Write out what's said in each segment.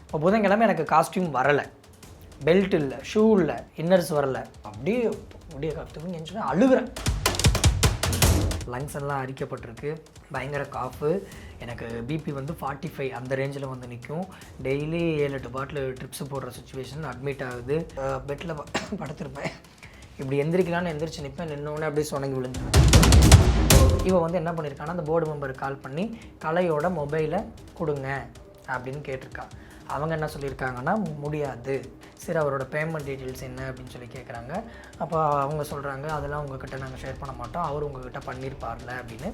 இப்போ புதன்கிழமை எனக்கு காஸ்டியூம் வரலை, பெல்ட் இல்லை, ஷூ இல்லை, இன்னர்ஸ் வரலை. அப்படியே அப்படியே கற்றுக்குன்னு எஞ்சுன்னா அழுகிறேன். லங்ஸ் எல்லாம் அரிக்கப்பட்டிருக்கு, பயங்கர காஃபு. எனக்கு பிபி வந்து 45 அந்த ரேஞ்சில் வந்து நிற்கும். டெய்லி 7-8 பாட்டில் ட்ரிப்ஸ் போடுற சுச்சுவேஷன். அட்மிட் ஆகுது. பெட்டில் படுத்திருப்பேன். இப்படி எந்திரிக்கலான்னு எந்திரிச்சு நிற்பேன். நின்னோடனே அப்படியே சொனங்கி விழுந்துருவேன். இவன் வந்து என்ன பண்ணியிருக்கான்னா, அந்த போர்டு மெம்பருக்கு கால் பண்ணி கலையோட மொபைலை கொடுங்க அப்படின்னு கேட்டிருக்கா. அவங்க என்ன சொல்லியிருக்காங்கன்னா, முடியாது. சரி, அவரோட பேமெண்ட் டீட்டெயில்ஸ் என்ன அப்படின்னு சொல்லி கேட்குறாங்க. அப்போ அவங்க சொல்கிறாங்க, அதெல்லாம் உங்ககிட்ட நாங்கள் ஷேர் பண்ண மாட்டோம், அவர் உங்ககிட்ட பண்ணியிருப்பார்ல அப்படின்னு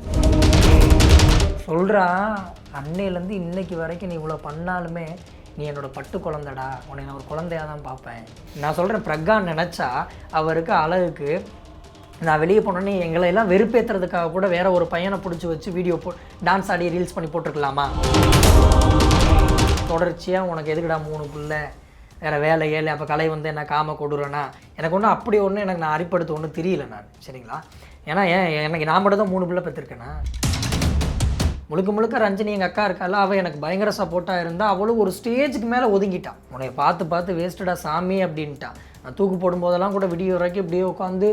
சொல்கிறான். அன்னையிலேருந்து இன்னைக்கு வரைக்கும் நீ இவ்வளோ பண்ணாலுமே நீ என்னோட பட்டு குழந்தைடா, உன்னை நான் ஒரு குழந்தையாக தான் பார்ப்பேன். நான் சொல்கிறேன், பிரகா நினச்சா அவருக்கு அழகுக்கு நான் வெளியே போனோன்னே எங்களை எல்லாம் வெறுப்பேற்றுறதுக்காக கூட வேற ஒரு பையனை பிடிச்சி வச்சு வீடியோ டான்ஸ் ஆடி ரீல்ஸ் பண்ணி போட்டிருக்கலாமா? தொடர்ச்சியாக உனக்கு எதுக்குடா 3 பிள்ளை, வேறு வேலை ஏழை, அப்போ கலை வந்து என்ன காம கொடுறேன்னா எனக்கு ஒன்றும் அப்படி ஒன்று எனக்கு நான் அரிப்படுத்த ஒன்றும் தெரியல நான். சரிங்களா? ஏன்னா எனக்கு நான் மட்டும் தான் 3 பிள்ளை பெற்றிருக்கேன்னா. முழுக்க முழுக்க ரஞ்சினி எங்கள் அக்கா இருக்கால, அவள் எனக்கு பயங்கர சப்போர்ட்டாக இருந்தால். அவளும் ஒரு ஸ்டேஜுக்கு மேலே ஒதுங்கிட்டான். உன்னை பார்த்து வேஸ்ட்டடா சாமி அப்படின்ட்டான். நான் தூக்கு போடும்போதெல்லாம் கூட விடிய வரைக்கும் இப்படியே உட்காந்து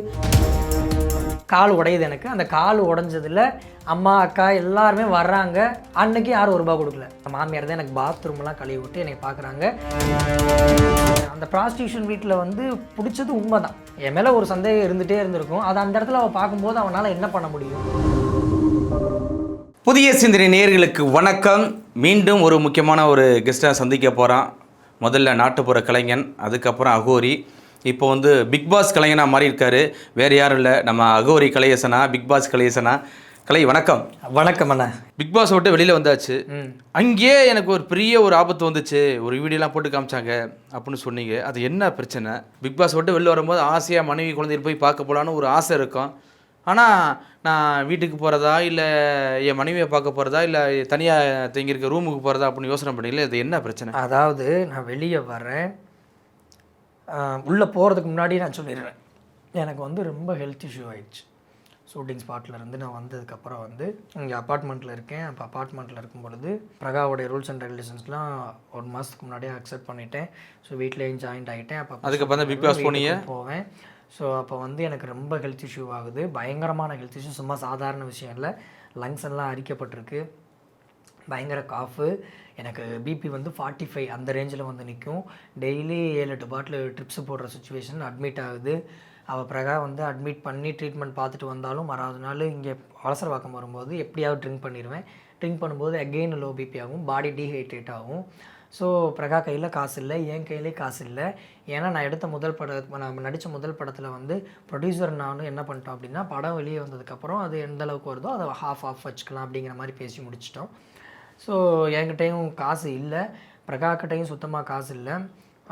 கால் உடையுது எனக்கு. அந்த கால் உடஞ்சதில் அம்மா அக்கா எல்லாருமே வர்றாங்க. அன்னைக்கு யாரும் ₹1 கொடுக்கல. மாமியார் தான் எனக்கு பாத்ரூம்லாம் கழுவி விட்டு என்னை பார்க்குறாங்க. அந்த ப்ராஸ்டியூஷன் வீட்டில் வந்து பிடிச்சது உண்மை தான். என் மேலே ஒரு சந்தேகம் இருந்துகிட்டே இருந்திருக்கும். அதை அந்த இடத்துல அவள் பார்க்கும்போது அவனால் என்ன பண்ண முடியும்? புதிய சிந்தனை நேயர்களுக்கு வணக்கம். மீண்டும் ஒரு முக்கியமான ஒரு கெஸ்ட்டை சந்திக்க போகிறான். முதல்ல நாட்டுப்புற கலைஞன், அதுக்கப்புறம் அகோரி, இப்போ வந்து பிக் பாஸ் கலைஞனாக மாறி இருக்காரு. வேறு யாரும் இல்லை, நம்ம அகோரி கலையசனா, பிக் பாஸ் கலையசனா. கலை வணக்கம். வணக்கம் அண்ணா. பிக் பாஸ் விட்டு வெளியில் வந்தாச்சு. அங்கேயே எனக்கு ஒரு பெரிய ஒரு ஆபத்து வந்துச்சு, ஒரு வீடியோலாம் போட்டு காமிச்சாங்க அப்படின்னு சொன்னீங்க. அது என்ன பிரச்சனை? பிக் பாஸ் விட்டு வெளில வரும்போது ஆசையாக மனைவி குழந்தைய போய் பார்க்க போகலான்னு ஒரு ஆசை இருக்கும். ஆனால் நான் வீட்டுக்கு போகிறதா, இல்லை என் மனைவியை பார்க்க போகிறதா, இல்லை தனியாக தங்கியிருக்க ரூமுக்கு போகிறதா அப்படின்னு யோசனை பண்ணிக்கல. இது என்ன பிரச்சனை? அதாவது நான் வெளியே வரேன், உள்ளே போகிறதுக்கு முன்னாடி நான் சொல்லிடுறேன், எனக்கு வந்து ரொம்ப ஹெல்த் இஷ்யூ ஆயிடுச்சு. ஷூட்டிங் ஸ்பாட்லேருந்து நான் வந்ததுக்கப்புறம் வந்து இங்கே அப்பார்ட்மெண்ட்டில் இருக்கேன். அப்போ அப்பார்ட்மெண்ட்டில் இருக்கும் பொழுது பிரகாவோடைய ரூல்ஸ் அண்ட் ரெகுலேஷன்ஸ்லாம் 1 மாதத்துக்கு முன்னாடியே அக்செப்ட் பண்ணிட்டேன். ஸோ வீட்லேயும் ஜாயின்ட் ஆகிட்டேன். அப்போ அதுக்கப்புறம் தான் பிக் பாஸ் போவேன். ஸோ அப்போ வந்து எனக்கு ரொம்ப ஹெல்த் இஷ்யூ ஆகுது. பயங்கரமான ஹெல்த் இஷ்யூ, சும்மா சாதாரண விஷயம் இல்லை. லங்ஸ் எல்லாம் அரிக்கப்பட்டிருக்கு, பயங்கர காஃபு. எனக்கு பிபி வந்து 45 அந்த ரேஞ்சில் வந்து நிற்கும். டெய்லி 7-8 பாட்டில் ட்ரிப்ஸ் போடுற சுச்சுவேஷன். அட்மிட் ஆகுது. அவள் பிரகா வந்து அட்மிட் பண்ணி ட்ரீட்மெண்ட் பார்த்துட்டு வந்தாலும் மறாவது நாள் இங்கே அவசரவாக்கம் வரும்போது எப்படியாவது ட்ரிங்க் பண்ணிடுவேன். ட்ரிங்க் பண்ணும்போது அகெயின் லோ பிபி ஆகும், பாடி டீஹைட்ரேட் ஆகும். ஸோ பிரகா கையில் காசு இல்லை, என் கையிலே காசு இல்லை. ஏன்னா நான் எடுத்த நான் நடித்த முதல் படத்தில் வந்து ப்ரொடியூசர் நானும் என்ன பண்ணிட்டோம் அப்படின்னா, படம் வெளியே வந்ததுக்கப்புறம் அது எந்த அளவுக்கு வருதோ அதை ஆஃப் வச்சுக்கலாம் அப்படிங்கிற மாதிரி பேசி முடிச்சிட்டோம். ஸோ என்கிட்டையும் காசு இல்லை, பிரகாக்கிட்டையும் சுத்தமாக காசு இல்லை.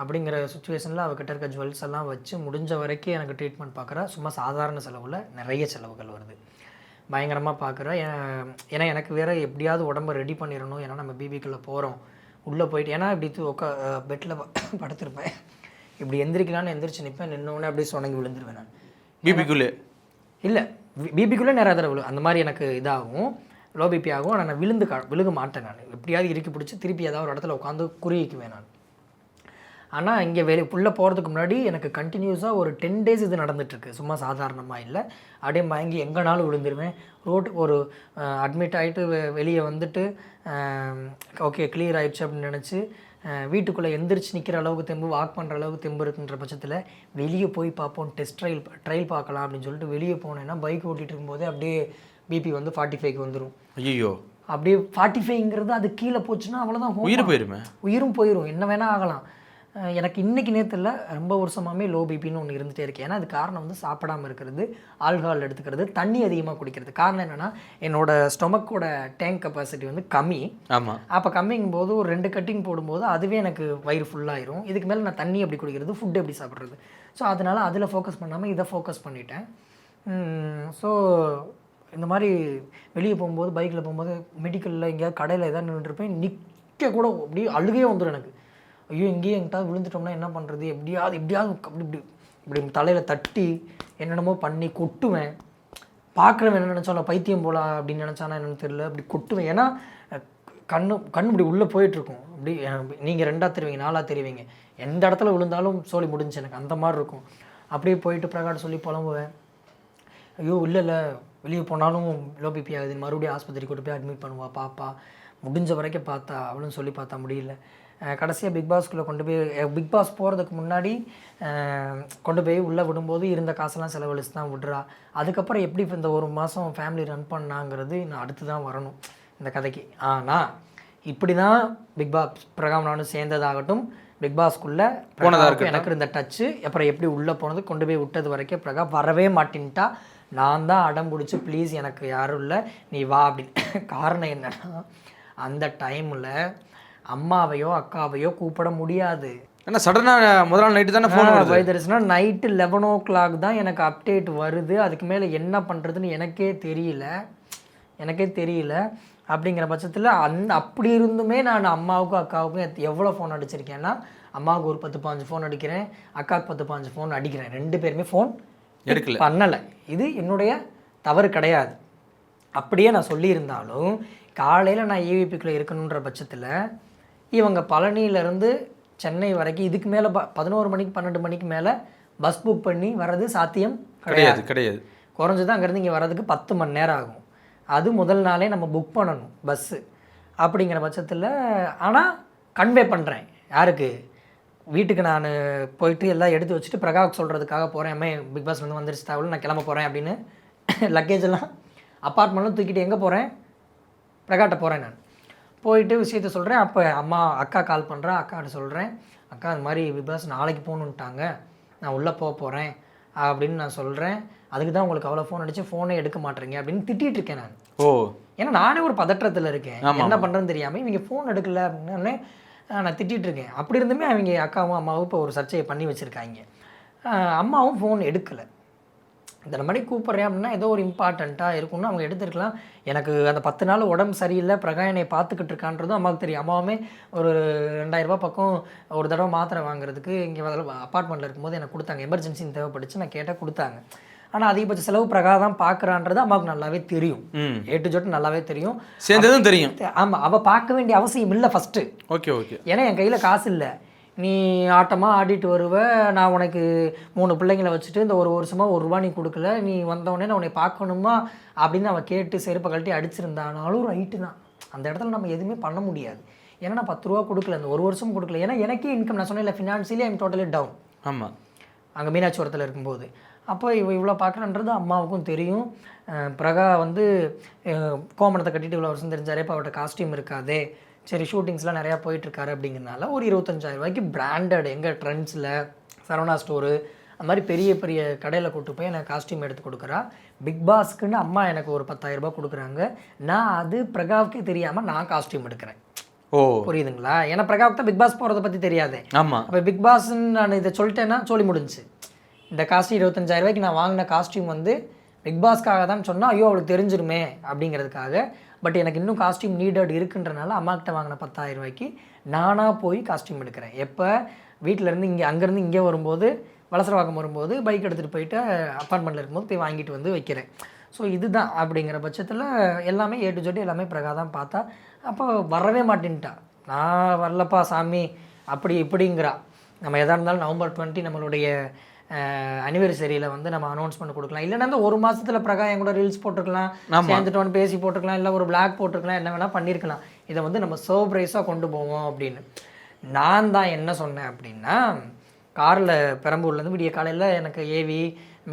அப்படிங்கிற சுச்சுவேஷனில் அவகிட்ட இருக்க ஜுவல்ஸ் எல்லாம் வச்சு முடிஞ்ச வரைக்கும் எனக்கு ட்ரீட்மெண்ட் பார்க்குற. சும்மா சாதாரண செலவில் நிறைய செலவுகள் வருது, பயங்கரமாக பார்க்குறேன். ஏன்னா எனக்கு வேறு எப்படியாவது உடம்பை ரெடி பண்ணிடணும். ஏன்னா நம்ம பிபிக்குள்ளே போகிறோம். உள்ளே போயிட்டு ஏன்னா இப்படி பெட்டில் படுத்திருப்பேன். இப்படி எந்திரிக்கலான்னு எந்திரிச்சு நிற்பேன். நின்னோடனே அப்படியே சொனங்கி விழுந்துருவேன் நான். பிபிக்குள்ளே இல்லை, பிபிக்குள்ளே நிறைய தடவை அந்த மாதிரி எனக்கு இதாகும், லோ பிபி ஆகும். ஆனால் நான் விழுக மாட்டேன். நான் எப்படியாவது இறுக்கி பிடிச்சி திருப்பி ஏதாவது ஒரு இடத்துல உட்காந்து குறுகிக்குவேன் நான். ஆனால் இங்கே உள்ளே போகிறதுக்கு முன்னாடி எனக்கு கண்டினியூஸாக ஒரு 10 days இது நடந்துகிட்ருக்கு. சும்மா சாதாரணமாக இல்லை, அப்படியே மயங்கி எங்கேனாலும் விழுந்துருவேன். ரோட்டுக்கு ஒரு அட்மிட் ஆகிட்டு வெளியே வந்துட்டு ஓகே கிளியர் ஆகிடுச்சு அப்படின்னு நினச்சி வீட்டுக்குள்ளே எந்திரிச்சு நிற்கிற அளவுக்கு தெம்பு, வாக் பண்ணுற அளவுக்கு தெம்பு இருக்குன்ற பட்சத்தில் வெளியே போய் பார்ப்போம், டெஸ்ட் ட்ரையல் பார்க்கலாம் அப்படின்னு சொல்லிட்டு வெளியே போனேன்னா பைக் ஓட்டிகிட்டு இருக்கும்போதே அப்படியே பிபி வந்து 45க்கு வந்துடும். ஐயோ, அப்படியே 45ங்கிறது அது கீழே போச்சுன்னா அவ்வளோதான், உயிரும் போயிடும், என்ன வேணால் ஆகலாம். எனக்கு இன்றைக்கி நேரத்தில் ரொம்ப வருஷமாகவே லோ பிபின்னு ஒன்று இருந்துகிட்டே இருக்குது. ஏன்னா அது காரணம் வந்து சாப்பிடாமல் இருக்கிறது, ஆல்கஹால் எடுத்துக்கிறது, தண்ணி அதிகமாக குடிக்கிறது. காரணம் என்னென்னா என்னோடய ஸ்டொமக்கோட டேங்க் கெப்பாசிட்டி வந்து கம்மி. ஆமாம். அப்போ கம்மிங்கும் போது ஒரு 2 கட்டிங் போடும்போது அதுவே எனக்கு வயிறு ஃபுல்லாகிடும். இதுக்கு மேலே நான் தண்ணி எப்படி குடிக்கிறது, ஃபுட்டு எப்படி சாப்பிட்றது? ஸோ அதனால் அதில் ஃபோக்கஸ் பண்ணாமல் இதை ஃபோக்கஸ் பண்ணிட்டேன். ஸோ இந்த மாதிரி வெளியே போகும்போது பைக்கில் போகும்போது மெடிக்கலில் எங்கேயாவது கடையில் எதாவது நின்றுருப்பேன், நிற்க கூட அப்படியே அழுகையே வந்துடும் எனக்கு. ஐயோ இங்கேயே எங்கிட்டாவது விழுந்துட்டோம்னா என்ன பண்ணுறது, எப்படியாவது அப்படி இப்படி இப்படி தலையில் தட்டி என்னென்னமோ பண்ணி கொட்டுவேன். பார்க்குறவன் என்ன நினச்சாலும் பைத்தியம் போல அப்படின்னு நினச்சானா என்னென்னு தெரியல, அப்படி கொட்டுவேன். ஏன்னா கண்ணு இப்படி உள்ளே போயிட்டுருக்கும். அப்படி நீங்கள் 2ஆக தெரிவிங்க, 4ஆக தெரிவிங்க, எந்த இடத்துல விழுந்தாலும் சோலி முடிஞ்சு எனக்கு அந்த மாதிரி இருக்கும். அப்படியே போயிட்டு பிரகாட்ட சொல்லி புலம்புவேன். ஐயோ இல்லை வெளியே போனாலும் லோ பிபி ஆகுது, மறுபடியும் ஆஸ்பத்திரி கூட்டு போய் அட்மிட் பண்ணுவா பாப்பா, முடிஞ்ச வரைக்கும் பார்த்தா அவளும் சொல்லி பார்த்தா முடியல. கடைசியாக பிக் பாஸ்க்குள்ளே கொண்டு போய் பிக் பாஸ் போகிறதுக்கு முன்னாடி கொண்டு போய் உள்ளே விடும்போது இருந்த காசெல்லாம் செலவழிச்சு தான் விட்றா. அதுக்கப்புறம் எப்படி இந்த ஒரு மாதம் ஃபேமிலி ரன் பண்ணாங்கிறது நான் அடுத்து தான் வரணும் இந்த கதைக்கு. ஆனால் இப்படி தான் பிக் பாஸ் பிரகாம் நானும் சேர்ந்ததாகட்டும், பிக் பாஸ்க்குள்ளே போனதாக எனக்கு இருந்த டச்சு, அப்புறம் எப்படி உள்ளே போனது கொண்டு போய் விட்டது வரைக்கும் பிரகா வரவே மாட்டேன்ட்டா. நான் தான் அடம் பிடிச்சி ப்ளீஸ் எனக்கு யாரும் இல்லை நீ வா அப்படின்னு. காரணம் என்னென்னா அந்த டைமில் அம்மாவையோ அக்காவையோ கூப்பிட முடியாது. ஏன்னா சடனாக முதல் நாள் நைட்டு தானே ஃபோன் வைத்தரிச்சுனா நைட்டு 11 o'clock தான் எனக்கு அப்டேட் வருது. அதுக்கு மேலே என்ன பண்ணுறதுன்னு எனக்கே தெரியல. அப்படிங்கிற பட்சத்தில் அப்படி இருந்துமே நான் அம்மாவுக்கும் அக்காவுக்கும் எவ்வளோ ஃபோன் அடிச்சிருக்கேன்னா, அம்மாவுக்கு ஒரு 10-15 ஃபோன் அடிக்கிறேன், அக்காவுக்கு 10-15 ஃபோன் அடிக்கிறேன். 2 பேருமே ஃபோன் எடுக்கல, பண்ணலை. இது என்னுடைய தவறு கிடையாது. அப்படியே நான் சொல்லியிருந்தாலும் காலையில் நான் ஏவிபிக்குள்ளே இருக்கணுன்ற பட்சத்தில் இவங்க பழனியிலேருந்து சென்னை வரைக்கும் இதுக்கு மேலே 11 மணிக்கு 12 மணிக்கு மேலே பஸ் புக் பண்ணி வர்றது சாத்தியம் கிடையாது. குறைஞ்சது அங்கேருந்து இங்கே வர்றதுக்கு 10 மணி நேரம் ஆகும். அது முதல் நாளே நம்ம புக் பண்ணணும் பஸ்ஸு. அப்படிங்கிற பட்சத்தில் ஆனால் கன்வே பண்ணுறேன் யாருக்கு, வீட்டுக்கு நான் போயிட்டு எல்லாம் எடுத்து வச்சுட்டு பிரகாவுக்கு சொல்கிறதுக்காக போகிறேன். அம்மே பிக் பாஸ் வந்துருச்சு தகவல், நான் கிளம்ப போகிறேன் அப்படின்னு லக்கேஜ் எல்லாம் அப்பார்ட்மெண்ட்லாம் தூக்கிட்டு எங்கே போகிறேன், பிரகாட்ட போகிறேன். நான் போயிட்டு விஷயத்த சொல்கிறேன். அப்போ அக்கா கால் பண்ணுறா. அக்காட்ட சொல்கிறேன், அக்கா இந்த மாதிரி பிக் பாஸ் நாளைக்கு போகணுன்ட்டாங்க, நான் உள்ளே போகிறேன் அப்படின்னு நான் சொல்கிறேன். அதுக்கு தான் உங்களுக்கு அவ்வளோ ஃபோன் அடிச்சு ஃபோனே எடுக்க மாட்டேறீங்க அப்படின்னு திட்டிகிட்டு இருக்கேன் நான். ஏன்னா நானே ஒரு பதற்றத்தில் இருக்கேன், என்ன பண்ணுறேன்னு தெரியாமல். இவங்க ஃபோன் எடுக்கல அப்படின்னு நான் திட்டிகிட்டு இருக்கேன். அப்படி இருந்துமே அவங்க அக்காவும் அம்மாவும் இப்போ ஒரு சர்ச்சையை பண்ணி வச்சுருக்காங்க. அம்மாவும் ஃபோன் எடுக்கலை. இந்த மாதிரி கூப்பிட்றேன் அப்படின்னா ஏதோ ஒரு இம்பார்ட்டண்ட்டாக இருக்கும்னு அவங்க எடுத்துருக்கலாம். எனக்கு அந்த 10 நாள் உடம்பு சரியில்லை, பிரகாயனை பார்த்துக்கிட்டு இருக்கான்றதும் அம்மாவுக்கு தெரியும். அம்மாவுமே ஒரு 2000 ரூபா பக்கம் ஒரு தடவை மாத்திரை வாங்குறதுக்கு இங்கே அப்பார்ட்மெண்ட்டில் இருக்கும்போது எனக்கு கொடுத்தாங்க. எமர்ஜென்சின்னு தேவைப்பட்டுச்சு, நான் கேட்டால் கொடுத்தாங்க. ஆனால் அதிகபட்ச செலவு பிரகா தான் பார்க்குறான்றது அம்மாவுக்கு நல்லாவே தெரியும். A to Z நல்லாவே தெரியும், சேர்ந்ததும் தெரியும். ஆமாம், அவள் பார்க்க வேண்டிய அவசியம் இல்லை ஃபஸ்ட்டு. ஓகே. ஏன்னா என் கையில் காசு இல்லை, நீ ஆட்டமாக ஆடிட்டு வருவ, நான் உனக்கு 3 பிள்ளைங்களை வச்சுட்டு இந்த ஒரு வருஷமாக ₹1 நீ கொடுக்கல, நீ வந்தவொடனே நான் உன்னை பார்க்கணுமா அப்படின்னு அவன் கேட்டு செருப்பை கழட்டி அடிச்சிருந்தானாலும் ரைட்டு தான். அந்த இடத்துல நம்ம எதுவுமே பண்ண முடியாது. ஏன்னா நான் 10 ரூபா கொடுக்கல, இந்த ஒரு வருஷம் கொடுக்கல. ஏன்னா எனக்கே இன்கம், நான் சொன்னேன் ஃபினான்ஷியலி ஐம் டோட்டலி டவுன். ஆமாம், அங்கே மீனாட்சிபுரத்தில் இருக்கும்போது. அப்போ இவ்வளோ பார்க்கணுன்றது அம்மாவுக்கும் தெரியும். பிரகா கோமணத்தை கட்டிட்டு இவ்வளோ வருஷம் தெரிஞ்சாரே, இப்போ அவர்கிட்ட காஸ்டியூம் இருக்காதே, சரி ஷூட்டிங்ஸ்லாம் நிறையா போயிட்டுருக்காரு அப்படிங்கிறனால ஒரு 25,000 ரூபாய்க்கு பிராண்டட் எங்கள் ட்ரெண்ட்ஸில் சரவணா ஸ்டோரு அந்த மாதிரி பெரிய பெரிய கடையில் கூப்பிட்டு போய் எனக்கு காஸ்டியூம் எடுத்து கொடுக்குறா. பிக் பாஸ்க்குன்னு அம்மா எனக்கு ஒரு 10,000 ரூபாய் கொடுக்குறாங்க. நான் அது பிரகாவுக்கே தெரியாமல் நான் காஸ்டியூம் எடுக்கிறேன். புரியுதுங்களா? ஏன்னா பிரகாவுக்கு தான் பிக் பாஸ் போகிறத பற்றி தெரியாது. ஆமாம், அப்போ பிக் பாஸ்ன்னு நான் இதை சொல்லிட்டேன்னா சொல்லி முடிஞ்சு. இந்த காஸ்டியூம் 25,000 ரூபாய்க்கு நான் வாங்கின காஸ்டியூம் பிக் பாஸ்க்காக தான் சொன்னால் ஐயோ அவளுக்கு தெரிஞ்சிருமே அப்படிங்கிறதுக்காக. பட் எனக்கு இன்னும் காஸ்டியூம் நீடட் இருக்குன்றனால அம்மாக்கிட்ட வாங்கின 10,000 ரூபாய்க்கு நானாக போய் காஸ்டியூம் எடுக்கிறேன். எப்போ வீட்டிலேருந்து அங்கேருந்து இங்கே வரும்போது, வலசரவாக்கம் வரும்போது பைக் எடுத்துகிட்டு போயிட்டு அப்பார்ட்மெண்ட்டில் இருக்கும்போது போய் வாங்கிட்டு வைக்கிறேன். ஸோ இதுதான். அப்படிங்கிற பட்சத்தில் எல்லாமே A to Z எல்லாமே பிரகா தான் பார்த்தா. அப்போ வரவே மாட்டேன்ட்டா, நான் வரலப்பா சாமி அப்படி இப்படிங்கிறா. நம்ம எதாக இருந்தாலும் November 20 நம்மளுடைய அனிவர்சரியில் நம்ம அனௌன்ஸ்மெண்ட் கொடுக்கலாம். இல்லைன்னா அந்த ஒரு மாதத்தில் பிரகா என் கூட ரீல்ஸ் போட்டிருக்கலாம், சேர்ந்துட்டோன்னு பேசி போட்டிருக்கலாம், இல்லை ஒரு பிளாக் போட்டிருக்கலாம், என்ன வேணால் பண்ணியிருக்கலாம். இதை நம்ம சர்ப்ரைஸாக கொண்டு போவோம் அப்படின்னு. நான் தான் என்ன சொன்னேன் அப்படின்னா, காரில் பெரம்பூர்லேருந்து விடிய காலையில் எனக்கு ஏவி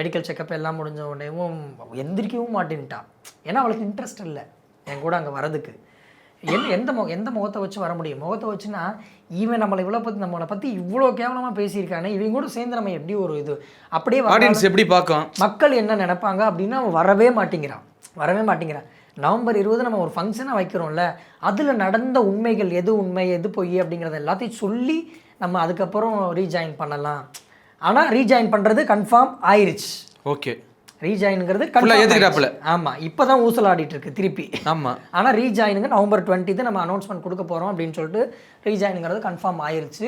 மெடிக்கல் செக்கப் எல்லாம் முடிஞ்ச உடனேவும் எந்திரிக்கவும் மாட்டேன்ட்டா. ஏன்னா அவளுக்கு இன்ட்ரெஸ்ட் இல்லை என் கூட அங்கே வரதுக்கு. எந்த முகத்தை வச்சு வர முடியும்? முகத்தை வச்சுன்னா இவன் நம்மளை பற்றி இவ்வளோ கேவலமாக பேசியிருக்கானே, இவங்க கூட சேர்ந்து நம்ம எப்படி ஒரு இது அப்படியே ஆடியன்ஸ் எப்படி பார்க்கும், மக்கள் என்ன நினைப்பாங்க அப்படின்னு அவன் வரவே மாட்டேங்கிறான். November 20 நம்ம ஒரு ஃபங்க்ஷனாக வைக்கிறோம்ல, அதில் நடந்த உண்மைகள் எது உண்மை எது பொய் அப்படிங்கிறத எல்லாத்தையும் சொல்லி நம்ம அதுக்கப்புறம் ரீஜாயின் பண்ணலாம். ஆனால் ரீஜாயின் பண்ணுறது கன்ஃபார்ம் ஆயிடுச்சு. ஓகே, ரீஜாயினுங்கிறது ஆமாம், இப்போ தான் ஊசல் ஆடிட்டு இருக்கு திருப்பி. ஆமாம், ஆனால் ரீஜாயினுங்க November 20 நம்ம அனௌன்ஸ்மெண்ட் கொடுக்க போகிறோம் அப்படின்னு சொல்லிட்டு ரீஜாயினுங்கிறது கன்ஃபார்ம் ஆயிடுச்சு.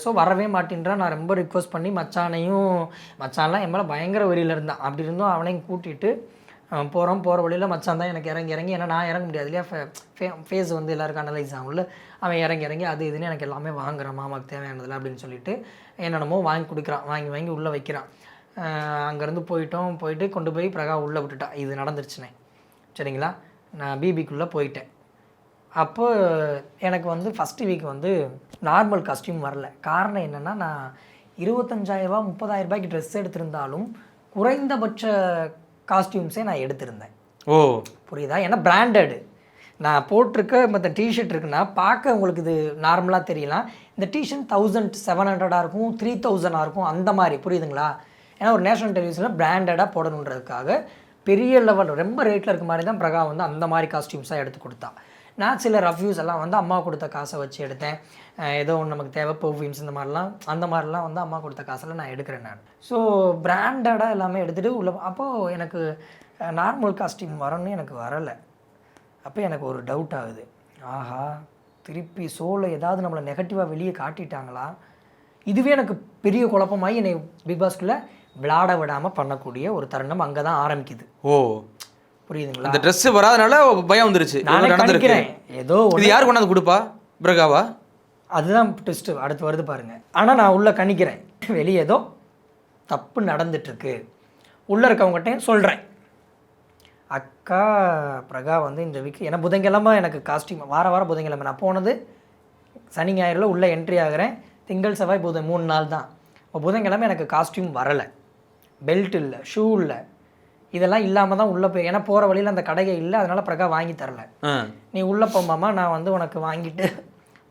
ஸோ வரவே மாட்டேன்றான். நான் ரொம்ப ரிக்வஸ்ட் பண்ணி மச்சான்லாம் என் மேலே பயங்கர வெறியில் இருந்தான். அப்படி இருந்தும் அவனையும் கூட்டிகிட்டு போகிற வழியில் மச்சான் தான் எனக்கு இறங்கி ஏன்னா நான் இறங்க முடியாது இல்லையா, ஃபேஸ் வந்து எல்லாருக்கும் அனலைஸ் ஆகும்ல, அவன் இறங்கி அது இதுன்னு எனக்கு எல்லாமே வாங்குறான் மாமாவுக்கு தேவையானதில்ல அப்படின்னு சொல்லிட்டு என்னென்னமோ வாங்கி கொடுக்குறான், வாங்கி உள்ளே வைக்கிறான். அங்கேருந்து போயிட்டு கொண்டு போய் பிரகா உள்ளே விட்டுட்டா. இது நடந்துருச்சுனே சரிங்களா. நான் பிபிக்குள்ளே போயிட்டேன். அப்போ எனக்கு வந்து ஃபஸ்ட்டு வீக் வந்து நார்மல் காஸ்ட்யூம் வரல. காரணம் என்னென்னா, நான் 25,000 30,000 ரூபாய்க்கு ட்ரெஸ் எடுத்திருந்தாலும் குறைந்தபட்ச காஸ்டியூம்ஸே நான் எடுத்திருந்தேன். ஓ புரியுதா? ஏன்னா பிராண்டடு நான் போட்டிருக்க மற்ற டிஷர்ட் இருக்குன்னா பார்க்க உங்களுக்கு இது நார்மலாக தெரியலாம். இந்த டிஷர்ட் 1,700 இருக்கும், 3,000 இருக்கும், அந்த மாதிரி புரியுதுங்களா? ஏன்னா ஒரு நேஷனல் டெலிவிஷனில் பிராண்டடாக போடணுன்றதுக்காக பெரிய லெவல் ரொம்ப ரேட்டில் இருக்க மாதிரி தான் பிரகா வந்து அந்த மாதிரி காஸ்டியூம்ஸாக எடுத்து கொடுத்தா. நான் சில ரவ்யூஸ் எல்லாம் வந்து அம்மா கொடுத்த காசை வச்சு எடுத்தேன். ஏதோ ஒன்று நமக்கு தேவை பெர்ஃப்யூம்ஸ் இந்த மாதிரிலாம் அந்த மாதிரிலாம் வந்து அம்மா கொடுத்த காசில் நான் எடுக்கிறேன் நான். ஸோ பிராண்டடாக எல்லாமே எடுத்துகிட்டு உள்ள அப்போது எனக்கு நார்மல் காஸ்டியூம் வரணும்னு எனக்கு வரலை. அப்போ எனக்கு ஒரு டவுட் ஆகுது, ஆஹா திருப்பி ஷோவில் ஏதாவது நம்மளை நெகட்டிவாக வெளியே காட்டிட்டாங்களா? இதுவே எனக்கு பெரிய குழப்பமாகி என்னை பிக் பாஸ்குள்ளே விளையாட விடாமல் பண்ணக்கூடிய ஒரு தருணம் அங்கே தான் ஆரம்பிக்குது. ஓ புரியுதுங்களா? அந்த ட்ரெஸ் வராதனால பயம் வந்துருச்சு. ஏதோ இது யார் கொண்டாந்து கொடுப்பா? பிரகாவா? அதுதான் ட்விஸ்ட்டு அடுத்து வருது பாருங்க. ஆனால் நான் உள்ளே கணிக்கிறேன், வெளியே ஏதோ தப்பு நடந்துட்டுருக்கு. உள்ளே இருக்கவங்ககிட்டையும் சொல்கிறேன், அக்கா பிரகா வந்து இந்த வீக் ஏன்னா புதன்கிழமை எனக்கு காஸ்டியூம் வாரம் புதன்கிழமை நான் போனது. சனி ஞாயிறில் உள்ளே என்ட்ரி ஆகிறேன். திங்கள் செவ்வாய் புதன் 3 நாள் தான். இப்போ புதன்கிழமை எனக்கு காஸ்டியூம் வரலை, பெல்ட் இல்லை, ஷூ இல்லை, இதெல்லாம் இல்லாமல் தான் உள்ளே போய் ஏன்னா போகிற வழியில் அந்த கடையை இல்லை, அதனால் பிரகா வாங்கி தரல. நீ உள்ளே போமாமா நான் வந்து உனக்கு வாங்கிட்டு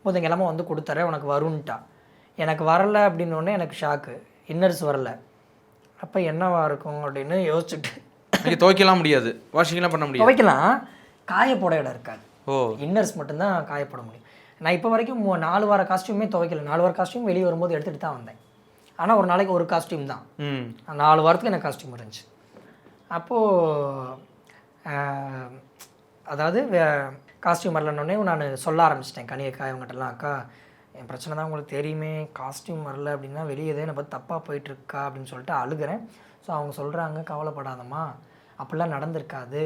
புதன்கிழமை வந்து கொடுத்துறேன் உனக்கு வரும்ன்ட்டா. எனக்கு வரலை அப்படின்னோடனே எனக்கு ஷாக்கு, இன்னர்ஸ் வரலை. அப்போ என்னவா இருக்கும் அப்படின்னு யோசிச்சுட்டு துவைக்கலாம் முடியாது, வாஷிங்லாம் பண்ண முடியாது. துவைக்கலாம், காயப்போட இடம் இருக்காது. ஓ இன்னர்ஸ் மட்டும்தான் காயப்பட முடியும். நான் இப்போ வரைக்கும் 4 வார காஸ்டியூமே துவைக்கல. 4 வார காஸ்டியூம் வெளியே வரும்போது எடுத்துகிட்டு தான் வந்தேன். ஆனால் ஒரு நாளைக்கு ஒரு காஸ்டியூம் தான். 4 வாரத்துக்கு எனக்கு காஸ்டியூம் இருந்துச்சு. அப்போது அதாவது காஸ்டியூம் வரலன்னொடனே நான் சொல்ல ஆரம்பிச்சிட்டேன் கனியக்கா இவங்ககிட்டலாம், அக்கா என் பிரச்சனை தான் உங்களுக்கு தெரியுமே, காஸ்டியூம் வரல அப்படின்னா வெளியே எதே நம்ம தப்பாக போயிட்டுருக்கா அப்படின்னு சொல்லிட்டு அழுகிறேன். ஸோ அவங்க சொல்கிறாங்க, கவலைப்படாதம்மா அப்படிலாம் நடந்திருக்காது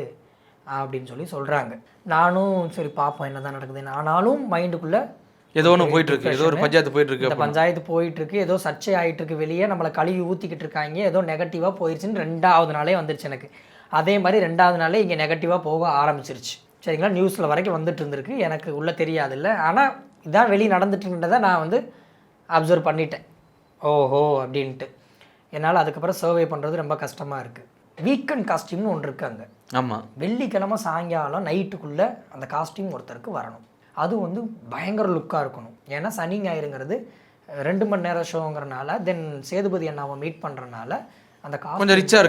அப்படின்னு சொல்லி சொல்கிறாங்க. நானும் சரி பார்ப்போம் என்ன தான் நடக்குது. ஆனாலும் மைண்டுக்குள்ளே ஏதோ ஒன்று போயிட்டுருக்கு, ஏதோ ஒரு பஞ்சாயத்து போயிட்டுருக்கு, இந்த பஞ்சாயத்து போயிட்டுருக்கு, ஏதோ சர்ச்சை ஆகிட்டுருக்கு, வெளியே நம்மளை கழுவி ஊற்றிக்கிட்டு இருக்காங்க, ஏதோ நெகட்டிவாக போயிடுச்சுன்னு 2வது நாளே வந்துருச்சு எனக்கு. அதே மாதிரி 2வது நாளே இங்கே நெகட்டிவாக போக ஆரம்பிச்சிருச்சு. சரிங்களா, நியூஸில் வரைக்கும் வந்துட்டு இருந்திருக்கு, எனக்கு உள்ளே தெரியாது இல்லை. ஆனால் இதான் வெளியே நடந்துட்டுன்றதை நான் வந்து அப்சர்வ் பண்ணிட்டேன். ஓஹோ அப்படின்ட்டு என்னால் அதுக்கப்புறம் சர்வே பண்ணுறது ரொம்ப கஷ்டமாக இருக்குது. வீக்கெண்ட் காஸ்டியூம்னு ஒன்று இருக்குது அங்கே. ஆமாம், வெள்ளிக்கிழமை சாயங்காலம் நைட்டுக்குள்ளே அந்த காஸ்டியூம் ஒருத்தருக்கு வரணும். அது வந்து பயங்கர லுக்காக இருக்கணும். ஏன்னா சனி ஞாயிறுங்கிறது 2 மணி நேரம் ஷோங்கிறனால, தென் சேதுபதி அண்ணாவை மீட் பண்ணுறனால அந்த கொஞ்சம் ரிச்சாக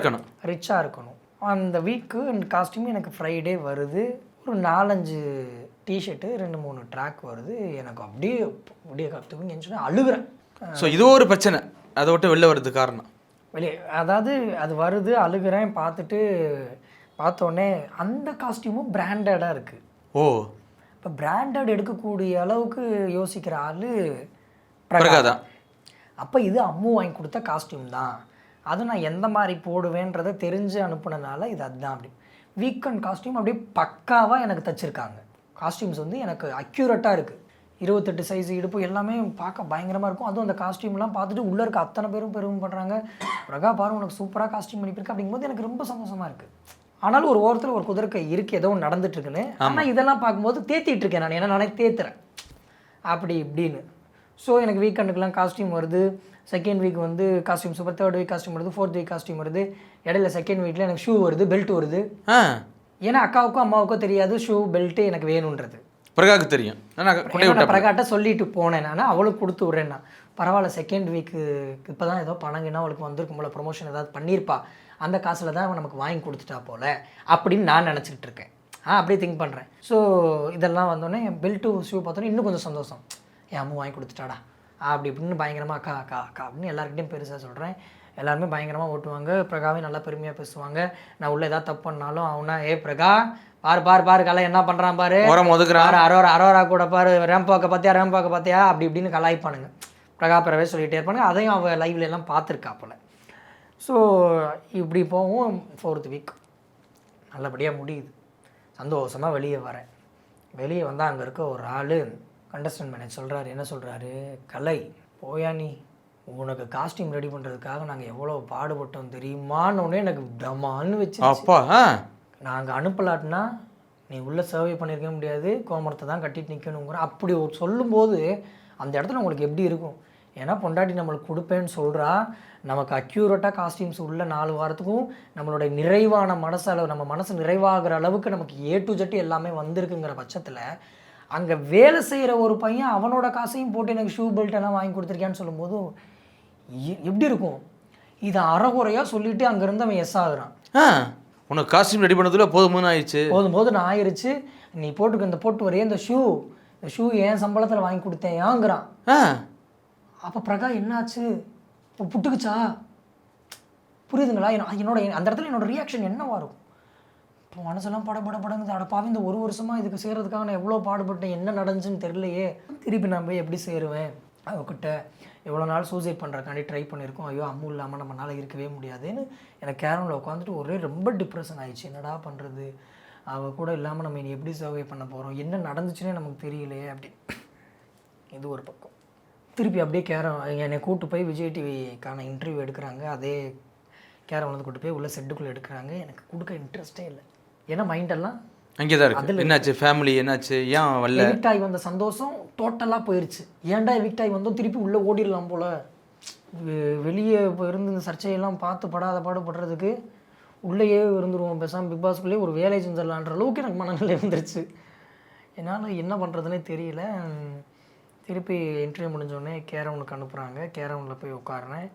இருக்கணும். அந்த வீக்கு காஸ்டியூம் எனக்கு ஃப்ரைடே வருது. ஒரு 4-5 டிஷர்ட்டு 2-3 ட்ராக் வருது. எனக்கு அப்படியே கற்றுக்குன்னு சொன்னால் அழுகிறேன். ஸோ இது ஒரு பிரச்சனை, அதை விட்டு வெளில வர்றது காரணம் வெளியே அதாவது அது வருது, அழுகிறேன். பார்த்தோன்னே அந்த காஸ்டியூமும் பிராண்டடாக இருக்குது. ஓ இப்போ பிராண்டட் எடுக்கக்கூடிய அளவுக்கு யோசிக்கிற ஆள் பிரகா தான். அப்போ இது அம்மு வாங்கி கொடுத்த காஸ்டியூம் தான், அது நான் எந்த மாதிரி போடுவேன்றதை தெரிஞ்சு அனுப்புனதுனால இது அதுதான். அப்படி வீக்கெண்ட் காஸ்டியூம் அப்படியே பக்காவாக எனக்கு தைச்சிருக்காங்க. காஸ்டியூம்ஸ் வந்து எனக்கு அக்யூரேட்டாக இருக்குது. 28 சைஸ் இடுப்பு எல்லாமே பார்க்க பயங்கரமாக இருக்கும். அதுவும் அந்த காஸ்டியூம்லாம் பார்த்துட்டு உள்ளே இருக்க அத்தனை பேரும் பெருமை பண்ணுறாங்க, பிரகா பாரு உனக்கு சூப்பராக காஸ்டியூம் பண்ணிப்பிருக்கு அப்படிங்கும்போது எனக்கு ரொம்ப சந்தோஷமாக இருக்குது. ஆனாலும் ஒரு ஓரத்தில் ஒரு குதிரை இருக்குது, ஏதோ ஒன்று நடந்துட்டுருக்குன்னு. ஆனால் இதெல்லாம் பார்க்கும்போது தேத்திட்டு இருக்கேன் நான், ஏன்னா நானே தேத்துறேன் அப்படி இப்படின்னு. ஸோ எனக்கு வீக்கெண்டுக்கெலாம் காஸ்டியூம் வருது. செகண்ட் வீக் வந்து costume super, 3rd week costume வருது, 4th வீக் காஸ்டியூம் வருது. இடையில செகண்ட் வீக்கில் எனக்கு ஷூ வருது, பெல்ட் வருது. ஏன்னா அக்காவுக்கும் அம்மாவுக்கும் தெரியாது ஷூ பெல்ட்டு எனக்கு வேணுன்றது. பிரகாவுக்கு தெரியும். நான் பிரகாட்ட சொல்லிட்டு போனேன், நான் அவளுக்கு கொடுத்து விட்றேன்னா பரவாயில்ல, செகண்ட் வீக்கு இப்போ தான் ஏதோ பணங்கன்னா அவளுக்கு வந்திருக்கும் போல், ப்ரொமோஷன் ஏதாவது பண்ணியிருப்பா, அந்த காசில் தான் அவன் நமக்கு வாங்கி கொடுத்துட்டா போல் அப்படின்னு நான் நினச்சிக்கிட்டு இருக்கேன். அப்படியே திங்க் பண்ணுறேன். ஸோ இதெல்லாம் வந்தோடனே பெல்ட்டு ஷூ பார்த்தோன்னே இன்னும் கொஞ்சம் சந்தோஷம், என் அம்மா வாங்கி கொடுத்துட்டாடா அப்படி இப்படின்னு பயங்கரமாக அக்கா அக்கா அக்கா அப்படின்னு எல்லாருக்கிட்டையும் பெருசாக சொல்கிறேன். எல்லாருமே பயங்கரமாக ஓட்டுவாங்க, பிரகாவே நல்லா பெருமையாக பேசுவாங்க. நான் உள்ளே ஏதாவது தப்பு பண்ணாலும் அவனா பிரகா பாரு கலை என்ன பண்ணுறான் பாரு, அரோரா கூட பாரு, ரேம்பாக்க பார்த்தியா அப்படி இப்படின்னு கலாய்ப்பானுங்க. பிரகா பிறவே சொல்லிகிட்டே இருப்பானுங்க. அதையும் அவள் லைவ்ல எல்லாம் பார்த்துருக்கா போல். ஸோ இப்படி போவோம். 4th வீக் நல்லபடியாக முடியுது. சந்தோஷமாக வெளியே வரேன். வெளியே வந்தால் அங்கே இருக்க ஒரு ஆள் கண்டஸ்டன்ட் மேனேஜ் சொல்கிறாரு. என்ன சொல்கிறாரு? கலை, போயா நீ, உனக்கு காஸ்டியூம் ரெடி பண்ணுறதுக்காக நாங்கள் எவ்வளோ பாடுபட்டோம் தெரியுமான்னு எனக்கு டமான்னு வச்சு. அப்பா நாங்கள் அனுப்பலாட்டினா நீ உள்ளே சர்வே பண்ணியிருக்க முடியாது, கோமரத்தை தான் கட்டிட்டு நிற்கணுங்கிற அப்படி சொல்லும்போது அந்த இடத்துல உங்களுக்கு எப்படி இருக்கும்? ஏன்னா பொண்டாட்டி நம்மளுக்கு கொடுப்பேன்னு சொல்கிறா, நமக்கு அக்யூரேட்டாக காஸ்டியூம்ஸ் உள்ள 4 வாரத்துக்கும் நம்மளுடைய நிறைவான மனசளவு, நம்ம மனசு நிறைவாகிற அளவுக்கு நமக்கு A to Z எல்லாமே வந்திருக்குங்கிற பட்சத்தில் அங்கே வேலை செய்கிற ஒரு பையன் அவனோட காசையும் போட்டு எனக்கு ஷூ பெல்ட் எல்லாம் வாங்கி கொடுத்துருக்கியான்னு சொல்லும்போது எப்படி இருக்கும்? இதை அறகுறையாக சொல்லிவிட்டு அங்கேருந்து அவன் எஸ் ஆகுறான். உனக்கு காஸ்டியூம் ரெடி பண்ணதுல போதும்னு ஆயிடுச்சு. நீ போட்டுக்க இந்த போட்டு வரையே இந்த ஷூ ஏன் சம்பளத்தில் வாங்கி கொடுத்தேன் ஏங்கிறான். அப்போ பிரகா என்னாச்சு? இப்போ புட்டுக்குச்சா? புரியுதுங்களா? என்னோட அந்த இடத்துல என்னோட ரியாக்ஷன் என்னவா இருக்கும்? இப்போ மனசெல்லாம் படங்குது. அடப்பாவே இந்த 1 வருஷமாக இதுக்கு செய்கிறதுக்காக நான் எவ்வளோ பாடுபட்டேன், என்ன நடந்துச்சுன்னு தெரியலையே, திருப்பி நான் போய் எப்படி சேருவேன்? அவகிட்ட எவ்வளோ நாள் சூசைட் பண்ணுறக்காண்டி ட்ரை பண்ணியிருக்கோம், ஐயோ அம்மு இல்லாமல் நம்மளால் இருக்கவே முடியாதுன்னு எனக்கு கேரமில் உட்காந்துட்டு ஒரே ரொம்ப டிப்ரெஷன் ஆயிடுச்சு. என்னடா பண்ணுறது, அவள் கூட இல்லாமல் நம்ம இனி எப்படி சர்வை பண்ண போகிறோம், என்ன நடந்துச்சுன்னே நமக்கு தெரியலையே அப்படி. இது ஒரு பக்கம். திருப்பி அப்படியே என்னை கூப்பிட்டு போய் விஜய் டிவிக்கான இன்டர்வியூ எடுக்கிறாங்க. அதே வந்து கூப்பிட்டு போய் உள்ள செட்டுக்குள்ளே எடுக்கிறாங்க. எனக்கு கொடுக்க இன்ட்ரெஸ்ட்டே இல்லை. ஏன்னா மைண்டெல்லாம் அங்கே தான் இருக்குது. என்னாச்சு ஃபேமிலி, என்னாச்சு, ஏன் வரல? எவிக்ட் ஆகி வந்த சந்தோஷம் டோட்டலாக போயிடுச்சு. ஏன்டா எவிக்ட் ஆகி வந்தோம், திருப்பி உள்ளே ஓடிடலாம் போல். வெளியே இப்போ இருந்து இந்த சர்ச்சையெல்லாம் பார்த்து படாத பாடுபடுறதுக்கு உள்ளேயே இருந்துருவோம், பேசாமல் பிக் பாஸ்குள்ளேயே ஒரு வேலை செஞ்சிடலான்ற அளவுக்கு எனக்கு மனநிலை வந்துருச்சு. என்னால் என்ன பண்ணுறதுனே தெரியல. திருப்பி இன்டர்வியூ முடிஞ்சோடனே கேரவுனுக்கு அனுப்புகிறாங்க. கேரவுனில் போய் உட்காருறேன்.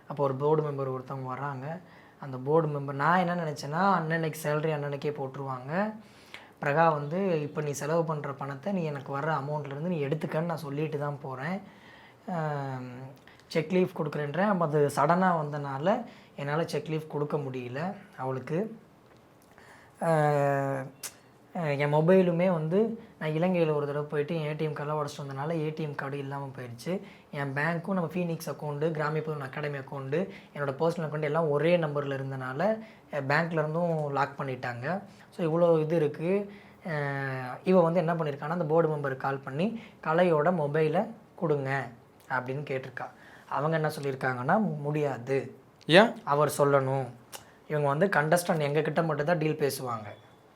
அப்போ ஒரு போர்டு மெம்பர் ஒருத்தவங்க வராங்க. அந்த போர்டு மெம்பர், நான் என்ன நினச்சேன்னா அன்னன்னைக்கு சேலரி அன்னன்னைக்கே போட்டுருவாங்க. பிரகா வந்து இப்போ நீ செலவு பண்ணுற பணத்தை நீ எனக்கு வர்ற அமௌண்ட்லேருந்து நீ எடுத்துக்கன்னு நான் சொல்லிட்டு தான் போகிறேன். செக் லீஃப் கொடுக்குறேன்றேன். அது சடனாக வந்தனால என்னால் செக் லீஃப் கொடுக்க முடியல அவளுக்கு. என் மொபைலுமே வந்து நான் இலங்கையில் ஒரு தடவை போயிட்டு என் ஏடிஎம் கார்டெலாம் உடச்சிட்டு வந்தனால ஏடிஎம் கார்டு இல்லாமல் போயிடுச்சு. என் பேங்க்கும் நம்ம ஃபீனிக்ஸ் அக்கௌண்ட்டு, கிராமியபுரம் அகாடமி அக்கௌண்ட்டு, என்னோடய பர்சனல் அக்கௌண்ட் எல்லாம் ஒரே நம்பரில் இருந்தனால பேங்க்லேருந்தும் லாக் பண்ணிட்டாங்க. ஸோ இவ்வளோ இது இருக்குது. இவள் வந்து என்ன பண்ணியிருக்கான்னா அந்த போர்டு மெம்பருக்கு கால் பண்ணி கலையோட மொபைலை கொடுங்க அப்படின்னு கேட்டிருக்கா. அவங்க என்ன சொல்லியிருக்காங்கன்னா முடியாது, ஏன் அவர் சொல்லணும். இவங்க வந்து கண்டஸ்டன்ட் எங்ககிட்ட மட்டும்தான் டீல் பேசுவாங்க,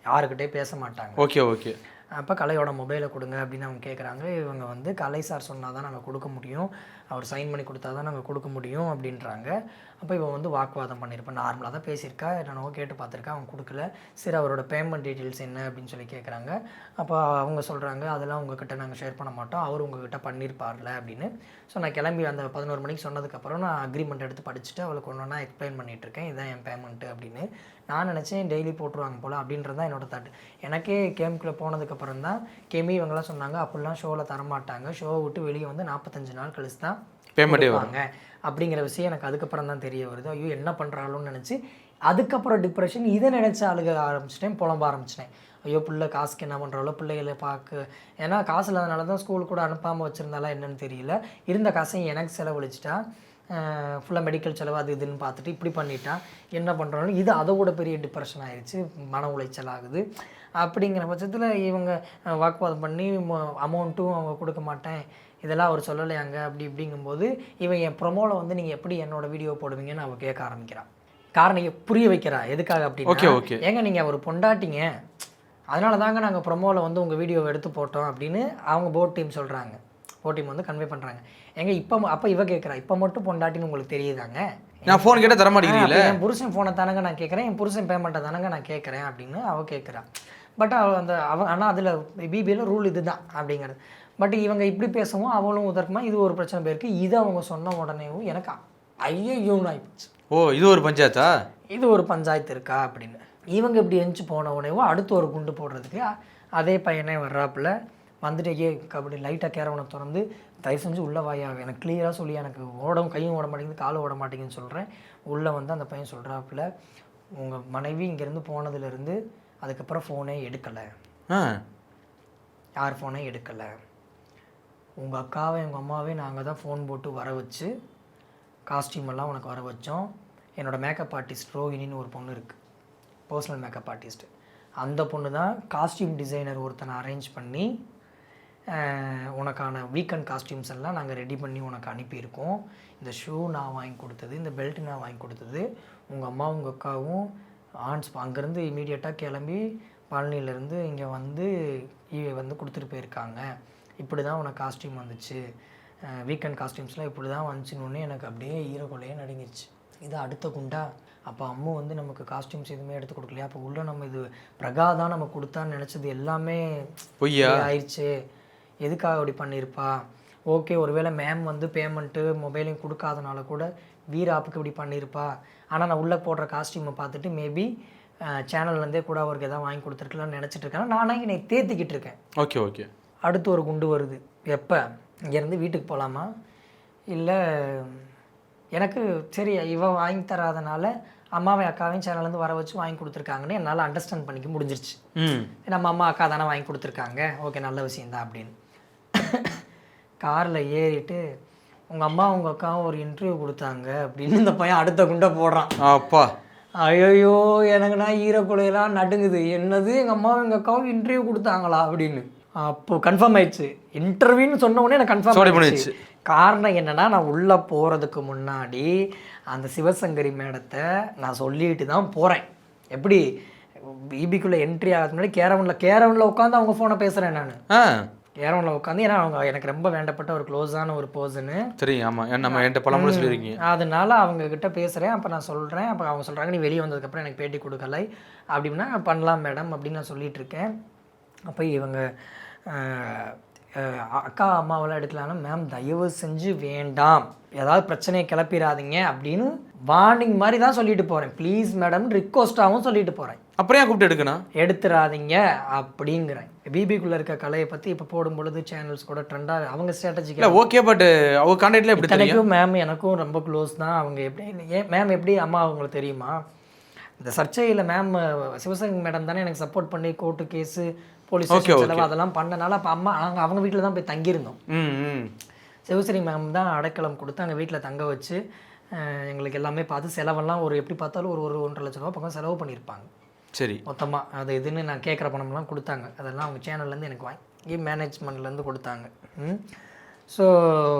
யாருக்கிட்டே பேச மாட்டாங்க. ஓகே. அப்போ கலையோட மொபைலை கொடுங்க அப்படின்னு அவங்க கேட்குறாங்க. இவங்க வந்து கலை சார் சொன்னால் தான் நாங்கள் கொடுக்க முடியும், அவர் சைன் பண்ணி கொடுத்தா தான் நாங்கள் கொடுக்க முடியும் அப்படின்றாங்க. அப்போ இவன் வந்து வாக்குவாதம் பண்ணியிருப்பேன். நார்மலாக தான் பேசியிருக்கா, என்னென்னவோ கேட்டு பார்த்துருக்கா, அவங்க கொடுக்கல. சரி அவரோட பேமெண்ட் டீட்டெயில்ஸ் என்ன அப்படின்னு சொல்லி கேட்குறாங்க. அப்போ அவங்க சொல்கிறாங்க அதெல்லாம் உங்ககிட்ட நாங்கள் ஷேர் பண்ண மாட்டோம், அவர் உங்ககிட்ட பண்ணியிருப்பார்ல அப்படின்னு. ஸோ நான் கிளம்பி அந்த 11 மணிக்கு சொன்னதுக்கப்புறம் நான் அக்ரிமெண்ட் எடுத்து படிச்சுட்டு அவளுக்கு ஒன்று ஒன்றா எக்ஸ்பிளைன் பண்ணிகிட்ருக்கேன், இதுதான் என் பேமெண்ட்டு அப்படின்னு. நான் நினச்சேன் டெய்லி போட்டுருவாங்க போல் அப்படின்றது தான் என்னோடய தாட். எனக்கே கேமுக்குள்ளே போனதுக்கப்புறம் தான் கெமி இவங்கெல்லாம் சொன்னாங்க அப்படிலாம் ஷோவில் தரமாட்டாங்க, ஷோவை விட்டு வெளியே வந்து 45 நாள் கழிச்சு தான் பேமெண்ட்டே வாங்க அப்படிங்கிற விஷயம் எனக்கு அதுக்கப்புறம் தான் தெரிய வருது. ஐயோ என்ன பண்ணுறாளோன்னு நினச்சி அதுக்கப்புறம் டிப்ரெஷன் இதை நினச்சி அழுக ஆரம்பிச்சிட்டேன், புலம்ப ஆரம்பிச்சிட்டேன். ஐயோ பிள்ளை காசுக்கு என்ன பண்ணுறாளோ, பிள்ளைகளை பார்க்க, ஏன்னா காசு இல்லாதனால தான் ஸ்கூல் கூட அனுப்பாமல் வச்சுருந்தாலும் என்னென்னு தெரியல. இருந்த காசையும் எனக்கு செலவழிச்சிட்டா, ஃபுல்லாக மெடிக்கல் செலவு அது இதுன்னு பார்த்துட்டு இப்படி பண்ணிட்டான். என்ன பண்ணுறாலும் இது அதை விட பெரிய டிப்ரெஷன் ஆகிடுச்சு, மன உளைச்சல் ஆகுது. அப்படிங்கிற பட்சத்தில் இவங்க வாக்குவாதம் பண்ணி அமௌண்ட்டும் அவங்க கொடுக்க மாட்டேன், இதெல்லாம் அவர் சொல்லலையாங்க அப்படி இப்படிங்கும்போது இவன் என் ப்ரொமோவில் வந்து நீங்கள் எப்படி என்னோடய வீடியோ போடுவீங்கன்னு அவள் கேட்க ஆரம்பிக்கிறான். காரணம் புரிய வைக்கிறா எதுக்காக அப்படின்னு. ஏங்க நீங்கள் ஒரு பொண்டாட்டிங்க, அதனால தாங்க நாங்கள் ப்ரொமோவில் வந்து உங்கள் வீடியோவை எடுத்து போட்டோம் அப்படின்னு அவங்க போட் டீம் சொல்கிறாங்க. போட் டீம் வந்து கன்வே பண்ணுறாங்க. ஏங்க இப்போ அப்போ இவ கேட்குறா, இப்போ மட்டும் பொண்டாட்டின்னு உங்களுக்கு தெரியுதாங்க, நான் ஃபோன் கேட்டால் தர மாட்டேங்கிறீங்களா, என் புருஷன் ஃபோனை தானங்க நான் கேட்குறேன், என் புருஷன் பேமெண்ட்டை தானங்க நான் கேட்குறேன் அப்படின்னு அவள் கேட்குறா. பட் ஆனால் அதில் பிபியில் ரூல் இது தான் அப்படிங்கிறது. பட் இவங்க இப்படி பேசவும் அவளும் உதர்க்கமா இது ஒரு பிரச்சனை போயிருக்கு. இது அவங்க சொன்ன உடனேவும் எனக்கு ஐயோன்னு ஆகிப்போச்சு. இது ஒரு பஞ்சாயத்தா, இது ஒரு பஞ்சாயத்து இருக்கா அப்படின்னு. இவங்க இப்படி எஞ்சி போன உடனேவும் அடுத்து ஒரு குண்டு போடுறதுக்கு அதே பையனே வர்றாப்புல வந்துட்டு கபடி லைட்டாக கேரவனை திறந்து தயவு செஞ்சு உள்ளே வாயா, எனக்கு கிளியராக சொல்லி, எனக்கு கையும் ஓட மாட்டேங்குது காலும் ஓட மாட்டேங்குதுன்னு சொல்கிறேன். உள்ளே வந்து அந்த பையன் சொல்கிறாப்புல, உங்கள் மனைவி இங்கேருந்து போனதுலேருந்து அதுக்கப்புறம் ஃபோனே எடுக்கலை, யார் ஃபோனே எடுக்கலை, உங்கள் அக்காவை எங்கள் அம்மாவே நாங்கள் தான் ஃபோன் போட்டு வர வச்சு காஸ்டியூமெல்லாம் உனக்கு வர வச்சோம். என்னோடய மேக்கப் ஆர்டிஸ்ட் ரோஹிணின்னு ஒரு பொண்ணு இருக்குது, பர்சனல் மேக்கப் ஆர்டிஸ்ட். அந்த பொண்ணு தான் காஸ்டியூம் டிசைனர் ஒருத்தனை அரேஞ்ச் பண்ணி உனக்கான வீக்கெண்ட் காஸ்டியூம்ஸ் எல்லாம் நாங்கள் ரெடி பண்ணி உனக்கு அனுப்பியிருக்கோம். இந்த ஷூ நான் வாங்கி கொடுத்தது, இந்த பெல்ட் நான் வாங்கி கொடுத்தது, உங்கள் அம்மா உங்கள் அக்காவும் அங்கேருந்து இமீடியட்டாக கிளம்பி பழனியிலேருந்து இங்கே வந்து கொடுத்துட்டு போயிருக்காங்க. இப்படி தான் உனக்கு காஸ்டியூம் வந்துச்சு, வீக்கெண்ட் காஸ்டியூம்ஸ்லாம் இப்படி தான் வந்துச்சுன்னு எனக்கு அப்படியே ஈரக்கொலையே நடுங்கிடுச்சு. இது அடுத்த குண்டா. அப்போ அம்மு வந்து நமக்கு காஸ்டியூம்ஸ் எதுவுமே எடுத்து கொடுக்கலையா? அப்போ உள்ள நம்ம இது பிரகா தான் நம்ம கொடுத்தான்னு நினச்சது எல்லாமே பொய்யா ஆயிடுச்சு. எதுக்காக அப்படி பண்ணியிருப்பா? ஓகே, ஒருவேளை மேம் வந்து பேமெண்ட்டு மொபைலையும் கொடுக்காதனால கூட வீராப்புக்கு இப்படி பண்ணியிருப்பா. ஆனால் நான் உள்ளே போடுற காஸ்டியூமை பார்த்துட்டு மேபி சேனல்லேருந்தே கூட அவருக்கு எதாவது வாங்கி கொடுத்துருக்கலாம்னு நினச்சிட்டு இருக்கேன். நானாக என்னை தேத்திக்கிட்டு இருக்கேன். Okay okay. அடுத்து ஒரு குண்டு வருது. எப்போ இங்கேருந்து வீட்டுக்கு போகலாமா, இல்லை எனக்கு சரி இவ வாங்கி தராதனால அம்மாவையும் அக்காவையும் சேனல்லேருந்து வர வச்சு வாங்கி கொடுத்துருக்காங்கன்னு என்னால் அண்டர்ஸ்டாண்ட் பண்ணிக்க முடிஞ்சிருச்சு. நம்ம அம்மா அக்கா தானே வாங்கி கொடுத்துருக்காங்க, ஓகே நல்ல விஷயந்தான் அப்படின்னு. காரில் ஏறிட்டு உங்கள் அம்மா உங்கள் அக்காவும் ஒரு இன்டர்வியூ கொடுத்தாங்க அப்படின்னு இந்த பையன் அடுத்த குண்டை போடுறான். அப்பா ஐயோ, எனக்குன்னா ஈரக்குலையெல்லாம் நடுங்குது. என்னது எங்கள் அம்மாவும் எங்கள் அக்காவும் இன்டர்வியூ கொடுத்தாங்களா அப்படின்னு. அப்போது கன்ஃபார்ம் ஆயிடுச்சு. இன்டர்வியூன்னு சொன்ன உடனே எனக்கு கன்ஃபார்ம் ஆயிடுச்சு. காரணம் என்னென்னா, நான் உள்ளே போகிறதுக்கு முன்னாடி அந்த சிவசங்கரி மேடத்தை நான் சொல்லிட்டு தான் போகிறேன். எப்படி பிபிக்குள்ளே என்ட்ரி ஆகிறது முன்னாடி கேரவனில் உட்காந்து அவங்க ஃபோனை பேசுகிறேன் நான். கேரவனில் உட்காந்து, ஏன்னா அவங்க எனக்கு ரொம்ப வேண்டப்பட்ட ஒரு க்ளோஸான ஒரு பர்சனு. சரி, ஆமாம், நம்ம என்கிட்ட பலமுறை சொல்லியிருக்கீங்க. அதனால அவங்கக்கிட்ட பேசுகிறேன். அப்போ நான் சொல்கிறேன். அப்போ அவங்க சொல்கிறாங்க, நீ வெளியே வந்ததுக்கப்புறம் எனக்கு பேட்டி கொடுக்கலை அப்படின்னா பண்ணலாம் மேடம் அப்படின்னு நான் சொல்லிகிட்டு இருக்கேன். அப்போ இவங்க அக்கா அம்மாவெல்லாம் எடுக்கலாம்னா, மேம் தயவு செஞ்சு வேண்டாம், ஏதாவது பிரச்சனையை கிளப்பிடாதீங்க அப்படின்னு வார்னிங் மாதிரி தான் சொல்லிட்டு போகிறேன். ப்ளீஸ் மேடம் ரிக்வஸ்ட்டாகவும் சொல்லிட்டு போகிறேன். அப்புறம் கூப்பிட்டு எடுக்கணும், எடுத்துடாதீங்க அப்படிங்கிறேன். பிபிக்குள்ளே இருக்க கலையை பற்றி இப்போ போடும்பொழுது சேனல்ஸ் கூட ட்ரெண்டாக அவங்க ஸ்ட்ராட்டஜிக்கு ஓகே. பட் அவங்க கான்டாக்டில் எப்படி தெரியும்? மேம் எனக்கும் ரொம்ப க்ளோஸ் தான். அவங்க எப்படி மேம் எப்படி அம்மா அவங்களுக்கு தெரியுமா? இந்த சர்ச்சையில் மேம் சிவசங்கரி மேடம் தானே எனக்கு சப்போர்ட் பண்ணி கோர்ட்டு கேஸு போலீஸ் செலவு அதெல்லாம் பண்ணனால அப்போ அம்மா அவங்க வீட்டில் தான் போய் தங்கியிருந்தோம். சிவசங்கரி மேம் தான் அடைக்கலம் கொடுத்து அங்கே வீட்டில் தங்க வச்சு எங்களுக்கு எல்லாமே பார்த்து செலவெல்லாம் ஒரு எப்படி பார்த்தாலும் ஒரு 1.5 லட்ச ரூபா பக்கம் செலவு பண்ணியிருப்பாங்க. சரி, மொத்தமாக அது இதுன்னு நான் கேட்குற பணம்லாம் கொடுத்தாங்க. அதெல்லாம் அவங்க சேனல்லேருந்து எனக்கு வாங்கி மேனேஜ்மெண்ட்லேருந்து கொடுத்தாங்க. ஸோ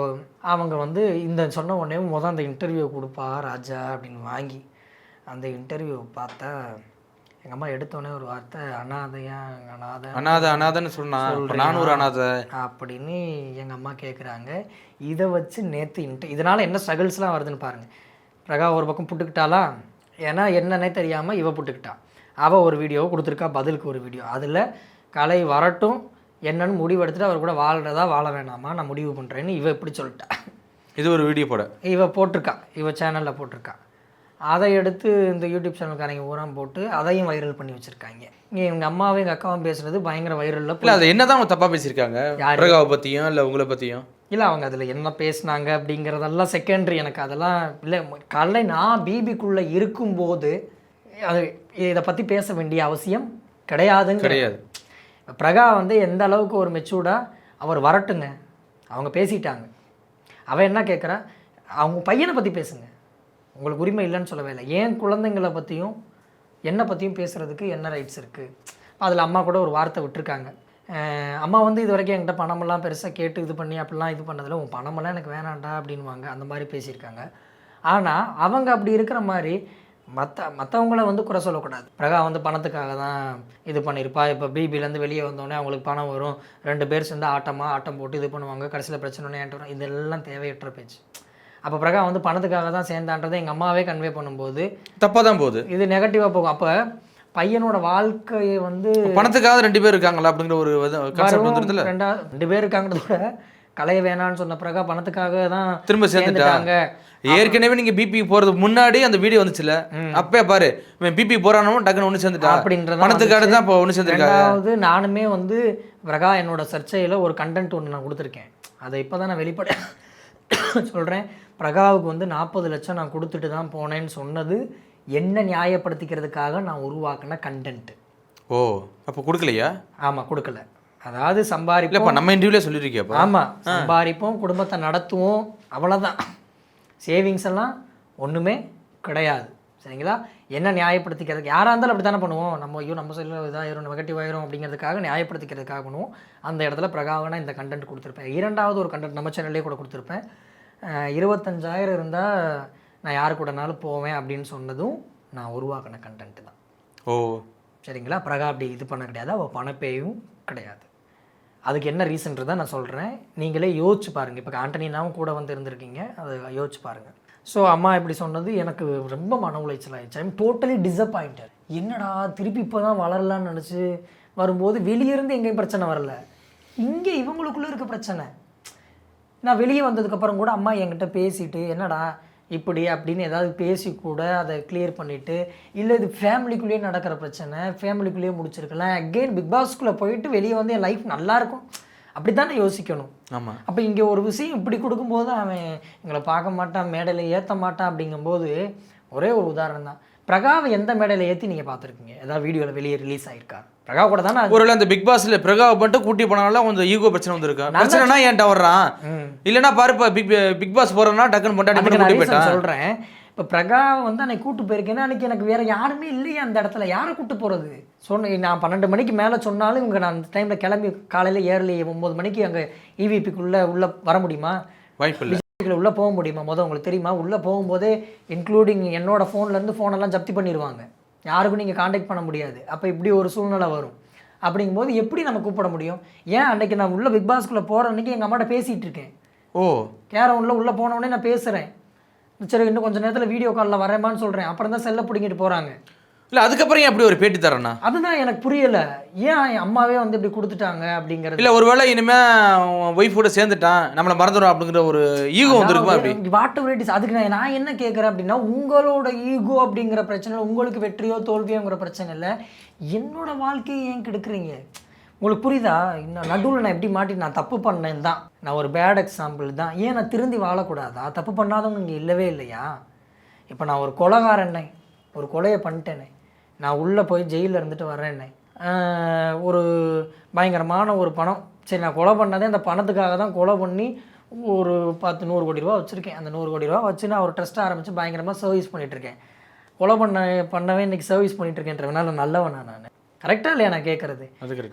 அவங்க வந்து இந்த சொன்ன உடனே அந்த இன்டர்வியூ கொடுப்பா ராஜா அப்படின்னு வாங்கி அந்த இன்டர்வியூ பார்த்தா எங்கள் அம்மா எடுத்தோடனே ஒரு வார்த்தை, அனாதைன்னு சொன்னான், நானும் ஒரு அனாதை அப்படின்னு எங்கள் அம்மா கேட்குறாங்க. இதை வச்சு நேற்று இதனால் என்ன ஸ்ட்ரகிள்ஸ்லாம் வருதுன்னு பாருங்கள். பிரகா ஒரு பக்கம் புட்டுக்கிட்டாலா, ஏன்னா என்னன்னே தெரியாமல் இவ புட்டுக்கிட்டா. அவள் ஒரு வீடியோவை கொடுத்துருக்கா, பதிலுக்கு ஒரு வீடியோ. அதில் கலை வரட்டும் என்னன்னு முடிவு எடுத்துகிட்டு அவர் கூட வாழ்கிறதா வாழ வேணாமா நான் முடிவு பண்ணுறேன்னு இவ இப்படி சொல்லிட்டா. இது ஒரு வீடியோ இவ போட்டிருக்கா, இவ சேனலில் போட்டிருக்கா. அதை எடுத்து இந்த யூடியூப் சேனல்காரங்க ஊராம் போட்டு அதையும் வைரல் பண்ணி வச்சுருக்காங்க. இங்கே எங்கள் அம்மாவும் எங்கள் அக்காவும் பேசுகிறது பயங்கர வைரலில். இல்லை அது என்ன தான் அவங்க தப்பாக பேசியிருக்காங்க, பிரகாவை பற்றியும் இல்லை உங்களை பற்றியும்? இல்லை அவங்க அதில் என்ன பேசினாங்க அப்படிங்கிறதெல்லாம் செகண்டரி. எனக்கு அதெல்லாம் இல்லை. கலை நான் பிபிக்குள்ளே இருக்கும்போது அது இதை பற்றி பேச வேண்டிய அவசியம் கிடையாது. பிரகா வந்து எந்த அளவுக்கு ஒரு மெச்சூர்டாக அவர் வரட்டுங்க, அவங்க பேசிட்டாங்க. அவன் என்ன கேட்குறா, அவங்க பையனை பற்றி பேசுங்க, உங்களுக்கு உரிமை இல்லைன்னு சொல்லவே இல்லை. ஏன் குழந்தைங்களை பற்றியும் என்னை பற்றியும் பேசுகிறதுக்கு என்ன ரைட்ஸ் இருக்குது? அதில் அம்மா கூட ஒரு வார்த்தை விட்டுருக்காங்க. அம்மா வந்து இது வரைக்கும் என்கிட்ட பணமெல்லாம் பெருசாக கேட்டு இது பண்ணி அப்படிலாம் இது பண்ணதில்லை, உன் பணமெல்லாம் எனக்கு வேணாண்டா அப்படின்வாங்க, அந்த மாதிரி பேசியிருக்காங்க. ஆனால் அவங்க அப்படி இருக்கிற மாதிரி மற்றவங்கள வந்து குறை சொல்லக்கூடாது. பிரகா வந்து பணத்துக்காக தான் இது பண்ணியிருப்பா. இப்போ பிபிலேருந்து வெளியே வந்தோடனே அவங்களுக்கு பணம் வரும், 2 பேர் சேர்ந்து ஆட்டம் போட்டு இது பண்ணுவாங்க, கடைசியில் பிரச்சனை ஏன்ட்டு வரும். இதெல்லாம் தேவையற்ற பேச்சு. அப்போ பிரகா வந்து பணத்துக்காக தான் சேர்ந்தான்றதை எங்கள் அம்மாவே கன்வே பண்ணும்போது தப்பாக தான் போகுது, இது நெகட்டிவாக போகும். அப்போ பையனோட வாழ்க்கையை வந்து பணத்துக்காக 2 பேர் இருக்காங்களா அப்படிங்கிற ஒரு கான்செப்ட் வந்துருதுல. 2 பேர் இருக்காங்கிறதோட கலைய வேணான்னு சொன்ன பிரகா பணத்துக்காக தான் திரும்ப சேர்ந்துட்டாங்க. ஏற்கனவே நீங்க பிபி போறதுக்கு முன்னாடி அந்த வீடியோ வந்துச்சுல, அப்பே பாரு பிபி போறானோ டக்குன்னு ஒன்று சேர்ந்துட்டா அப்படின்றது பணத்துக்காக தான் இப்போ ஒன்று சேர்ந்துருக்காங்க. அதாவது நானுமே வந்து பிரகா என்னோட சர்ச்சையில் ஒரு கண்டென்ட் ஒன்று நான் கொடுத்துருக்கேன். அதை இப்போ தான் நான் வெளிப்பட சொல்கிறேன். பிரகாவுக்கு வந்து 40 லட்சம் நான் கொடுத்துட்டு தான் போனேன்னு சொன்னது என்ன நியாயப்படுத்திக்கிறதுக்காக நான் உருவாக்கின கண்டென்ட். ஓ, அப்போ கொடுக்கலையா? ஆமாம், கொடுக்கல. அதாவது சம்பாதிப்போம், நம்ம இன்டர்வியூல சொல்லியிருக்கேன். ஆமாம், சம்பாதிப்போம், குடும்பத்தை நடத்துவோம், அவ்வளோதான். சேவிங்ஸ் எல்லாம் ஒன்றுமே கிடையாது. சரிங்களா? என்ன நியாயப்படுத்திக்கிறதுக்கு யாராக இருந்தாலும் அப்படி தானே பண்ணுவோம். நம்ம ஐயோ நம்ம சைடில் இதாயிரும் நெகட்டிவ் ஆயிரும் அப்படிங்கிறதுக்காக நியாயப்படுத்திக்கிறதுக்காக பண்ணுவோம். அந்த இடத்துல பிரகாவை நான் இந்த கண்டென்ட் கொடுத்துருப்பேன். 2வது ஒரு கண்டென்ட் நம்ம சேனல்லே கூட கொடுத்துருப்பேன். 25,000 இருந்தால் நான் யார் கூடனாலும் போவேன் அப்படின்னு சொன்னதும் நான் உருவாக்கின கண்டென்ட் தான். ஓ சரிங்களா? பிரகா அப்படி இது பண்ண கிடையாது, அவள் பணப்பேயும் கிடையாது. அதுக்கு என்ன ரீசன்றதை நான் சொல்கிறேன், நீங்களே யோசிச்சு பாருங்கள். இப்போ ஆண்டனினாவும் கூட வந்து இருந்திருக்கீங்க, அதை யோசிச்சு பாருங்கள். ஸோ அம்மா இப்படி சொன்னது எனக்கு ரொம்ப மன உளைச்சல் ஆயிடுச்சு. I'm totally disappointed. என்னடா திருப்பி இப்போ தான் வளரலான்னு நினச்சி வரும்போது வெளியேருந்து எங்கேயும் பிரச்சனை வரல, இங்கே இவங்களுக்குள்ளே இருக்க பிரச்சனை. நான் வெளியே வந்ததுக்கப்புறம் கூட அம்மா என்கிட்ட பேசிட்டு என்னடா இப்படி அப்படின்னு ஏதாவது பேசி கூட அதை கிளியர் பண்ணிவிட்டு, இல்லை இது ஃபேமிலிக்குள்ளேயே நடக்கிற பிரச்சனை, ஃபேமிலிக்குள்ளேயே முடிச்சிருக்கலாம், அகெயின் பிக் பாஸ்க்குள்ளே போயிட்டு வெளியே வந்து என் லைஃப் நல்லாயிருக்கும் அப்படி தானே யோசிக்கணும். ஆமாம். அப்போ இங்கே ஒரு விஷயம் இப்படி கொடுக்கும்போது அவன் எங்களை பார்க்க மாட்டான், மேடையில் ஏற்ற மாட்டான். அப்படிங்கும்போது ஒரே ஒரு உதாரணம் தான், பிரகாவை எந்த மேடையில் ஏற்றி நீங்கள் பார்த்துருக்கீங்க? ஏதாவது வீடியோவில் வெளியே ரிலீஸ் ஆகிருக்கா? பிரகா கூட தானே ஒருவேளை அந்த பிக் பாஸ்ல பிரகாவை மட்டும் கூட்டி போனாலும் கொஞ்சம் ஈகோ பிரச்சனை வந்துருக்கா? பிரச்சனைனா ஏன்ட்ட வர்றான், இல்லைன்னா பாருப்பா பிக் பாஸ் போறேன்னா டக்குன்னு பொண்டாட்டி சொல்கிறேன். இப்போ பிரகா வந்து அன்னைக்கு கூட்டு போயிருக்கேன்னா அன்றைக்கி எனக்கு வேறு யாருமே இல்லையா அந்த இடத்துல, யாரை கூட்டு போகிறது? நான் 12 மணிக்கு மேலே சொன்னாலும் இவங்க நான் அந்த டைமில் கிளம்பி காலையில் 9 மணிக்கு அங்கே இவிபிக்குள்ளே உள்ளே வர முடியுமா? வாய்ப்பு இல்லை. உள்ளே போக முடியுமா? உங்களுக்கு தெரியுமா? உள்ளே போகும்போதே இன்க்ளூடிங் என்னோட ஃபோன்லேருந்து ஃபோனெல்லாம் ஜப்தி பண்ணிடுவாங்க, யாருக்கும் நீங்கள் காண்டாக்ட் பண்ண முடியாது. அப்போ இப்படி ஒரு சூழ்நிலை வரும். அப்படிங்கும்போது எப்படி நம்ம கூப்பிட முடியும்? ஏன் அன்றைக்கி நான் உள்ளே பிக் பாஸ்க்குள்ளே போகிற அன்றைக்கி எங்கள் அம்மாட்ட பேசிகிட்டு இருக்கேன். ஓ கேரவுண்டில் உள்ளே போனோடனே நான் பேசுகிறேன், சரி இன்னும் கொஞ்சம் நேரத்தில் வீடியோ காலில் வரேமான்னு சொல்கிறேன். அப்புறம் தான் செல்லை பிடிங்கிட்டு போகிறாங்க. இல்லை அதுக்கப்புறம் ஏன் அப்படி ஒரு பேட்டி தரேன்னா அதுதான் எனக்கு புரியலை. ஏன் என் அம்மாவே வந்து இப்படி கொடுத்துட்டாங்க அப்படிங்கிறது. இல்லை ஒருவேளை இனிமேல் ஒய்ஃபோட சேர்ந்துட்டான் நம்மளை மறந்துடும் அப்படிங்கிற ஒரு ஈகோ வந்துருக்குமா? அப்படி வாட் எவர் இட் இஸ். அதுக்கு நான் என்ன கேட்குறேன் அப்படின்னா, உங்களோட ஈகோ அப்படிங்கிற பிரச்சனை, உங்களுக்கு வெற்றியோ தோல்வியோங்கிற பிரச்சனை இல்லை, என்னோட வாழ்க்கையை ஏன் கெடுக்குறீங்க? உங்களுக்கு புரியுதா? இன்னும் நடுவில் நான் எப்படி மாட்டி நான் தப்பு பண்ணேன் தான், நான் ஒரு பேட் எக்ஸாம்பிள் தான். ஏன் நான் திருந்தி வாழக்கூடாதா? தப்பு பண்ணாதவங்க இங்கே இல்லவே இல்லையா? இப்போ நான் ஒரு கொலைகாரனே, ஒரு கொலையை பண்ணிட்டேனே, நான் உள்ளே போய் ஜெயிலில் இருந்துட்டு வரேன்னே, ஒரு பயங்கரமான ஒரு பணம், சரி நான் கொலை பண்ணதே அந்த பணத்துக்காக தான் கொலை பண்ணி ஒரு 100 கோடி ரூபா வச்சுருக்கேன். அந்த 100 கோடி ரூபா வச்சு நான் ஒரு ட்ரஸ்ட் ஆரம்பித்து பயங்கரமாக சர்வீஸ் பண்ணிகிட்ருக்கேன். கொலை பண்ணவே இன்றைக்கி சர்வீஸ் பண்ணிகிட்ருக்கேன்றதுனால நான் நல்லவனா? நான் கரெக்டாக இல்லையா நான் கேட்குறது?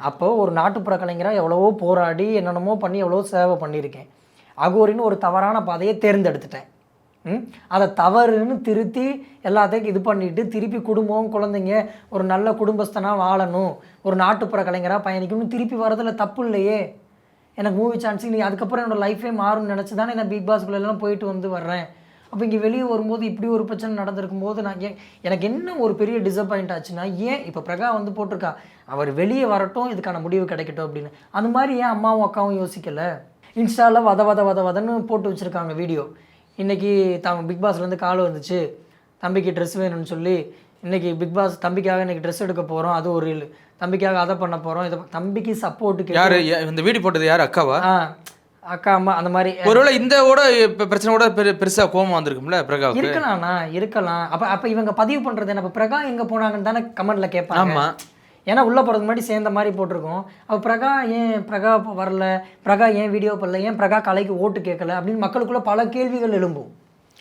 அப்போது ஒரு நாட்டுப்புற கலைஞராக எவ்வளவோ போராடி என்னென்னமோ பண்ணி எவ்வளோ சேவை பண்ணியிருக்கேன். அகோரின்னு ஒரு தவறான பாதையை தேர்ந்தெடுத்துட்டேன். அதை தவறுன்னு திருத்தி எல்லாத்தையும் இது பண்ணிவிட்டு திருப்பி குடும்பம் குழந்தைங்க ஒரு நல்ல குடும்பஸ்தனாக வாழணும், ஒரு நாட்டுப்புற கலைஞராக பயணிக்கணும், திருப்பி வரதில் தப்பு இல்லையே. எனக்கு மூவி சான்ஸ் நீ அதுக்கப்புறம் என்னோடய லைஃபே மாறும்னு நினச்சி தானே நான் பிக் பாஸ்குள்ளெல்லாம் போயிட்டு வந்து வர்றேன். அப்போ இங்கே வெளியே வரும்போது இப்படி ஒரு பிரச்சனை நடந்திருக்கும் போது நான் எனக்கு என்ன ஒரு பெரிய டிசப்பாயிண்ட் ஆச்சுன்னா, ஏன் இப்போ பிரகா வந்து போட்டிருக்கா அவர் வெளியே வரட்டும் இதுக்கான முடிவு கிடைக்கட்டும் அப்படின்னு, அந்த மாதிரி ஏன் அம்மாவும் அக்காவும் யோசிக்கலை? இன்ஸ்டாவில் வதன்னு போட்டு வச்சுருக்காங்க வீடியோ. இன்றைக்கி பிக் பாஸ்லேருந்து கால் வந்துச்சு, தம்பிக்கு ட்ரெஸ் வேணும்னு சொல்லி, இன்றைக்கி பிக் பாஸ் தம்பிக்காக இன்றைக்கி ட்ரெஸ் எடுக்க போகிறோம், அது ஒரு ரீல், தம்பிக்காக அதை பண்ண போகிறோம், இதை தம்பிக்கு சப்போர்ட்டுக்கு. யார் இந்த வீடியோ போட்டது? யார்? அக்காவா? அக்கா அம்மா அந்த மாதிரி. ஒருவேளை இந்த பிரச்சனையோட பெருசாக கோபம் வந்திருக்கும்ல பிரகாவுக்கு? இருக்கலாம். அப்போ இவங்க பதிவு பண்ணுறது என்ன, இப்போ பிரகா எங்கே போனாங்கன்னு தானே கமெண்ட்டில் கேட்பாங்க. ஆமாம், ஏன்னா உள்ளே போகிறதுக்கு முன்னாடி சேர்ந்த மாதிரி போட்டிருக்கோம். அப்போ பிரகா வரல, பிரகா ஏன் வீடியோ பண்ணல, ஏன் பிரகா கலைக்கு ஓட்டு கேட்கல அப்படின்னு மக்களுக்குள்ளே பல கேள்விகள் எழும்பும்.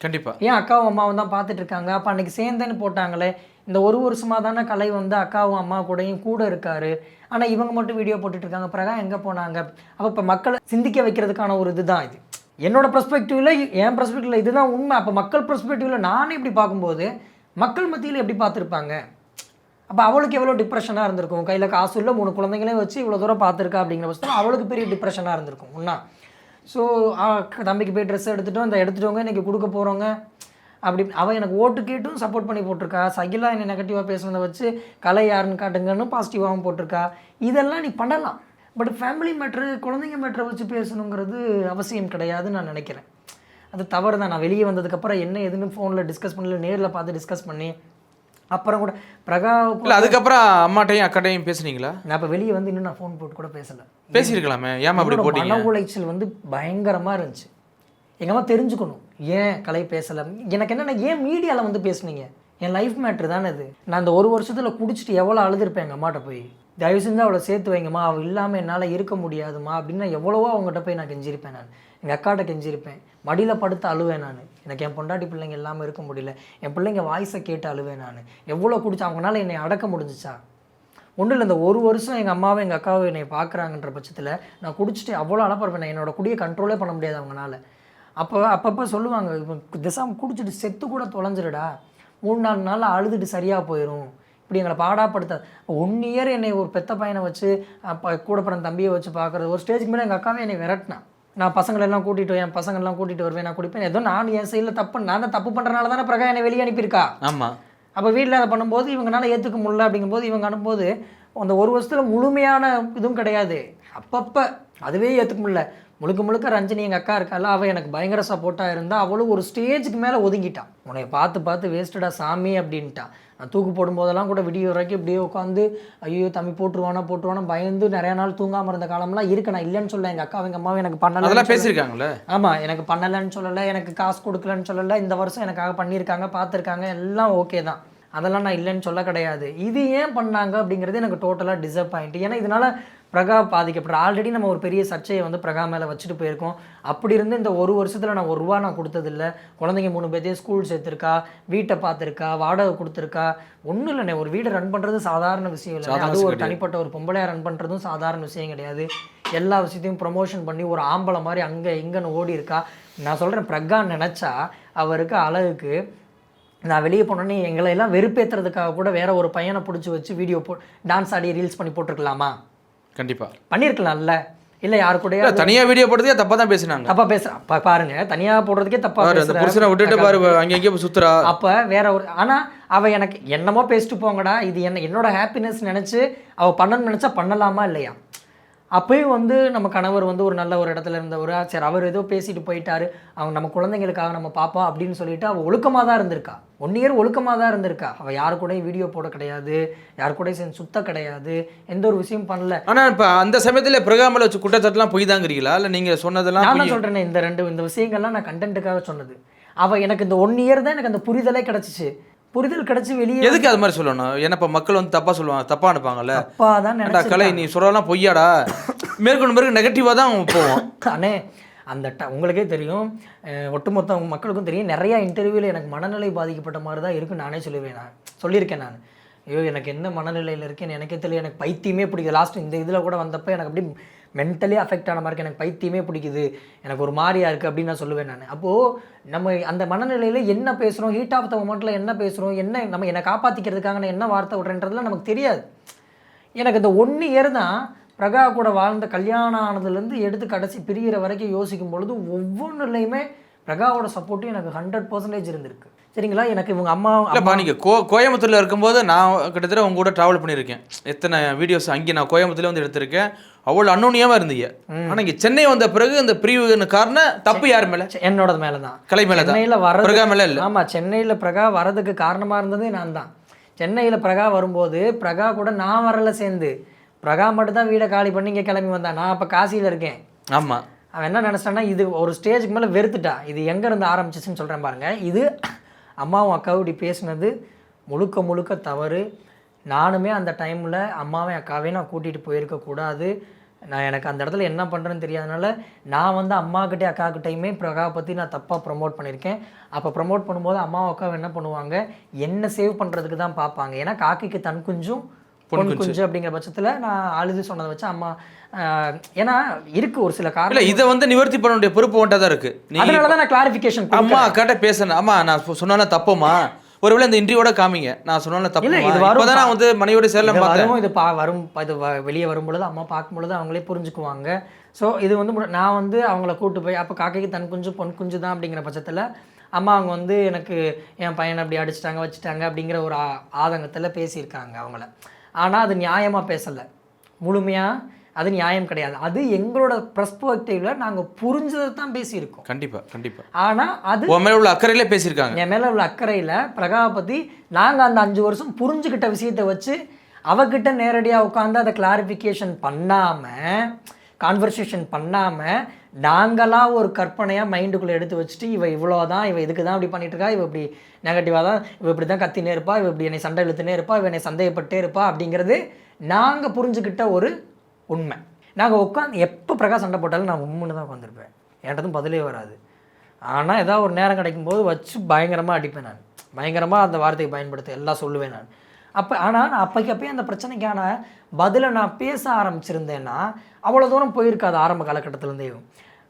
கண்டிப்பாக. ஏன் அக்காவும் அம்மாவும் தான் பார்த்துட்டு இருக்காங்க, அப்போ அன்றைக்கி சேர்ந்தேன்னு போட்டாங்களே, இந்த ஒரு வருஷமாக தானே கலை வந்து அக்காவும் அம்மா கூடயும் கூட இருக்காரு, ஆனால் இவங்க மட்டும் வீடியோ போட்டுட்ருக்காங்க, பிரகா எங்கே போனாங்க? அப்போ இப்போ மக்களை சிந்திக்க வைக்கிறதுக்கான ஒரு இதுதான் இது. என்னோடய பெர்ஸ்பெக்டிவில், என் பெர்ஸ்பெக்டிவில் இதுதான் உண்மை. அப்போ மக்கள் பெர்ஸ்பெக்டிவில் நானே இப்படி பார்க்கும்போது மக்கள் மத்தியில் எப்படி பார்த்துருப்பாங்க? அப்போ அவளுக்கு எவ்வளோ டிப்ரெஷனாக இருந்திருக்கும், கையில் காசு இல்லை 3 குழந்தைங்களே வச்சு இவ்வளோ தூரம் பார்த்துருக்கா அப்படிங்கிற பட்சத்தில் அவளுக்கு பெரிய டிப்ரெஷனாக இருந்திருக்கும் ஒன்றா. ஸோ தம்பிக்கு போய் ட்ரெஸ் எடுத்துகிட்டோம், இந்த எடுத்துட்டவங்க இன்றைக்கி கொடுக்க போகிறவங்க அப்படி அவள் எனக்கு ஓட்டு கேட்டும் சப்போர்ட் பண்ணி போட்டிருக்கா. சகிலா என்னை நெகட்டிவாக பேசுனதை வச்சு கலை யாருன்னு காட்டுங்கன்னு பாசிட்டிவாகவும் போட்டிருக்கா. இதெல்லாம் நீ பண்ணலாம், பட் ஃபேமிலி மேட்ரு, குழந்தைங்க மேட்ரை வச்சு பேசணுங்கிறது அவசியம் கிடையாதுன்னு நான் நினைக்கிறேன். அது தவறு தான். நான் வெளியே வந்ததுக்கப்புறம் என்ன எதுன்னு ஃபோனில் டிஸ்கஸ் பண்ணல, நேரில் பார்த்து டிஸ்கஸ் பண்ணி அப்புறம் கூட பிரகாவுக்கு. அதுக்கப்புறம் அம்மாட்டையும் அக்காட்டையும் பேசுனீங்களா? நான் இப்போ வெளியே வந்து இன்னும் நான் ஃபோன் போட்டு கூட பேசலை. பேசியிருக்கலாமே, ஏமா அப்படி போட்டீங்க? மன உளைச்சல் வந்து பயங்கரமாக இருந்துச்சு. எங்கள் அம்மா தெரிஞ்சுக்கணும் ஏன் கலை பேசலை. எனக்கு என்னென்ன ஏன் மீடியாவில் வந்து பேசுனீங்க? என் லைஃப் மேட்ரு தானே அது. நான் இந்த 1 வருஷத்தில் குடிச்சிட்டு எவ்வளோ அழுதுருப்பேன் எங்கள் அம்மாட்ட போய். தயவு செஞ்சு அவளை சேர்த்து வைங்கம்மா, அவள் இல்லாமல் என்னால் இருக்க முடியாதுமா அப்படின்னு நான் எவ்வளவோ அவங்ககிட்ட போய் நான் கெஞ்சிருப்பேன். நான் எங்கள் அக்காட்ட கெஞ்சிருப்பேன், மடியில் படுத்து அழுவேன். நான் எனக்கு என் பொண்டாட்டி பிள்ளைங்க இல்லாமல் இருக்க முடியல, என் பிள்ளைங்க வாய்ஸை கேட்டு அழுவேன். நான் எவ்வளோ குடிச்சா அவங்களால என்னை அடக்க முடிஞ்சிச்சா? ஒன்றும் இல்லை, இந்த ஒரு வருஷம் எங்கள் அம்மாவை எங்கள் அக்காவை என்னை பார்க்குறாங்கன்ற பட்சத்தில் நான் குடிச்சிட்டு அவ்வளோ அழப்பறப்பேன். என்னோட குடியை கண்ட்ரோலே பண்ண முடியாது அவங்களால. அப்பப்போ சொல்லுவாங்க, திசாம குடிச்சிட்டு செத்து கூட தொலைஞ்சிருடா, 3-4 நாள் அழுதுட்டு சரியாக போயிடும், இப்படி எங்களை பாடாப்படுத்த 1 இயர் என்னை ஒரு பெத்த பையனை வச்சு கூட பிறந்த தம்பியை வச்சு பார்க்குறது. ஒரு ஸ்டேஜுக்கு மேலே எங்கள் அக்காவே என்னை விரட்டினான். நான் பசங்களெல்லாம் கூட்டிகிட்டு என் பசங்கள்லாம் கூட்டிகிட்டு வருவேன், நான் குடிப்பேன். ஏதோ நான் என் சைடில் நான் தான் தப்பு பண்ணுறனால தானே பிரகா என்னை வெளியே அனுப்பியிருக்கா. ஆமாம். அப்போ வீட்டில் அதை பண்ணும்போது இவங்கனால ஏற்றுக்க முடியல. அப்படிங்கும்போது இவங்க அனுப்பும்போது அந்த ஒரு வருஷத்தில் முழுமையான இதுவும் கிடையாது, அப்பப்போ அதுவே ஏற்றுக்க முடியல. முழுக்க ரஞ்சினி எங்கள் அக்கா இருக்கால, அவள் எனக்கு பயங்கர சப்போர்ட்டாக இருந்தால். அவளும் ஒரு ஸ்டேஜுக்கு மேலே ஒதுங்கிட்டான். உன்னை பார்த்து வேஸ்ட்டடா சாமி அப்படின்ட்டான். நான் தூக்கு போடும்போதெல்லாம் கூட விடிய வரைக்கும் இப்படியே உட்காந்து ஐயோ தம்பி போட்டுருவானா பயந்து நிறைய நாள் தூங்காமல் இருந்த காலம்லாம் இருக்கு. நான் இல்லைன்னு சொல்ல, எங்கள் அக்கா எங்கள் அம்மாவை எனக்கு பண்ணலை பேசியிருக்காங்களே. ஆமாம், எனக்கு பண்ணலைன்னு சொல்லலை, எனக்கு காசு கொடுக்கலன்னு சொல்லலை. இந்த வருஷம் எனக்காக பண்ணியிருக்காங்க, பார்த்துருக்காங்க, எல்லாம் ஓகே தான், அதெல்லாம் நான் இல்லைன்னு சொல்ல கிடையாது. இது ஏன் பண்ணாங்க அப்படிங்கிறது எனக்கு டோட்டலாக டிசப்பாயிண்ட். ஏன்னா இதனால் பிரகா பாதிக்கப்படுற. ஆல்ரெடி நம்ம ஒரு பெரிய சர்ச்சையை வந்து பிரகா மேலே வச்சுட்டு போயிருக்கோம். அப்படி இருந்து இந்த ஒரு வருஷத்தில் நான் 1 ரூபா நான் கொடுத்ததில்லை. குழந்தைங்க 3 பேர்த்தையும் ஸ்கூல் சேர்த்துருக்கா, வீட்டை பார்த்துருக்கா, வாடகை கொடுத்துருக்கா. ஒன்றும் இல்லைண்ணே, ஒரு வீடை ரன் பண்ணுறது சாதாரண விஷயம் இல்லை. அது ஒரு தனிப்பட்ட ஒரு பொம்பளையாக ரன் பண்ணுறதும் சாதாரண விஷயம் கிடையாது. எல்லா விஷயத்தையும் ப்ரொமோஷன் பண்ணி ஒரு ஆம்பளை மாதிரி அங்கே இங்கேன்னு ஓடி இருக்கா. நான் சொல்கிறேன், பிரகா நினச்சா அவருக்கு அழகுக்கு நான் வெளியே போனோன்னே எங்களை எல்லாம் வெறுப்பேற்றுறதுக்காக கூட வேற ஒரு பையனை பிடிச்சி வச்சு வீடியோ டான்ஸ் ஆடி ரீல்ஸ் பண்ணி போட்டிருக்கலாமா? கண்டிப்பாக பண்ணியிருக்கலாம்ல. இல்லை யாரு கூட தனியாக வீடியோ போடுறதே தப்பாக தான் பேசுனாங்க. தப்பாக பேசுகிறேன் பாருங்க, தனியாக போடுறதுக்கே தப்பாக புருஷனை விட்டுட்டு பாரு அங்கே எங்கேயோ சுற்றுறா. அப்போ வேற ஒரு ஆனால் அவள் எனக்கு என்னமோ பேசிட்டு போங்கடா, இது என்னோட ஹாப்பினஸ் நினச்சி அவள் பண்ணணும்னு நினச்சா பண்ணலாமா இல்லையா? அப்பயும் வந்து நம்ம கணவர் வந்து ஒரு நல்ல ஒரு இடத்துல இருந்தவர், சரி அவர் ஏதோ பேசிட்டு போயிட்டாரு, அவங்க நம்ம குழந்தைங்களுக்காக நம்ம பார்ப்போம் அப்படின்னு சொல்லிட்டு அவள் ஒழுக்கமாக தான் இருந்திருக்கா. 1 இயர் ஒழுக்கமாக தான் இருந்திருக்கா. அவள் யாரு கூடயும் வீடியோ போட கிடையாது, யாரு கூட சேர்ந்து சுத்த கிடையாது, எந்த ஒரு விஷயம் பண்ணல. ஆனால் இப்போ அந்த சமயத்தில் பிரகாமல் வச்சு குற்றச்சாட்டுலாம் போய் தாங்கிறீங்களா? இல்லை நீங்கள் சொன்னதெல்லாம் நான் தான் சொல்கிறேன், இந்த விஷயங்கள்லாம் நான் கண்டென்ட்டுக்காக சொன்னது. அவள் எனக்கு இந்த 1 இயர் தான் எனக்கு அந்த புரிதலே கிடச்சிச்சு. புரிதல் கிடைச்சி வெளியே எதுக்கு அது மாதிரி சொல்லணும்? ஏன்னா இப்போ மக்கள் வந்து தப்பாக சொல்லுவாங்க, தப்பாக அனுப்பாங்கல்ல. அப்பா தான் கலை நீ சொல்லலாம் பொய்யாடா, மேற்கொண்டு நெகட்டிவாக தான் போவோம். அண்ணே அந்த உங்களுக்கே தெரியும், ஒட்டுமொத்த மக்களுக்கும் தெரியும், நிறையா இன்டர்வியூவில் எனக்கு மனநிலை பாதிக்கப்பட்ட மாதிரி தான் இருக்குன்னு நானே சொல்லியிருக்கேன். நான் ஐயோ எனக்கு என்ன மனநிலையில் இருக்கேன்னு எனக்கே தெரியல, எனக்கு பைத்தியமே பிடிக்குது. லாஸ்ட் இந்த இதில் கூட வந்தப்போ எனக்கு அப்படி மென்டலி அஃபெக்ட் ஆன மாதிரி எனக்கு பைத்தியமே பிடிக்குது, எனக்கு ஒரு மாதிரியா இருக்குது அப்படின்னு நான் சொல்லுவேன். நான் அப்போது நம்ம அந்த மனநிலையில் என்ன பேசுகிறோம், ஹீட் ஆஃப் த மொமெண்ட்டில் என்ன பேசுகிறோம், என்னை காப்பாற்றிக்கிறதுக்காக நான் என்ன வார்த்தை விட்றேன்றதுலாம் நமக்கு தெரியாது. எனக்கு இந்த 1 இயர் தான் பிரகா கூட வாழ்ந்த கல்யாணம் ஆனதுலேருந்து எடுத்து கடைசி பிரிகிற வரைக்கும் யோசிக்கும் பொழுது ஒவ்வொன்றுலையுமே பிரகாவோட சப்போர்ட்டும் எனக்கு 100% இருந்திருக்கு. சரிங்களா? எனக்கு இவங்க அம்மா இல்லைப்பா, நீங்கள் கோயம்புத்தூரில் இருக்கும்போது நான் கிட்டத்தட்ட உங்க கூட ட்ராவல் பண்ணியிருக்கேன். எத்தனை வீடியோஸ் அங்கே நான் கோயம்புத்தூர்ல வந்து எடுத்திருக்கேன். அவ்வளோ அன்னோனியமாக இருந்தீங்க. ஆனால் இங்கே சென்னை வந்த பிறகு இந்த பிரிவுன்னு காரணம் தப்பு யார் மேலே? என்னோட மேலே தான், கலை மேலே தான். சென்னையில் வர பிரகா மேலே இல்லை. ஆமாம், சென்னையில் பிரகா வரதுக்கு காரணமாக இருந்ததே நான் தான். சென்னையில் பிரகா வரும்போது பிரகா கூட நான் வரல சேர்ந்து, பிரகா மட்டும் தான் வீடை காலி பண்ணி இங்கே கிளம்பி வந்தான். நான் அப்போ காசியில் இருக்கேன். ஆமாம். அவன் என்ன நினச்சிட்டான்னா, இது ஒரு ஸ்டேஜுக்கு மேலே வெறுத்துட்டா. இது எங்கேருந்து ஆரம்பிச்சிச்சுன்னு சொல்கிறேன் பாருங்க. இது அம்மாவும் அக்காவும் இப்படி பேசினது முழுக்க தவறு. நானுமே அந்த டைமில் அம்மாவையும் அக்காவையும் நான் கூட்டிகிட்டு போயிருக்கக்கூடாது. எனக்கு அந்த இடத்துல என்ன பண்ணுறேன்னு தெரியாதனால நான் வந்து அம்மாக்கிட்டே அக்காக்கிட்டையுமே பிரகா பற்றி நான் தப்பாக ப்ரொமோட் பண்ணியிருக்கேன். அப்போ ப்ரொமோட் பண்ணும்போது அம்மாவும் அக்காவும் என்ன பண்ணுவாங்க, என்ன சேவ் பண்ணுறதுக்கு தான் பார்ப்பாங்க. ஏன்னா காக்கிக்கு தன் குஞ்சும் பொன் குஞ்சு அப்படிங்கிற பட்சத்தில் நான் அழுது சொன்னதை வச்சு அம்மா, ஏன்னா இருக்கு ஒரு சில காரணம். இதை வந்து நிவர்த்தி பண்ண வேண்டிய பொறுப்பு ஒன்றா தான் இருக்கு. அதனால தான் நான் கிளாரிஃபிகேஷன் அம்மா அக்காட்ட பேசுனேன். அம்மா நான் சொன்னாலும் தப்போமா, ஒருவேளை இந்த இன்டர்வியூட காமிங்க, நான் சொன்னாலும் தப்பு. இப்போதான் நான் வந்து மனையோட சேரலாம் பார்த்தேன். இது வரும், இது வெளியே வரும்பொழுது அம்மா பார்க்கும்பொழுது அவங்களே புரிஞ்சுக்குவாங்க. ஸோ இது வந்து நான் வந்து அவங்கள கூட்டு போய் அப்போ காக்கைக்கு தன் குஞ்சு பொன் குஞ்சு தான் அப்படிங்கிற பட்சத்தில் அம்மா அவங்க வந்து எனக்கு என் பையனை அப்படி அடிச்சிட்டாங்க வச்சுட்டாங்க அப்படிங்கிற ஒரு ஆதங்கத்தில் பேசியிருக்காங்க அவங்கள. ஆனால் அது நியாயமாக பேசலை, முழுமையாக அது நியாயம் கிடையாது. அது எங்களோட பெர்ஸ்பெக்டிவ்ல நாங்கள் புரிஞ்சதை தான் பேசியிருக்கோம். கண்டிப்பாக. ஆனால் அது உன் மேலே உள்ள அக்கறையிலே பேசியிருக்காங்க. என் மேலே உள்ள அக்கறையில் பிரகாவை பற்றி நாங்கள் அந்த 5 வருஷம் புரிஞ்சுக்கிட்ட விஷயத்தை வச்சு அவகிட்ட நேரடியாக உட்காந்து அதை கிளாரிஃபிகேஷன் பண்ணாமல், கான்வர்சேஷன் பண்ணாமல் நாங்களாக ஒரு கற்பனையாக மைண்டுக்குள்ளே எடுத்து வச்சுட்டு இவ இவ்வளோதான், இவ இதுக்கு தான் இப்படி பண்ணிட்டு இருக்கா, இவ இப்படி நெகட்டிவாக தான், இவ இப்படி தான் கத்தினே இருப்பா, இவ இப்படி என்னை சண்டை இழுத்துனே இருப்பா, இவ என்னை சந்தேகப்பட்டே இருப்பா அப்படிங்கிறது நாங்கள் புரிஞ்சுக்கிட்ட ஒரு உண்மை. நாங்கள் உட்காந்து எப்போ பிரகாஷ் சண்டை போட்டாலும் நான் உண்மைன்னு தான் உட்காந்துருப்பேன், என்கிட்டதும் பதிலே வராது. ஆனால் ஏதாவது ஒரு நேரம் கிடைக்கும்போது வச்சு பயங்கரமாக அடிப்பேன், நான் பயங்கரமாக அந்த வார்த்தையை பயன்படுத்த எல்லாம் சொல்லுவேன் நான். ஆனால் நான் அப்போக்கப்பே அந்த பிரச்சனைக்கான பதிலை நான் பேச ஆரம்பிச்சிருந்தேன்னா அவ்வளோ தூரம் போயிருக்காது ஆரம்ப காலகட்டத்திலேருந்தே.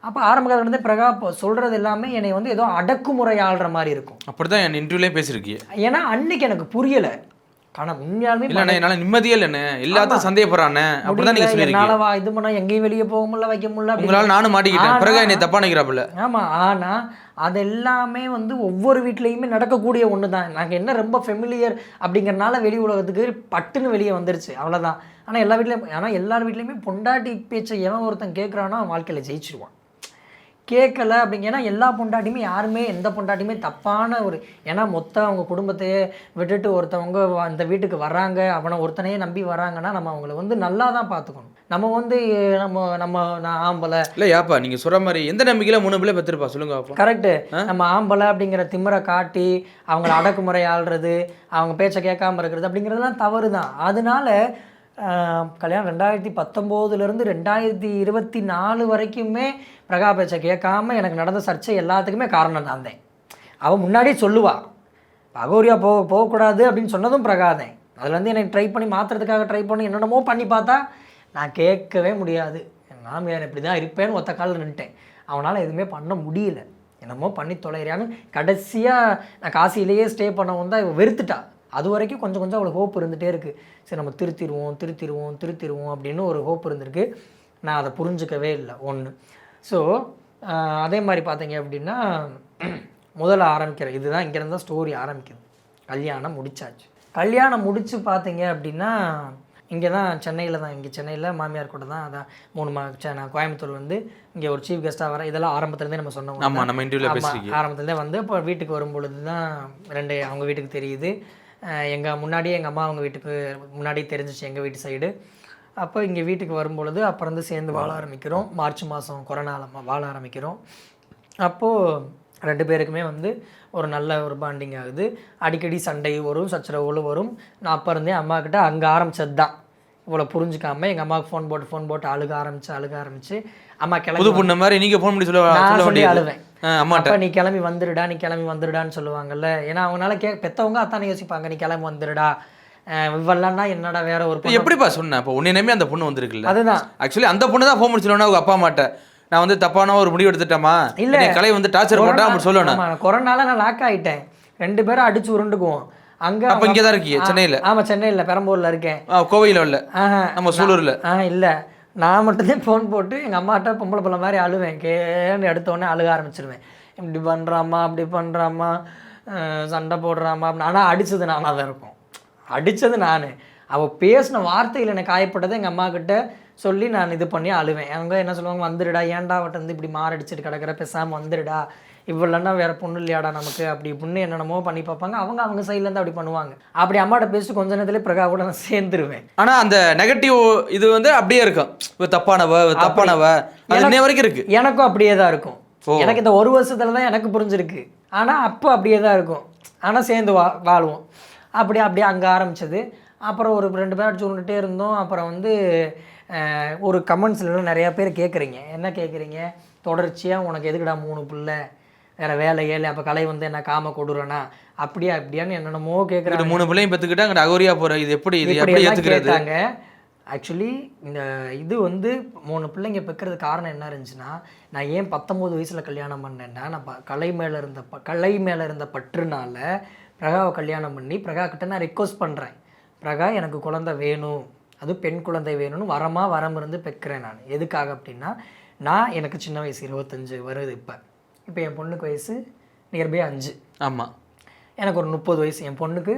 அப்போ ஆரம்ப காலகட்டத்திலே பிரகா சொல்கிறது எல்லாமே என்னை வந்து ஏதோ அடக்குமுறை ஆள்ற மாதிரி இருக்கும். அப்படி தான் என் இன்டர்வியூலேயே பேசியிருக்கீங்க. ஏன்னா அன்னைக்கு எனக்கு புரியலை. ஆனால் உண்மையாலுமே இல்லை என்னால் நிம்மதியே இல்லைண்ணே, எல்லாத்தையும் சந்தேகப்படுறானே, அப்படி தான் நீங்கள் சொல்லியிருக்கீங்க. என்னால் இது பண்ணால் எங்கேயும் வெளியே போக முடியல, வைக்க முடியல, உங்களால் நானும் மாட்டிக்கிட்டேன், பிறகு என்னை தப்பா நினைக்கிறாப்புல. ஆமாம், ஆனால் அது எல்லாமே வந்து ஒவ்வொரு வீட்லேயுமே நடக்கக்கூடிய ஒன்று தான். நாங்கள் என்ன ரொம்ப ஃபெமிலியர் அப்படிங்கிறனால வெளி உலகத்துக்கு பட்டுன்னு வெளியே வந்துருச்சு, அவ்வளோதான். ஆனால் எல்லார் வீட்லேயுமே பொண்டாட்டி பேச்சை எவன் ஒருத்தன் கேட்குறானோ வாழ்க்கையில் ஜெயிச்சிருவான். கேட்கல அப்படிங்க, ஏன்னா எல்லா பொண்டாட்டியுமே யாருமே எந்த பொண்டாட்டியுமே தப்பான ஒரு, ஏன்னா மொத்தம் அவங்க குடும்பத்தையே விட்டுட்டு ஒருத்தவங்க அந்த வீட்டுக்கு வர்றாங்க, அவனை ஒருத்தனையே நம்பி வராங்கன்னா நம்ம அவங்கள வந்து நல்லா தான் பார்த்துக்கணும். நம்ம வந்து நான் ஆம்பளை இல்லை யாப்பா நீங்கள் சொல்கிற மாதிரி எந்த நம்பிக்கையில் 3 பிள்ளை பெற்றிருப்பா சொல்லுங்க. கரெக்டு. நம்ம ஆம்பளை அப்படிங்கிற திமிரை காட்டி அவங்கள அடக்குமுறை ஆள்றது, அவங்க பேச்சை கேட்காம இருக்கிறது அப்படிங்கிறதுலாம் தவறு தான். அதனால கல்யாணம் 2019 2024 வரைக்குமே பிரகா பேச்சை கேட்காம எனக்கு நடந்த சர்ச்சை எல்லாத்துக்குமே காரணம் நான் தான். அவள் முன்னாடியே சொல்லுவா அகோரியா போகக்கூடாது அப்படின்னு சொன்னதும் பிரகாதேன். அதில் வந்து எனக்கு ட்ரை பண்ணி மாற்றுறதுக்காக ட்ரை பண்ணி என்னென்னமோ பண்ணி பார்த்தா நான் கேட்கவே முடியாது, என் மாமியார் இப்படி தான் இருப்பேன்னு ஒத்த காலில் நின்ட்டேன். அவனால் எதுவுமே பண்ண முடியல, என்னமோ பண்ணி தொலைகிறான்னு கடைசியாக நான் காசியிலேயே ஸ்டே பண்ணவும் தான் இவள் வெறுத்துட்டா. அது வரைக்கும் கொஞ்சம் கொஞ்சம் அவளுக்கு ஹோப் இருந்துகிட்டே இருக்குது. சரி நம்ம திருத்திடுவோம் அப்படின்னு ஒரு ஹோப் இருந்திருக்கு. நான் அதை புரிஞ்சுக்கவே இல்லை ஒன்று. ஸோ அதே மாதிரி பார்த்தீங்க அப்படின்னா முதல்ல ஆரம்பிக்கிறேன், இதுதான் இங்கேருந்து தான் ஸ்டோரி ஆரம்பிக்குது. கல்யாணம் முடிச்சாச்சு. கல்யாணம் முடித்து பார்த்தீங்க அப்படின்னா இங்கே தான் சென்னையில் தான், இங்கே சென்னையில் மாமியார் கூட தான். அதான் 3 நான் கோயம்புத்தூர் வந்து இங்கே ஒரு சீஃப் கெஸ்ட்டாக வரேன். இதெல்லாம் ஆரம்பத்துலேருந்தே நம்ம சொன்னோம். ஆரம்பத்துலேருந்தே வந்து இப்போ வீட்டுக்கு வரும்பொழுது தான் அவங்க வீட்டுக்கு தெரியுது. முன்னாடியே எங்கள் அம்மா அவங்க வீட்டுக்கு முன்னாடியே தெரிஞ்சிச்சு எங்கள் வீட்டு சைடு. அப்போ இங்கே வீட்டுக்கு வரும்பொழுது அப்புறம் வந்து சேர்ந்து வாழ ஆரம்பிக்கிறோம். மார்ச் மாதம் கொரோனாவில் வாழ ஆரம்பிக்கிறோம். அப்போது 2 பேருக்குமே வந்து ஒரு நல்ல ஒரு பாண்டிங் ஆகுது. அடிக்கடி சண்டை வரும், சச்சரவுகளும் வரும். நான் அப்போ இருந்தே அம்மாக்கிட்ட அங்கே ஆரம்பித்தது தான். இவ்வளோ புரிஞ்சுக்காமல் எங்கள் அம்மாவுக்கு ஃபோன் போட்டு அழுக ஆரம்பிச்சு அம்மா கிளம்பி பொண்ணு மாதிரி நீங்கள் ஃபோன் பண்ணி சொல்லி அழுவேன். அப்போ நீ கிளம்பி வந்துடுடான்னு சொல்லுவாங்கல்ல. ஏன்னா அவங்களால பெற்றவங்க அத்தானே யோசிப்பாங்க, நீ கிளம்பி வந்துடுடா, இவெல்லாம் என்னடா வேற ஒரு பொண்ணு. எப்படிப்பா சொன்னேன் இப்போ உன்னையுமே அந்த பொண்ணு வந்துருக்குல்ல. அதுதான் ஆக்சுவலி அந்த பொண்ணு தான் ஃபோன் பண்ணி சொல்லணும் அவங்க அப்பா அம்மாட்ட, நான் வந்து தப்பான ஒரு முடிவு எடுத்துட்டேமா, இல்லை கலை வந்து டார்ச்சர் போட்டா அப்படி சொல்லணும். கொரோனால நான் லாக் ஆகிட்டேன், 2 பேரும் அடிச்சு உருண்டுக்குவோம். அங்கே அப்போ இங்கே தான் இருக்கீங்க சென்னையில்? ஆமாம் சென்னையில் பெரம்பூரில் இருக்கேன். கோவையில் இல்லை, நம்ம சூலூரில். இல்லை, நான் மட்டும்தான் ஃபோன் போட்டு எங்கள் அம்மாட்ட பொம்பளை பிள்ளை மாதிரி அழுவேன். கேன்னு எடுத்தோடனே அழுக ஆரம்பிச்சிருவேன். இப்படி பண்ணுறாம்மா அப்படி பண்ணுறாம்மா, சண்டை போடுறாம்மா அப்படின்னு. ஆனால் அடித்தது நானாக தான் இருக்கும், அடித்தது நான். அவள் பேசின வார்த்தையில் எனக்கு காயப்பட்டதை எங்கள் அம்மாக்கிட்ட சொல்லி நான் இது பண்ணி அழுவேன். அவங்க என்ன சொல்லுவாங்க, வந்துடுடா, ஏன்டா அவட்ட வந்து இப்படி மாரடிச்சிட்டு கிடக்கிற, பேசாமல் வந்துடுடா, இவ்வளோன்னா வேறு பொண்ணு இல்லையாடா நமக்கு அப்படி இப்படின்னு என்னென்னமோ பண்ணி பார்ப்பாங்க. அவங்க சைட்லேருந்து அப்படி பண்ணுவாங்க. அப்படி அம்மாட்ட பேசிட்டு கொஞ்ச நேரத்துலேயே பிரகா கூட நான் சேர்ந்துருவேன். ஆனால் அந்த நெகட்டிவ் இது வந்து அப்படியே இருக்கும், தப்பானவ இன்னை வரைக்கும் இருக்குது. எனக்கும் அப்படியே தான் இருக்கும். எனக்கு இந்த 1 வருஷத்துல தான் எனக்கு புரிஞ்சிருக்கு. ஆனால் அப்போ அப்படியே தான் இருக்கும். ஆனால் சேர்ந்து வாழ்வோம். அப்படியே அங்கே ஆரம்பித்தது. அப்புறம் ஒரு 2 பேர் அடிச்சு விட்டுட்டே இருந்தோம். அப்புறம் வந்து ஒரு கமெண்ட்ஸ்லாம் நிறையா பேர் கேட்குறீங்க, என்ன கேட்குறீங்க, தொடர்ச்சியாக உனக்கு எதுக்குடா 3 பிள்ளை, வேறு வேலை ஏழை, அப்போ கலை வந்து என்ன காம கொடுறனா அப்படியான்னு என்னென்னமோ கேட்குறாங்க. 3 பிள்ளையும் பெற்றுக்கிட்டு அங்கே அகோரியா போகிற இது எப்படி ஏற்றுக்கிறாங்க. ஆக்சுவலி இந்த இது வந்து 3 பிள்ளைங்க பெற்கிறது காரணம் என்ன இருந்துச்சுன்னா, நான் ஏன் 19 வயசில் கல்யாணம் பண்ணேன்னா, நான் கலை மேலே இருந்த பற்றுனால பிரகாவை கல்யாணம் பண்ணி பிரகா கிட்ட நான் ரெக்வஸ்ட் பண்ணுறேன், பிரகா எனக்கு குழந்தை வேணும், அது பெண் குழந்தை வேணும்னு வரம் இருந்து பெற்கிறேன் நான். எதுக்காக அப்படின்னா, எனக்கு சின்ன வயசு 25 வருது. இப்போ என் பொண்ணுக்கு வயசு நியர்பை 5. ஆமாம், எனக்கு ஒரு 30 வயசு, என் பொண்ணுக்கு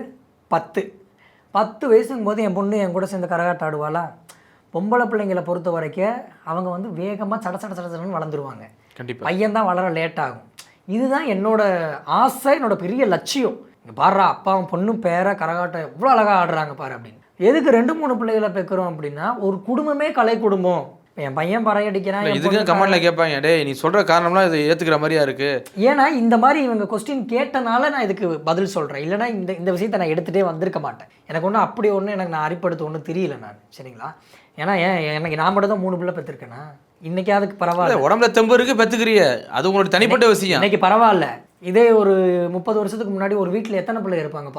10 வயசுங்கும் போது என் பொண்ணு என் கூட சேர்ந்து கரகாட்டம் ஆடுவாளா. பொம்பளை பிள்ளைங்களை பொறுத்த வரைக்கும் அவங்க வந்து வேகமாக சடன்னு வளர்ந்துருவாங்க. கண்டிப்பாக பையன் தான் வளர லேட் ஆகும். இதுதான் என்னோட ஆசை, என்னோட பெரிய லட்சியம். பாடுறா அப்பாவும் பொண்ணும் பேர கரகாட்டம் எவ்வளோ அழகாக ஆடுறாங்க பாரு அப்படின்னு. எதுக்கு 2-3 பிள்ளைகளை பெக்கிறோம் அப்படின்னா, ஒரு குடும்பமே கலை குடும்பம். என் பையன் பறையடிக்கிறான், என் இதுக்கு பொண்ணு கமெண்ட்ல கேட்பாங்க, டேய் நீ சொல்ற காரணம்லாம் இது ஏத்துக்கிற மாதிரியா இருக்கு. ஏன்னா இந்த மாதிரி இவங்க கொஸ்டின் கேட்டனால நான் இதுக்கு பதில் சொல்கிறேன். இல்லைனா இந்த விஷயத்தை நான் எடுத்துகிட்டே வந்திருக்க மாட்டேன். எனக்கு ஒன்றும் அப்படி ஒன்றும் எனக்கு நான் அரிப்படுத்த ஒன்றும் தெரியல நான், சரிங்களா? ஏன்னா எனக்கு நான் மட்டும் தான் 3 பிள்ளை பெற்றிருக்கேனா? இன்னைக்கு அதுக்கு பரவாயில்ல, உடம்புல தெம்பு இருக்கு பெத்துக்கிறிய, அது உங்களோட தனிப்பட்ட விஷயம். இன்னைக்கு பரவாயில்ல. இதே ஒரு 30 வருஷத்துக்கு முன்னாடி ஒரு வீட்டில் எத்தனை பிள்ளை இருப்பாங்க?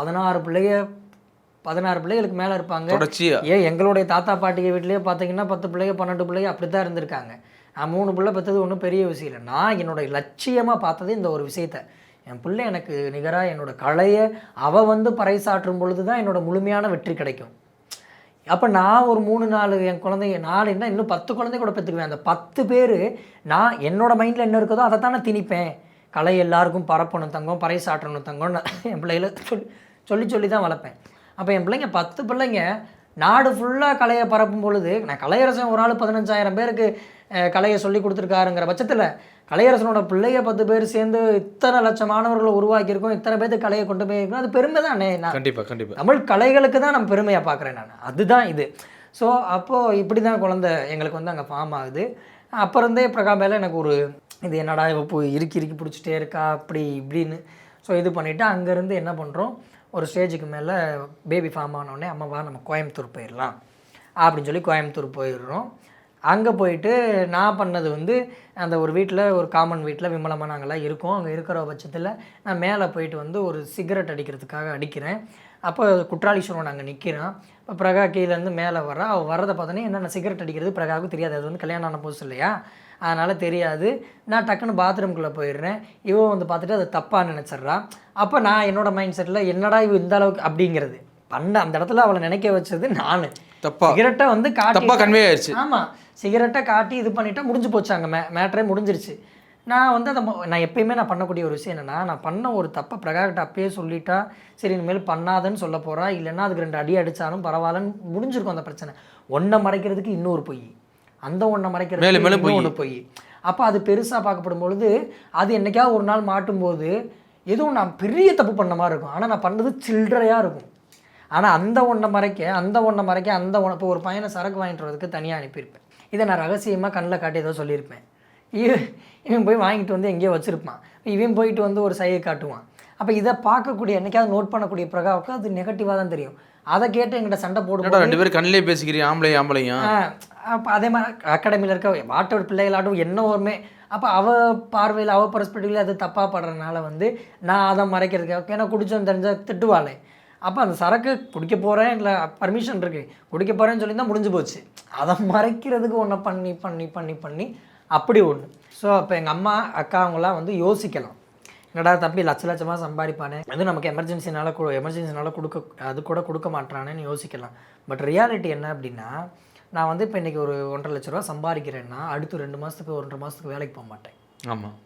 16 பிள்ளைகளுக்கு மேலே இருப்பாங்க. ஏன் எங்களுடைய தாத்தா பாட்டிக வீட்லேயே பார்த்தீங்கன்னா 10 பிள்ளைங்க 12 பிள்ளைங்க அப்படி தான் இருந்திருக்காங்க. நான் 3 பிள்ளை பெற்றது ஒன்றும் பெரிய விஷயம் இல்லை. நான் என்னோட லட்சியமாக பார்த்தது இந்த ஒரு விஷயத்தை. என் பிள்ளை எனக்கு நிகராக என்னோட கலையை அவள் பறைசாற்றும் பொழுது தான் என்னோட முழுமையான வெற்றி கிடைக்கும். அப்போ நான் ஒரு 3-4 என் குழந்தைங்க, 4 என்ன இன்னும் 10 குழந்தை கூட பெற்றுக்குவேன். அந்த 10 பேர் நான் என்னோட மைண்டில் என்ன இருக்குதோ அதை தானே திணிப்பேன். கலை எல்லாருக்கும் பரப்பணும் தங்கம், பறைசாற்றணும் தங்கம்னு என் பிள்ளைகளை சொல்லி தான் வளர்ப்பேன். அப்போ என் பிள்ளைங்க 10 பிள்ளைங்க நாடு ஃபுல்லாக கலையை பரப்பும் பொழுது, நான் கலையரசன் ஒரு ஆள் 15,000 பேருக்கு கலையை சொல்லி கொடுத்துருக்காருங்கிற பட்சத்தில் கலையரசனோட பிள்ளைய 10 பேர் சேர்ந்து இத்தனை லட்சம் மாணவர்களை உருவாக்கியிருக்கோம், இத்தனை பேருக்கு கலையை கொண்டு போயிருக்கோம். அது பெருமை தானே. நான் கண்டிப்பாக தமிழ் கலைகளுக்கு தான் நம்ம பெருமையாக பார்க்குறேன் நான். அதுதான் இது. ஸோ அப்போது இப்படி தான் குழந்தை எங்களுக்கு அங்கே ஃபார்ம் ஆகுது. அப்புறந்தே பிரகாமேல எனக்கு ஒரு இது என்னடா இப்போ இறுக்கி பிடிச்சிட்டே இருக்கா அப்படி இப்படின்னு. ஸோ இது பண்ணிவிட்டு அங்கேருந்து என்ன பண்ணுறோம், ஒரு ஸ்டேஜுக்கு மேலே பேபி ஃபார்ம் ஆனோடனே அம்மாவா நம்ம கோயம்புத்தூர் போயிடலாம் அப்படின்னு சொல்லி கோயம்புத்தூர் போயிடுறோம். அங்கே போயிட்டு நான் பண்ணது அந்த ஒரு வீட்டில், ஒரு காமன் வீட்டில் விமலமாக நாங்கள்லாம் இருக்கோம். அங்கே இருக்கிற பட்சத்தில் நான் மேலே போயிட்டு ஒரு சிகரெட் அடிக்கிறதுக்காக அடிக்கிறேன். அப்போ குற்றாலீஸ்வரன் அங்கே நிற்கிறான். இப்போ பிரகா கீழேருந்து மேலே வர்றா. அவள் வரதை பார்த்தோன்னே என்னென்ன சிகரெட் அடிக்கிறது பிரகாவுக்கு தெரியாது. அது கல்யாணம் ஆன புதுசு இல்லையா, அதனால் தெரியாது. நான் டக்குன்னு பாத்ரூம்குள்ளே போயிடுறேன். இவன் பார்த்துட்டு அதை தப்பாக நினச்சிட்றா. அப்போ நான் என்னோடய மைண்ட் செட்டில் என்னடா இவ இந்த அளவுக்கு அப்படிங்கிறது அந்த இடத்துல அவளை நினைக்க வச்சது நான் தப்பா. சிகரெட்டை காட்டி கன்வே ஆயிடுச்சு. ஆமாம், சிகரெட்டை காட்டி இது பண்ணிட்டா முடிஞ்சு போச்சு, அங்கே மேட்ரே முடிஞ்சிருச்சு. நான் அதை நான் எப்பயுமே நான் பண்ணக்கூடிய ஒரு விஷயம் என்னென்னா, நான் பண்ண ஒரு தப்பை பிரகாக்கிட்ட அப்பயே சொல்லிட்டா சரி இனிமேல் பண்ணாதன்னு சொல்ல போகிறா, இல்லைன்னா அதுக்கு 2 அடி அடித்தாலும் பரவாயில்லன்னு முடிஞ்சிருக்கும் அந்த பிரச்சனை. ஒன்றை மறைக்கிறதுக்கு இன்னொரு பொய், அந்த ஒன்றை மறைக்கிறதுக்கு ஒன்று பொய். அப்போ அது பெருசாக பார்க்கப்படும் பொழுது அது என்றைக்காவது ஒரு நாள் மாட்டும்போது எதுவும் நான் பெரிய தப்பு பண்ண மாதிரி இருக்கும். ஆனால் நான் பண்ணது சில்லறையாக இருக்கும். ஆனால் அந்த ஒன்றை மறைக்க இப்போ ஒரு பையனை சரக்கு வாங்கிட்டு வரதுக்கு தனியாக அனுப்பியிருப்பேன். இதை நான் ரகசியமாக கண்ணில் காட்டி ஏதோ சொல்லியிருப்பேன். இவன் போய் வாங்கிட்டு எங்கேயோ வச்சுருப்பான். இவன் போயிட்டு ஒரு சைகை காட்டுவான். அப்போ இதை பார்க்கக்கூடிய என்னைக்காவது நோட் பண்ணக்கூடிய பிரகாவுக்கு அது நெகட்டிவாக தான் தெரியும். அதை கேட்டு எங்கிட்ட சண்டை போடுவோம். 2 பேரும் கண்ணிலே பேசிக்கிறீங்க, ஆம்பளையும். அப்போ அதே மாதிரி அகாடமியில் இருக்க வாட்டோட பிள்ளைகளாட்டும் என்ன ஒருமே. அப்போ அவள் பார்வையில் அவள் பர்ஸ்பெக்டிவில் அது தப்பாக படுறதுனால நான் அதை மறைக்கிறதுக்கு ஏன்னா குடிச்சோன்னு தெரிஞ்சால் திட்டுவாளே. அப்போ அந்த சரக்கு குடிக்க போகிறேன், இல்லை பர்மிஷன் இருக்குது குடிக்க போகிறேன்னு சொல்லி தான் முடிஞ்சு போச்சு. அதை மறைக்கிறதுக்கு ஒன்றை பண்ணி பண்ணி பண்ணி பண்ணி அப்படி ஒன்று. ஸோ அப்போ எங்கள் அம்மா அக்கா அவங்களாம் யோசிக்கலாம், என்னடா தம்பி லட்சமாக சம்பாதிப்பானே, அது நமக்கு எமர்ஜென்சினால அது கூட கொடுக்க மாட்டானேன்னு யோசிக்கலாம். பட் ரியாலிட்டி என்ன அப்படின்னா, நான் இப்போ இன்றைக்கி ஒரு 1.5 லட்ச ரூபா சம்பாதிக்கிறேன்னா அடுத்து 2 மாதத்துக்கு 1.5 மாதத்துக்கு வேலைக்கு போக மாட்டேன். ஆமாம்,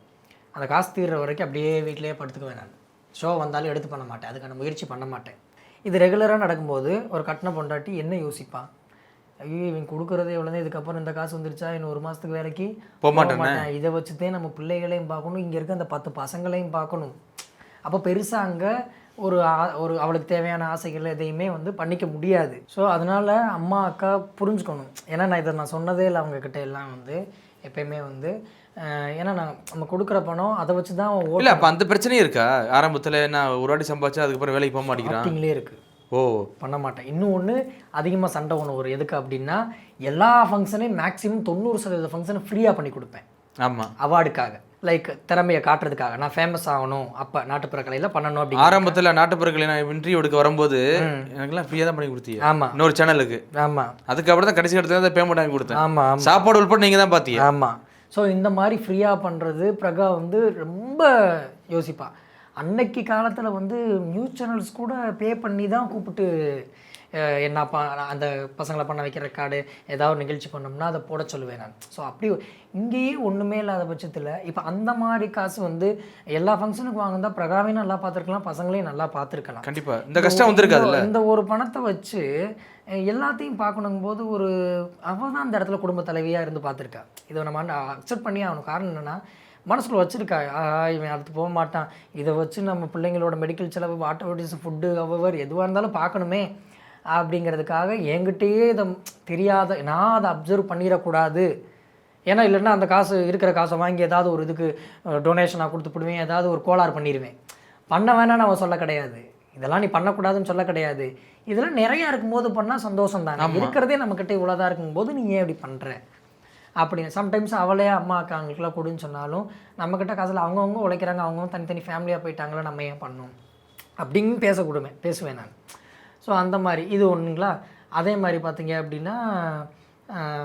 அந்த காசு தீர்ற வரைக்கும் அப்படியே வீட்டிலேயே படுத்துக்குவேன். நான் ஷோ வந்தாலும் எடுத்து பண்ண மாட்டேன், அதுக்கான முயற்சி பண்ண மாட்டேன். இது ரெகுலராக நடக்கும்போது ஒரு கட்டின பொண்டாட்டி என்ன யோசிப்பான், ஐயோ இவன் கொடுக்குறதே எவ்வளோ, இதுக்கப்புறம் இந்த காசு வந்துருச்சா இன்னும் 1 மாதத்துக்கு வேலைக்கு போக மாட்டேன், இதை வச்சுதே நம்ம பிள்ளைகளையும் பார்க்கணும், இங்கே இருக்க அந்த 10 பசங்களையும் பார்க்கணும். அப்போ பெருசாக அங்கே ஒரு அவளுக்கு தேவையான ஆசைகள் எதையுமே பண்ணிக்க முடியாது. ஸோ அதனால் அம்மா அக்கா புரிஞ்சுக்கணும். ஏன்னா நான் சொன்னதே இல்லை அவங்கக்கிட்ட எல்லாம் எப்பயுமே ஏன்னா நம்ம கொடுக்குற பணம் அதை வச்சு தான் இல்லை. அப்போ அந்த பிரச்சனையும் இருக்கா? ஆரம்பத்தில் நான் ஒரு வாட்டி சம்பாதிச்சா அதுக்கப்புறம் வேலைக்கு போக மாட்டேங்கிறேன் இருக்குது. பண்ண மாட்டேன். இன்னும் ஒன்று அதிகமாக சண்டை ஒன்று ஒரு எதுக்கு அப்படின்னா, எல்லா ஃபங்க்ஷனையும் மேக்ஸிமம் 90% ஃபங்க்ஷனை ஃப்ரீயாக பண்ணி கொடுப்பேன். ஆமாம், அவார்டுக்காக, லைக் திறமையை காட்டுறதுக்காக, நான் ஃபேமஸ் ஆகணும், அப்போ நாட்டுப்புற கலையில் பண்ணணும் அப்படி. ஆரம்பத்தில் நாட்டுப்புற கலை நான் இன்டர்வியூ எடுக்க வரும்போது எனக்குலாம் ஃப்ரீயாக தான் பண்ணி கொடுத்தீங்க. ஆமாம், இன்னொரு சேனலுக்கு. ஆமாம், அதுக்கப்புறம் தான் கடைசி இடத்துல தான் பேமெண்ட் வாங்கி கொடுத்தேன். ஆமாம், சாப்பாடு உள்பட நீங்கள் தான் பார்த்தீங்க. ஆமாம். ஸோ இந்த மாதிரி ஃப்ரீயாக பண்ணுறது பிரகா ரொம்ப யோசிப்பா. அன்னைக்கு காலத்தில் நியூஸ் சேனல்ஸ் கூட பே பண்ணி தான் கூப்பிட்டு என்னப்பா அந்த பசங்களை பண்ண வைக்கிற ரெக்கார்டு ஏதாவது நிகழ்ச்சி பண்ணோம்னா அதை போட சொல்லுவேன் நான். ஸோ அப்படி இங்கேயே ஒன்றுமே இல்லாத பட்சத்தில் இப்போ அந்த மாதிரி காசு எல்லா ஃபங்க்ஷனுக்கு வாங்கினா பிரகாவையும் நல்லா பார்த்துருக்கலாம், பசங்களையும் நல்லா பார்த்துருக்கலாம். கண்டிப்பாக இந்த கஷ்டம் வந்திருக்காதுல்ல. இந்த ஒரு பணத்தை வச்சு எல்லாத்தையும் பார்க்கணுங்கும் போது அவள் தான் அந்த இடத்துல குடும்ப தலைவியாக இருந்து பார்த்துருக்கா. இதை நம்ம அக்செப்ட் பண்ணி ஆகணும். காரணம் என்னென்னா, மனசுக்குள்ள வச்சுருக்கா, இவன் அடுத்து போக மாட்டான், இதை வச்சு நம்ம பிள்ளைங்களோட மெடிக்கல் செலவு, வாட்டர் ஃபுட்டு எதுவாக இருந்தாலும் பார்க்கணுமே அப்படிங்கிறதுக்காக என்கிட்டயே இதை தெரியாத நான் அதை அப்சர்வ் பண்ணிடக்கூடாது. ஏன்னா இல்லைன்னா அந்த காசு இருக்கிற காசை வாங்கி ஏதாவது ஒரு இதுக்கு டொனேஷனாக கொடுத்து போடுவேன், ஏதாவது ஒரு கோளாறு பண்ணிடுவேன். பண்ண வேணான்னு அவன் சொல்ல கிடையாது, இதெல்லாம் நீ பண்ணக்கூடாதுன்னு சொல்ல கிடையாது. இதெல்லாம் நிறையா இருக்கும்போது பண்ணால் சந்தோஷம் தானே, இருக்கிறதே நம்மக்கிட்ட இவ்வளோதான் இருக்கும்போது நீ ஏன் இப்படி பண்ணுற அப்படின்னு. சம்டைம்ஸ் அவளே அம்மா அக்கா அவங்களுக்குலாம் கொடுன்னு சொன்னாலும் நம்மக்கிட்ட காசில் அவங்கவுங்க உழைக்கிறாங்க, அவங்கவுங்க தனித்தனி ஃபேமிலியாக போயிட்டாங்களே, நம்ம ஏன் பண்ணணும் அப்படின்னு பேசுவேன் நான். ஸோ அந்த மாதிரி இது ஒன்றுங்களா. அதே மாதிரி பார்த்தீங்க அப்படின்னா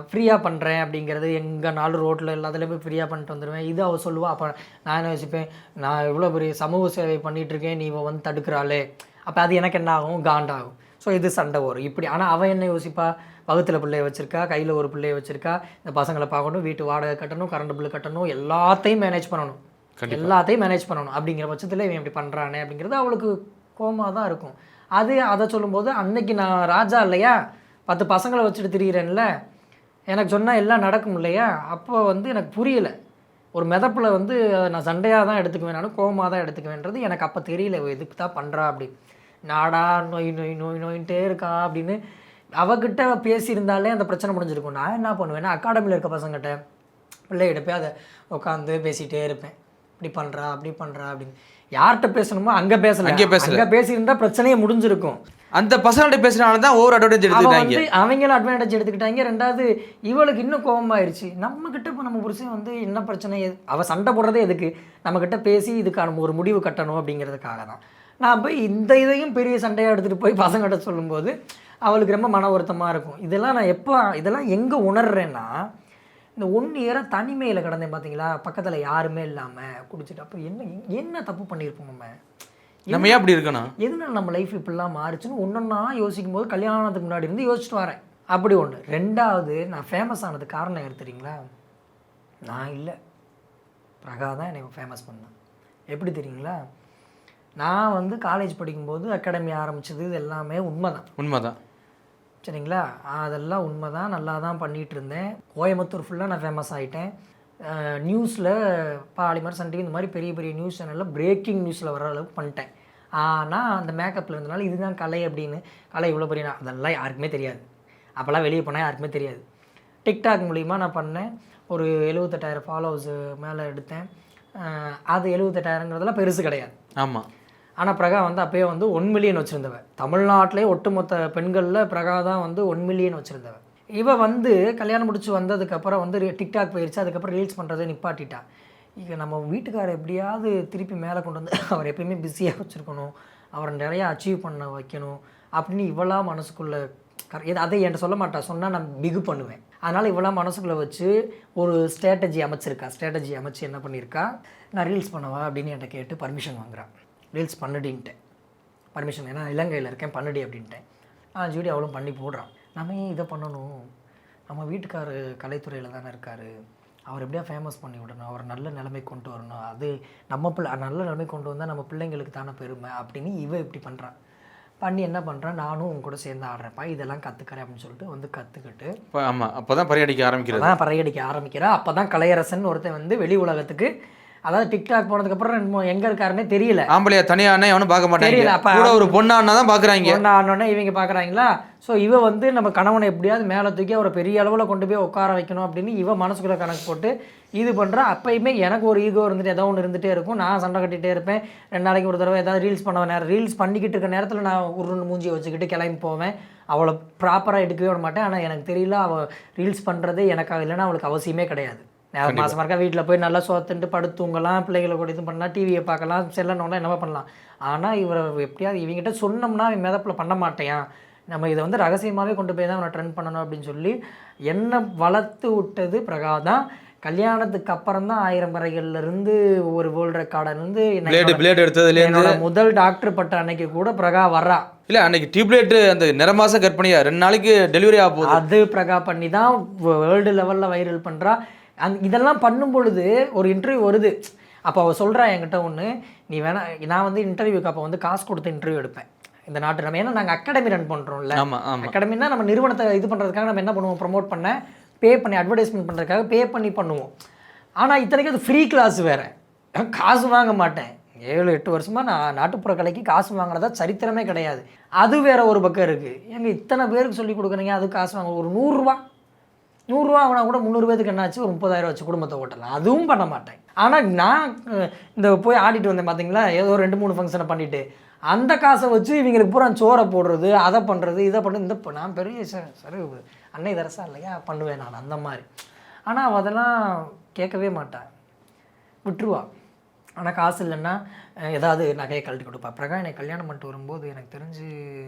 ஃப்ரீயாக பண்ணுறேன் அப்படிங்கிறது, எங்கேனாலும் ரோட்டில் எல்லாத்துலேயும் போய் ஃப்ரீயாக பண்ணிட்டு வந்துடுவேன். இது அவள் சொல்லுவாள். அப்போ நான் என்ன யோசிப்பேன், நான் இவ்வளோ பெரிய சமூக சேவை பண்ணிகிட்ருக்கேன், நீ இவள் வந்து தடுக்கிறாளே, அப்போ அது எனக்கு என்ன ஆகும், காண்டாகும். ஸோ இது சண்டை வரும் இப்படி. ஆனால் அவன் என்ன யோசிப்பா, வகுத்தில் பிள்ளைய வச்சுருக்கா, கையில் ஒரு பிள்ளைய வச்சுருக்கா, இந்த பசங்களை பார்க்கணும், வீட்டு வாடகை கட்டணும், கரண்ட் பில்லு கட்டணும், எல்லாத்தையும் மேனேஜ் பண்ணணும், எல்லாத்தையும் மேனேஜ் பண்ணணும். அப்படிங்கிற பட்சத்தில் இவன் இப்படி பண்ணுறானே அப்படிங்கிறது அவளுக்கு கோமாக தான் இருக்கும். அதை சொல்லும்போது அன்னைக்கு நான் ராஜா இல்லையா, 10 பசங்களை வச்சுட்டு திரிகிறேன்ல, எனக்கு சொன்னால் எல்லாம் நடக்கும் இல்லையா, அப்போ வந்து எனக்கு புரியலை. ஒரு மெதப்பில் வந்து நான் சண்டையாக தான் எடுத்துக்குவேன், நான் கோவமாக தான் எடுத்துக்குவேன்றது எனக்கு அப்போ தெரியல. எதுக்கு தான் பண்ணுறா அப்படி, நாடா நோய் நோய் நோய் நோயின்ட்டே இருக்கா அப்படின்னு அவகிட்ட பேசியிருந்தாலே அந்த பிரச்சனை முடிஞ்சிருக்கும். நான் என்ன பண்ணுவேன்னா, அகாடமியில் இருக்க பசங்கிட்ட பிள்ளைகிட்ட போய் அதை உட்காந்து பேசிகிட்டே இருப்பேன், இப்படி பண்ணுறா அப்படி பண்ணுறா அப்படின்னு. யார்கிட்ட பேசணுமோ அங்கே பேசியிருந்தா பிரச்சனையே முடிஞ்சிருக்கும். அந்த பசங்கள்ட்ட பேசுறதுனால தான் ஓவர் அட்வான்டேஜ் எடுத்துக்கிட்டாங்க, அவங்களும் அட்வான்டேஜ் எடுத்துக்கிட்டாங்க. ரெண்டாவது இவளுக்கு இன்னும் கோபமாயிருச்சு, நம்மக்கிட்ட இப்போ நம்ம புருஷன் வந்து என்ன பிரச்சனை, அவள் சண்டை போடுறதே எதுக்கு, நம்மக்கிட்ட பேசி இதுக்கான ஒரு முடிவு கட்டணும் அப்படிங்கிறதுக்காக தான். நான் போய் இந்த இதையும் பெரிய சண்டையாக எடுத்துகிட்டு போய் பசங்கிட்ட சொல்லும்போது அவளுக்கு ரொம்ப மன வருத்தமாக இருக்கும். இதெல்லாம் எங்கே உணர்றேன்னா, இந்த 1 இயராக தனிமையில் கிடந்தேன் பார்த்தீங்களா, பக்கத்தில் யாருமே இல்லாமல் குடிச்சிட்டு. அப்போ என்ன தப்பு பண்ணியிருப்போம் நம்ம ஏன் அப்படி இருக்கணும், எதுனால நம்ம லைஃப் இப்படிலாம் மாறிச்சுன்னு ஒன்றா யோசிக்கும் போது கல்யாணத்துக்கு முன்னாடி இருந்து யோசிச்சுட்டு வரேன். அப்படி ஒன்று. ரெண்டாவது, நான் ஃபேமஸ் ஆனது காரணம் யார் தெரியுங்களா, நான் இல்லை, பிரகா தான் என்னை ஃபேமஸ் பண்ணேன். எப்படி தெரியுங்களா, நான் வந்து காலேஜ் படிக்கும்போது அகாடமி ஆரம்பித்தது இது எல்லாமே உண்மைதான் சரிங்களா, அதெல்லாம் உண்மை தான், நல்லா தான் பண்ணிகிட்டு இருந்தேன். கோயம்புத்தூர் ஃபுல்லாக நான் ஃபேமஸ் ஆகிட்டேன். நியூஸில் பாலிமர், சன் டிவி, இந்த மாதிரி பெரிய பெரிய நியூஸ் சேனலில் பிரேக்கிங் நியூஸில் வர அளவுக்கு பண்ணிட்டேன். ஆனால் அந்த மேக்கப்பில் இருந்தனால இதுதான் கலை அப்படின்னு, கலை இவ்வளோ பெரிய, அதெல்லாம் யாருக்குமே தெரியாது. அப்போல்லாம் வெளியே போனால் யாருக்குமே தெரியாது. டிக்டாக் மூலிமா நான் பண்ணேன், ஒரு 78,000 ஃபாலோவர்ஸு மேலே எடுத்தேன். அது 78,000ங்கிறதெல்லாம் பெருசு கிடையாது. ஆமாம். ஆனால் பிரகா வந்து அப்போயே வந்து 1 மில்லியன் வச்சுருந்தவ. தமிழ்நாட்டிலே ஒட்டுமொத்த பெண்களில் பிரகா தான் வந்து 1 மில்லியன் வச்சுருந்தவ. இவ வந்து கல்யாணம் முடிச்சு வந்ததுக்கப்புறம் வந்து டிக்டாக் போயிடுச்சு. அதுக்கப்புறம் ரீல்ஸ் பண்ணுறதை நிப்பாட்டிட்டா. இங்கே நம்ம வீட்டுக்காரை எப்படியாவது திருப்பி மேலே கொண்டு வந்து அவர் எப்பயுமே பிஸியாக வச்சுருக்கணும், அவரை நிறையா அச்சீவ் பண்ண வைக்கணும் அப்படின்னு இவளாம் மனசுக்குள்ளே அதை என்கிட்ட சொல்ல மாட்டா, சொன்னால் நான் பிகு பண்ணுவேன். அதனால் இவளாம் மனசுக்குள்ளே வச்சு ஒரு ஸ்ட்ராட்டஜி அமைச்சு என்ன பண்ணியிருக்கா, நான் ரீல்ஸ் பண்ணவா அப்படின்னு என்கிட்ட கேட்டு பர்மிஷன் வாங்குறான். ரீல்ஸ் பண்ணுடின்ட்டேன், பர்மிஷன், ஏன்னா இலங்கையில் இருக்கேன், பண்ணுடி அப்படின்ட்டேன். 5 வீடியோ அவளும் பண்ணி போடுறான். நம்ம ஏன் இதை பண்ணணும், நம்ம வீட்டுக்காரர் கலைத்துறையில் தானே இருக்கார், அவர் எப்படியா ஃபேமஸ் பண்ணி விடணும், அவர் நல்ல நிலைமை கொண்டு வரணும், அது நம்ம நல்ல நிலைமை கொண்டு வந்தால் நம்ம பிள்ளைங்களுக்கு தானே பெருமை அப்படின்னு இப்படி பண்ணுறான். பண்ணி என்ன பண்ணுறான், நானும் உங்க கூட சேர்ந்து ஆடுறேன்ப்பா, இதெல்லாம் கற்றுக்கிறேன் அப்படின்னு சொல்லிட்டு வந்து கற்றுக்கிட்டு. ஆமாம், அப்போ தான் பறையடிக்க ஆரம்பிக்கிறேன். அப்போ தான் கலையரசன் ஒருத்தன் வந்து வெளி உலகத்துக்கு, அதாவது டிக்டாக் போனதுக்கப்புறம் எங்கே இருக்காருன்னே தெரியல. ஆம்பளையா தனியானே அவனும் பார்க்க மாட்டேன், அப்போ ஒரு பொண்ணானா தான் பார்க்குறாங்க, பொண்ணானோடனே இவங்க பார்க்குறாங்களா. ஸோ இவ வந்து நம்ம கணவனை எப்படியாவது மேலே தூக்கி அவரை பெரிய அளவில் கொண்டு போய் உட்கார வைக்கணும் அப்படின்னு இவ மனசுக்குள்ளே கணக்கு போட்டு இது பண்ணுறா. அப்பயுமே எனக்கு ஒரு ஈகோ இருந்துட்டு ஏதோ ஒன்று இருந்துகிட்டே இருக்கும். நான் சண்டை கட்டிகிட்டே இருப்பேன். 2 நாளைக்கு ஒரு தடவை ஏதாவது ரீல்ஸ் பண்ண நேரம், ரீல்ஸ் பண்ணிக்கிட்டு இருக்க நேரத்தில் நான் ஒரு மூஞ்சியை வச்சுக்கிட்டு கிளம்பி போவேன். அவளை ப்ராப்பராக எடுக்கவே விட மாட்டேன். ஆனால் எனக்கு தெரியல, அவள் ரீல்ஸ் பண்ணுறது எனக்காக இல்லைன்னா அவளுக்கு அவசியமே கிடையாது. மாதமாக இருக்கா, வீட்டில் போய் நல்லா சோத்துட்டு படுத்துங்கலாம், பிள்ளைகளை கூட இது பண்ணலாம், டிவியை பார்க்கலாம், செல்லணும்னா என்னவா பண்ணலாம். ஆனால் இவரை எப்படியாவது இவங்ககிட்ட சொன்னோம்னா அவன் மிதப்பில் பண்ண மாட்டேன், நம்ம இதை வந்து ரகசியமாகவே கொண்டு போய் தான் அவனை ட்ரெண்ட் பண்ணணும் அப்படின்னு சொல்லி என்னை வளர்த்து விட்டது பிரகா தான். கல்யாணத்துக்கு அப்புறம் தான் 1000 பறைகள்லேருந்து ஒரு வேர்ல்டு ரெக்கார்டிலிருந்து என்னோட முதல் டாக்டர் பட்ட அன்னைக்கு கூட பிரகா வர்றா. இல்லை, அன்னைக்கு டியூப்லைட்டு அந்த நிறமாச கர்ப்பிணியா 2 நாளைக்கு டெலிவரி ஆக போகுது, அது பிரகா பண்ணி தான் வேர்ல்டு லெவலில் வைரல் பண்ணுறா. இதெல்லாம் பண்ணும் பொழுது ஒரு இன்டர்வியூ வருது. அப்போ அவள் சொல்கிறா என்கிட்ட ஒன்று, நீ வேணா, நான் வந்து இன்டர்வியூக்கு அப்போ வந்து காசு கொடுத்து இன்டர்வியூ எடுப்பேன் இந்த நாட்டு. நம்ம ஏன்னா நாங்கள் அகாடமி ரன் பண்ணுறோம்ல, அகாடமின்னா நம்ம நிறுவனத்தை இது பண்ணுறதுக்காக நம்ம என்ன பண்ணுவோம், ப்ரொமோட் பண்ண பே பண்ணி, அட்வர்டைஸ்மெண்ட் பண்ணுறதுக்காக பே பண்ணி பண்ணுவோம். ஆனால் இத்தனைக்கும் அது ஃப்ரீ கிளாஸ் வேறு, காசு வாங்க மாட்டேன், 7-8 வருஷமாக நான் நாட்டுப்புற கலைக்கு காசு வாங்கினதா சரித்திரமே கிடையாது. அது வேற ஒரு பக்கம் இருக்குது. எங்க இத்தனை பேருக்கு சொல்லி கொடுக்குறீங்க, அது காசு வாங்க ஒரு 100 ரூபா வாங்கினா கூட 300 பேருக்கு என்னாச்சு, ஒரு 30,000 வச்சு குடும்பத்தை ஓட்டலாம். அதுவும் பண்ண மாட்டேன். ஆனால் நான் இந்த போய் ஆடிட்டு வந்தேன் பார்த்தீங்களா, ஏதோ 2-3 ஃபங்க்ஷனை பண்ணிவிட்டு அந்த காசை வச்சு இவங்களுக்கு பூரா சோறை போடுறது, அதை பண்ணுறது, இதை பண்ணுறது. நான் பெரிய சரி அன்னை தரசா இல்லையா பண்ணுவேன் நான் அந்த மாதிரி. ஆனால் அவள் அதெல்லாம் கேட்கவே மாட்டாள், விட்டுருவா. ஆனால் காசு இல்லைன்னா ஏதாவது நகையை கழட்டி கொடுப்பா. பிரகா என்னை கல்யாணம் பண்ணிட்டு வரும்போது எனக்கு தெரிஞ்சு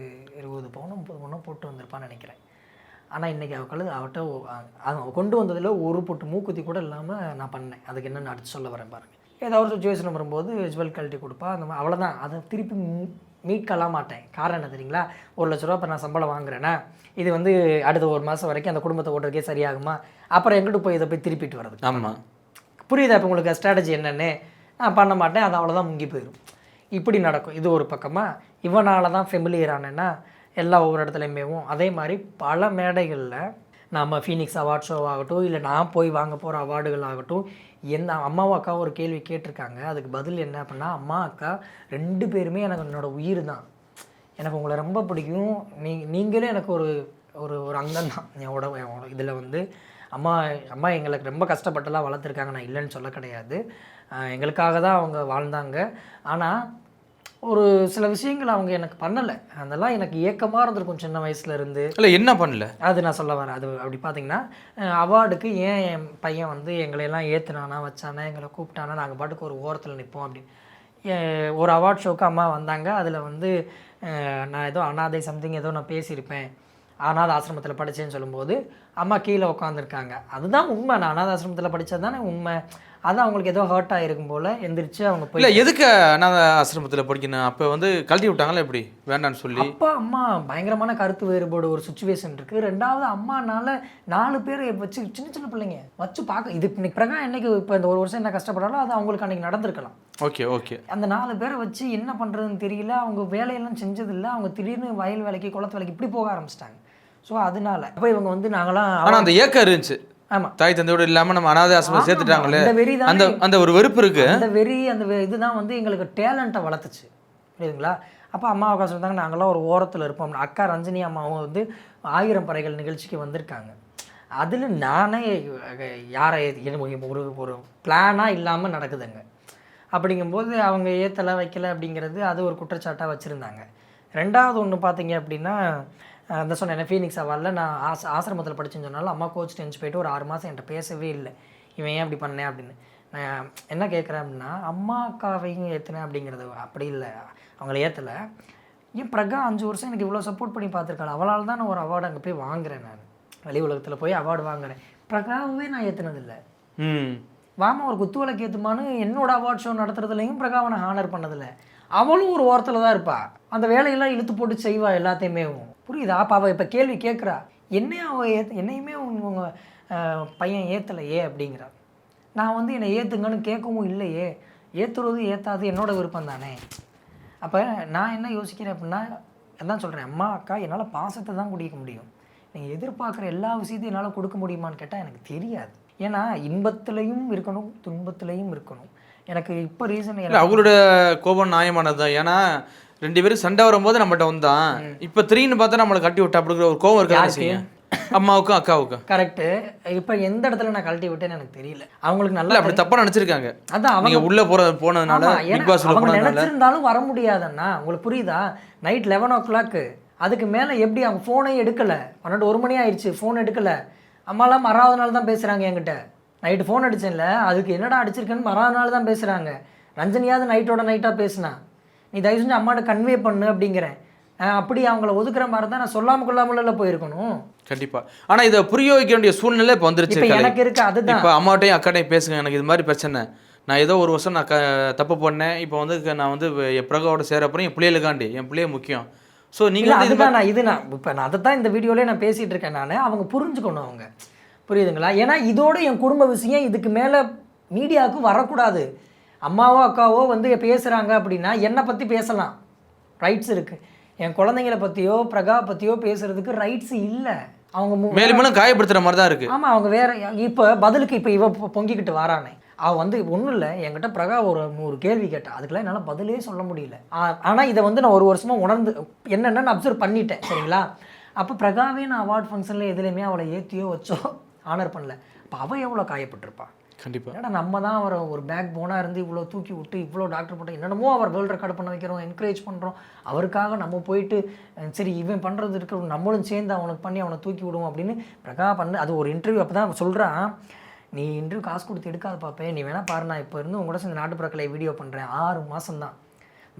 20 பவுனோ 30 பவுனோ போட்டு வந்திருப்பான்னு நினைக்கிறேன். ஆனால் இன்றைக்கி அவட்ட கொண்டு வந்ததில் ஒரு பொட்டு மூக்குத்தி கூட இல்லாமல் நான் பண்ணேன். அதுக்கு என்னென்னு அடுத்து சொல்ல வரேன் பாருங்கள். ஏதாவது ஒரு சுச்சுவேஷன் வரும்போது ஜுவல் கழட்டி கொடுப்பா. அந்த மாதிரி அவ்வளோதான். அதை திருப்பி மீட்கலாம் மாட்டேன். காரணம் என்ன தெரியுங்களா, 1 லட்ச ரூபா இப்போ நான் சம்பளம் வாங்குறேன்னா இது வந்து அடுத்த 1 மாதம் வரைக்கும் அந்த குடும்பத்தை ஓட்டுறதுக்கே சரியாகுமா? அப்புறம் எங்கிட்ட போய் இதை போய் திருப்பிட்டு வர்றது. ஆமாம், புரியுதா இப்போ உங்களுக்கு ஸ்ட்ராட்டஜி என்னென்னு? நான் பண்ண மாட்டேன், அது அவ்வளோதான் முங்கி போயிடும். இப்படி நடக்கும். இது ஒரு பக்கமாக இவனால் தான் ஃபெமிலியர் ஆனேன்னா எல்லா ஒவ்வொரு இடத்துலையுமேவும். அதே மாதிரி பல மேடைகளில் நம்ம ஃபீனிக்ஸ் அவார்ட் ஷோ ஆகட்டும், இல்லை நான் போய் வாங்க போகிற அவார்டுகள் ஆகட்டும், அம்மாவும் அக்காவும் ஒரு கேள்வி கேட்டிருக்காங்க. அதுக்கு பதில் என்ன அப்படின்னா, அம்மா அக்கா 2 பேருமே எனக்கு என்னோடய உயிர் தான். எனக்கு உங்களை ரொம்ப பிடிக்கும். நீங்களே எனக்கு ஒரு ஒரு ஒரு அங்கம் தான் என்னோட இதில் வந்து. அம்மா எங்களுக்கு ரொம்ப கஷ்டப்பட்டுலாம் வளர்த்துருக்காங்க, நான் இல்லைன்னு சொல்ல கிடையாது. எங்களுக்காக தான் அவங்க வாழ்ந்தாங்க. ஆனால் ஒரு சில விஷயங்கள் அவங்க எனக்கு பண்ணலை. அதெல்லாம் எனக்கு ஏக்கமாக இருந்திருக்கும் சின்ன வயசுல இருந்து. இல்லை என்ன பண்ணல அது நான் சொல்ல வரேன். அது அப்படி பார்த்தீங்கன்னா, அவார்டுக்கு ஏன் என் பையன் வந்து எங்களையெல்லாம் ஏற்றுனானா வச்சானா எங்களை கூப்பிட்டானா நாங்கள் பாட்டுக்கு ஒரு ஓரத்தில் நிற்போம் அப்படின்னு. ஒரு அவார்ட் ஷோக்கு அம்மா வந்தாங்க. அதில் வந்து நான் ஏதோ அனாதை சம்திங் ஏதோ நான் பேசியிருப்பேன். அனாதை ஆசிரமத்தில் படித்தேன்னு சொல்லும்போது அம்மா கீழே உட்காந்துருக்காங்க. அதுதான் உண்மை. நான் அனாதை ஆசிரமத்தில் படித்தது தானே உண்மை. அதான் அவங்களுக்கு ஏதோ ஹர்ட் ஆகிருக்கும் போல் எந்திரிச்சு அவங்க போய். இல்லை எதுக்கு அனாதை ஆசிரமத்தில் படிக்கணும்? அப்போ வந்து கழட்டி விட்டாங்களா எப்படி வேண்டான்னு சொல்லி? அப்பா அம்மா பயங்கரமான கருத்து வேறுபாடு ஒரு சுச்சுவேஷன் இருக்குது. 2வது அம்மானால 4 பேர் வச்சு சின்ன பிள்ளைங்க வச்சு பார்க்க. இது இன்னைக்கு பிரகா என்னைக்கு இப்போ இந்த 1 வருஷம் என்ன கஷ்டப்படாலும் அது அவங்களுக்கு அன்றைக்கி நடந்திருக்கலாம். ஓகே அந்த 4 பேரை வச்சு என்ன பண்ணுறதுன்னு தெரியல. அவங்க வேலையெல்லாம் செஞ்சதில்லை. அவங்க திடீர்னு வயல் வேலைக்கு குளத்து வேலைக்கு இப்படி போக ஆரம்பிச்சிட்டாங்க. ஸோ அதனால அப்போ இவங்க வந்து நாங்களாம். ஆனால் அந்த ஏக்கம் இருந்துச்சு. ஆமாம், தாய் தந்தையோடு இல்லாமல் நம்ம அனாதை ஆசிரமம் சேர்த்துட்டாங்களே, அந்த ஒரு வெறுப்பு இருக்கு. அந்த இதுதான் வந்து எங்களுக்கு டேலண்ட்டை வளர்த்துச்சு. புரியுதுங்களா? அப்போ அம்மா அக்கா சொல்லிட்டாங்க நாங்களாம் ஒரு ஓரத்தில் இருப்போம். அக்கா ரஞ்சினி அம்மாவும் வந்து 1000 பறைகள் நிகழ்ச்சிக்கு வந்திருக்காங்க. அதில் நானே யாரை ஒரு பிளானாக இல்லாமல் நடக்குதுங்க. அப்படிங்கும்போது அவங்க ஏற்றலை வைக்கலை அப்படிங்கிறது அது ஒரு குற்றச்சாட்டாக வச்சுருந்தாங்க. 2வது ஒன்று பார்த்தீங்க அப்படின்னா, அந்த சொன்னேன் ஃபீனிக்ஸ் அவார்டில் நான் ஆசிரமத்தில் படிச்சுன்னு சொன்னாலும் அம்மா கோச் டென்ஸ் போயிட்டு ஒரு 6 மாதம் என்கிட்ட பேசவே இல்லை. இவன் ஏன் அப்படி பண்ணேன் அப்படின்னு. நான் என்ன கேட்குறேன் அப்படின்னா, அம்மா அக்காவையும் ஏற்றுனேன் அப்படிங்கிறது அப்படி இல்லை. அவங்கள ஏற்றலை. ஏன் பிரகா 5 வருஷம் எனக்கு இவ்வளோ சப்போர்ட் பண்ணி பார்த்துருக்காள். அவளால் தான் நான் ஒரு அவார்டு அங்கே போய் வாங்குறேன். நான் வெளி உலகத்தில் போய் அவார்டு வாங்குறேன். பிரகாவே நான் ஏற்றுனதில்லை. வாமா ஒரு குத்துவிளக்கு ஏற்றுமான்னு என்னோட அவார்ட் ஷோ நடத்துறதுலையும் பிரகாவை நான் ஹானர் பண்ணதில்லை. அவளும் ஒரு ஓரத்தில் தான் இருப்பாள். அந்த வேலையெல்லாம் இழுத்து போட்டு செய்வா எல்லாத்தையுமே. புரியுதா? அப்போ அவள் இப்போ கேள்வி கேட்குறா, என்னையுமே உங்கள் பையன் ஏற்றலையே அப்படிங்கிறா. நான் வந்து என்னை ஏற்றுங்கன்னு கேட்கவும் இல்லையே. ஏற்றுறது ஏற்றாது என்னோட விருப்பம் தானே. அப்போ நான் என்ன யோசிக்கிறேன் அப்படின்னா, அதான் சொல்கிறேன், அம்மா அக்கா என்னால் பாசத்தை தான் குடிக்க முடியும். நீங்கள் எதிர்பார்க்குற எல்லா விஷயத்தையும் என்னால் கொடுக்க முடியுமான்னு கேட்டால் எனக்கு தெரியாது. ஏன்னா இன்பத்துலேயும் இருக்கணும், துன்பத்துலேயும் இருக்கணும். எனக்கு இப்போ ரீசன் அவங்களோட கோபம் நியாயமானது தான். ஏன்னா 2 பேரும் சண்டை வரும்போது நம்மகிட்ட வந்தான். இப்போ 3ன்னு பார்த்தா நம்மளை கட்டி விட்டா அப்படிங்கிற ஒரு கோவம் இருக்காது அம்மாவுக்கும் அக்காவுக்கும். கரெக்டு. இப்போ எந்த இடத்துல நான் கழட்டி விட்டேன்னு எனக்கு தெரியல. அவங்களுக்கு நல்லா அப்படி தப்பாக நினச்சிருக்காங்க. அதான் அவங்க உள்ளே போனதுனால பிக் பாஸ் நினச்சிருந்தாலும் வர முடியாதுன்னா உங்களுக்கு புரியுதா? நைட் 11 o'clock அதுக்கு மேலே எப்படி அவங்க ஃபோனே எடுக்கலை. 12-1 மணி ஆயிடுச்சு, ஃபோன் எடுக்கலை. அம்மாலாம் மறாவது நாள் தான் பேசுகிறாங்க என்கிட்ட. நைட்டு ஃபோன் அடிச்சேன்ல, அதுக்கு என்னடா அடிச்சிருக்கேன்னு மறாவது நாள் தான் பேசுகிறாங்க. ரஞ்சனியாவது நைட்டாக பேசுனா, நீ தயவு செஞ்சு அம்மாட்ட கன்வே பண்ணு அப்படிங்கிறேன். அப்படி அவங்கள ஒதுக்குற மாதிரி தான் நான் சொல்லாமல் கொள்ளாமல போயிருக்கணும். கண்டிப்பாக. ஆனால் இதை புரிய வைக்க வேண்டிய சூழ்நிலை இப்போ வந்துருச்சு. எனக்கு இருக்கு. அதுதான் இப்போ அம்மாட்டையும் அக்காட்டையும் பேசுங்க, எனக்கு இது மாதிரி பிரச்சனை, நான் ஏதோ 1 வருஷம் நான் தப்பு பண்ணேன், இப்போ வந்து நான் வந்து என் பிரகாவோட சேரப்புறம் என் பிள்ளைகளுக்காண்டி, என் பிள்ளைய முக்கியம். ஸோ நீங்கள் அதுதான் நான் அதை தான் இந்த வீடியோலேயே நான் பேசிகிட்டு இருக்கேன். நான் அவங்க புரிஞ்சுக்கணும். அவங்க புரியுதுங்களா? ஏன்னா இதோட என் குடும்ப விஷயம் இதுக்கு மேலே மீடியாவுக்கு வரக்கூடாது. அம்மாவோ அக்காவோ வந்து பேசுகிறாங்க அப்படின்னா என்னை பற்றி பேசலாம், ரைட்ஸ் இருக்குது. என் குழந்தைங்கள பற்றியோ பிரகா பற்றியோ பேசுகிறதுக்கு ரைட்ஸ் இல்லை. அவங்க மேலும் மேலும் காயப்படுத்துகிற மாதிரி தான் இருக்குது. ஆமாம், அவங்க வேறு இப்போ பதிலுக்கு இப்போ இவ பொங்கிக்கிட்டு வரானே, அவள் வந்து ஒன்றும் இல்லை, என்கிட்ட பிரகா ஒரு கேள்வி கேட்டா, அதுக்கெல்லாம் என்னால் பதிலே சொல்ல முடியல. ஆனால் இதை வந்து நான் ஒரு வருஷமாக உணர்ந்து என்னென்னு நான் அப்சர்வ் பண்ணிட்டேன். சரிங்களா? அப்போ பிரகாவே நான் அவார்ட் ஃபங்க்ஷனில் எதுலேயுமே அவளை ஏற்றியோ வச்சோ ஆனர் பண்ணல. அப்போ அவள் எவ்வளோ காயப்பட்டிருப்பா. கண்டிப்பாக. ஏன்னா நம்ம தான் அவரை ஒரு பேக் போனாக இருந்து இவ்வளோ தூக்கி விட்டு இவ்வளோ டாக்டர் போட்டு என்னென்னமோ அவர் வேர்ல்டு ரெக்கார்டு பண்ண வைக்கிறோம், என்கரேஜ் பண்ணுறோம். அவருக்காக நம்ம போயிட்டு சரி இவன் பண்ணுறது இருக்கிற நம்மளும் சேர்ந்து அவனுக்கு பண்ணி அவனை தூக்கி விடுவோம் அப்படின்னு பிரகா பண்ணு. அது ஒரு இன்டர்வியூ அப்போ தான் சொல்கிறான், நீ இன்டர்வியூ காசு கொடுத்து எடுக்காத பார்ப்பேன், நீ வேணால் பாரு, நான் இப்போ இருந்து உங்களோட சேர்ந்து நாட்டுப்புறக்கலை வீடியோ பண்ணுறேன், 6 மாதம் தான்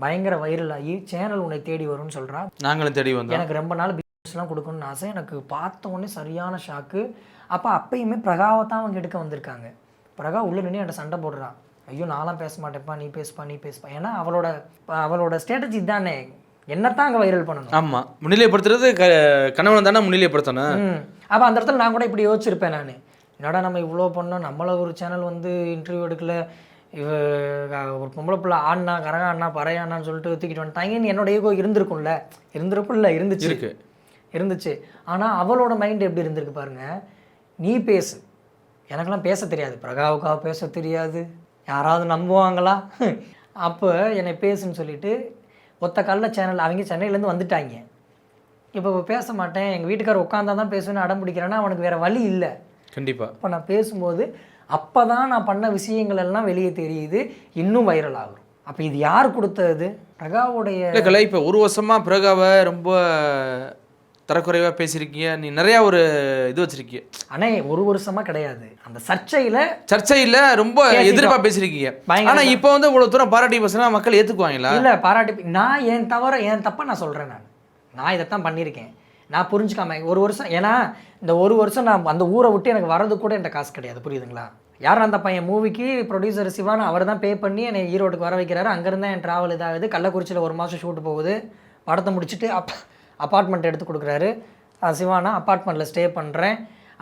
பயங்கர வைரல் ஆகி சேனல் உன்னை தேடி வரும்னு சொல்கிறான். நாங்களும் தேடி வந்தோம். எனக்கு ரொம்ப நாள் பிஸ்னஸ்லாம் கொடுக்கணும்னு ஆசை. எனக்கு பார்த்த உடனே சரியான ஷாக்கு. அப்பயுமே பிரகாவை தான் அவங்க எடுக்க வந்திருக்காங்க. பிரகா உள்ள நின்று என்கிட்ட சண்டை போடுறான், ஐயோ நான்லாம் பேச மாட்டேப்பா, நீ பேசுப்பா. ஏன்னா அவளோட ஸ்ட்ராட்டஜி தானே, என்னத்தான் அங்கே வைரல் பண்ணணும். ஆமாம், முன்னிலைப்படுத்துறது கணவன் தானே முன்னிலைப்படுத்தணும். அப்போ அந்த இடத்துல நான் கூட இப்படி யோசிச்சிருப்பேன். நான் என்னடா நம்ம இவ்வளோ பண்ணோம், நம்மளை ஒரு சேனல் வந்து இன்டர்வியூ எடுக்கல, ஒரு பொம்பளை பிள்ளை ஆடினா கரகா ஆடினா பறையானான்னு சொல்லிட்டு தூக்கிட்டு வந்துட்டாங்கன்னு என்னோட ஈகோ இருந்துச்சு. ஆனால் அவளோட மைண்ட் எப்படி இருந்திருக்கு பாருங்க, நீ பேசு, எனக்கெல்லாம் பேச தெரியாது, பிரகாவுக்காக பேச தெரியாது, யாராவது நம்புவாங்களா, அப்போ என்னை பேசுன்னு சொல்லிட்டு ஒத்த காலில் சேனல் அவங்க சென்னையிலேருந்து வந்துட்டாங்க. இப்போ பேச மாட்டேன், எங்கள் வீட்டுக்காரர் உட்காந்தா தான் பேசுவேன்னு அடம் பிடிக்கிறேன்னா அவனுக்கு வேறு வழி இல்லை. கண்டிப்பாக. இப்போ நான் பேசும்போது அப்போ தான் நான் பண்ண விஷயங்கள் எல்லாம் வெளியே தெரியுது, இன்னும் வைரல் ஆகும். அப்போ இது யார் கொடுத்தது? பிரகாவுடைய இல்லை. இப்போ ஒரு வருஷமாக பிரகாவை ரொம்ப தரக்குறைவாக பேசியிருக்கீங்க, நீ நிறையா ஒரு இது வச்சிருக்கீங்க. ஆனால் ஒரு வருஷமாக கிடையாது, அந்த சர்ச்சையில் ரொம்ப எதிர்ப்பாக பேசியிருக்கீங்க. ஆனால் இப்போ வந்து இவ்வளோ தூரம் பாராட்டி பேசுனா மக்கள் ஏற்றுக்குவாங்களா? இல்லை, பாராட்டி நான் என் தப்பை நான் சொல்கிறேன். நான் இதைத்தான் பண்ணியிருக்கேன், நான் புரிஞ்சுக்காம ஒரு வருஷம். ஏன்னா இந்த ஒரு வருஷம் நான் அந்த ஊரை விட்டு எனக்கு வரது கூட என்கிட்ட காசு கிடையாது, புரியுதுங்களா? யார் அந்த பையன் மூவிக்கு ப்ரொடியூசர் சிவான், அவர் தான் பே பண்ணி என்னை ஈரோட்டுக்கு வர வைக்கிறாரு. அங்கேருந்து என் ட்ராவல் இதாகுது. கள்ளக்குறிச்சியில் 1 மாதம் ஷூட்டு போகுது. படத்தை முடிச்சுட்டு அப்பார்ட்மெண்ட் எடுத்து கொடுக்குறாரு சிவானா, அப்பார்ட்மெண்ட்டில் ஸ்டே பண்ணுறேன்.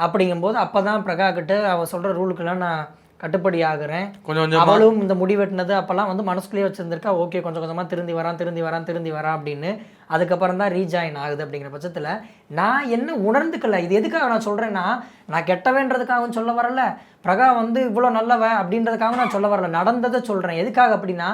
அப்படிங்கும்போது அப்போ தான் பிரகா கிட்ட அவள் சொல்கிற ரூலுக்கெல்லாம் நான் கட்டுப்படி ஆகுறேன். கொஞ்சம் அவளும் இந்த முடி வெட்டினது அப்போல்லாம் வந்து மனசுக்குள்ளேயே வச்சுருந்துருக்கா, ஓகே கொஞ்சம் கொஞ்சமாக திருந்தி வரான் அப்படின்னு. அதுக்கப்புறம் தான் ரீஜாயின் ஆகுது. அப்படிங்கிற பட்சத்தில் நான் என்ன உணர்ந்துக்கல. இது எதுக்காக நான் சொல்கிறேன்னா, நான் கெட்டவேன்றதுக்காகவும் சொல்ல வரல, பிரகா வந்து இவ்வளோ நல்லவ அப்படின்றதுக்காக நான் சொல்ல வரல, நடந்ததை சொல்கிறேன். எதுக்காக அப்படின்னா,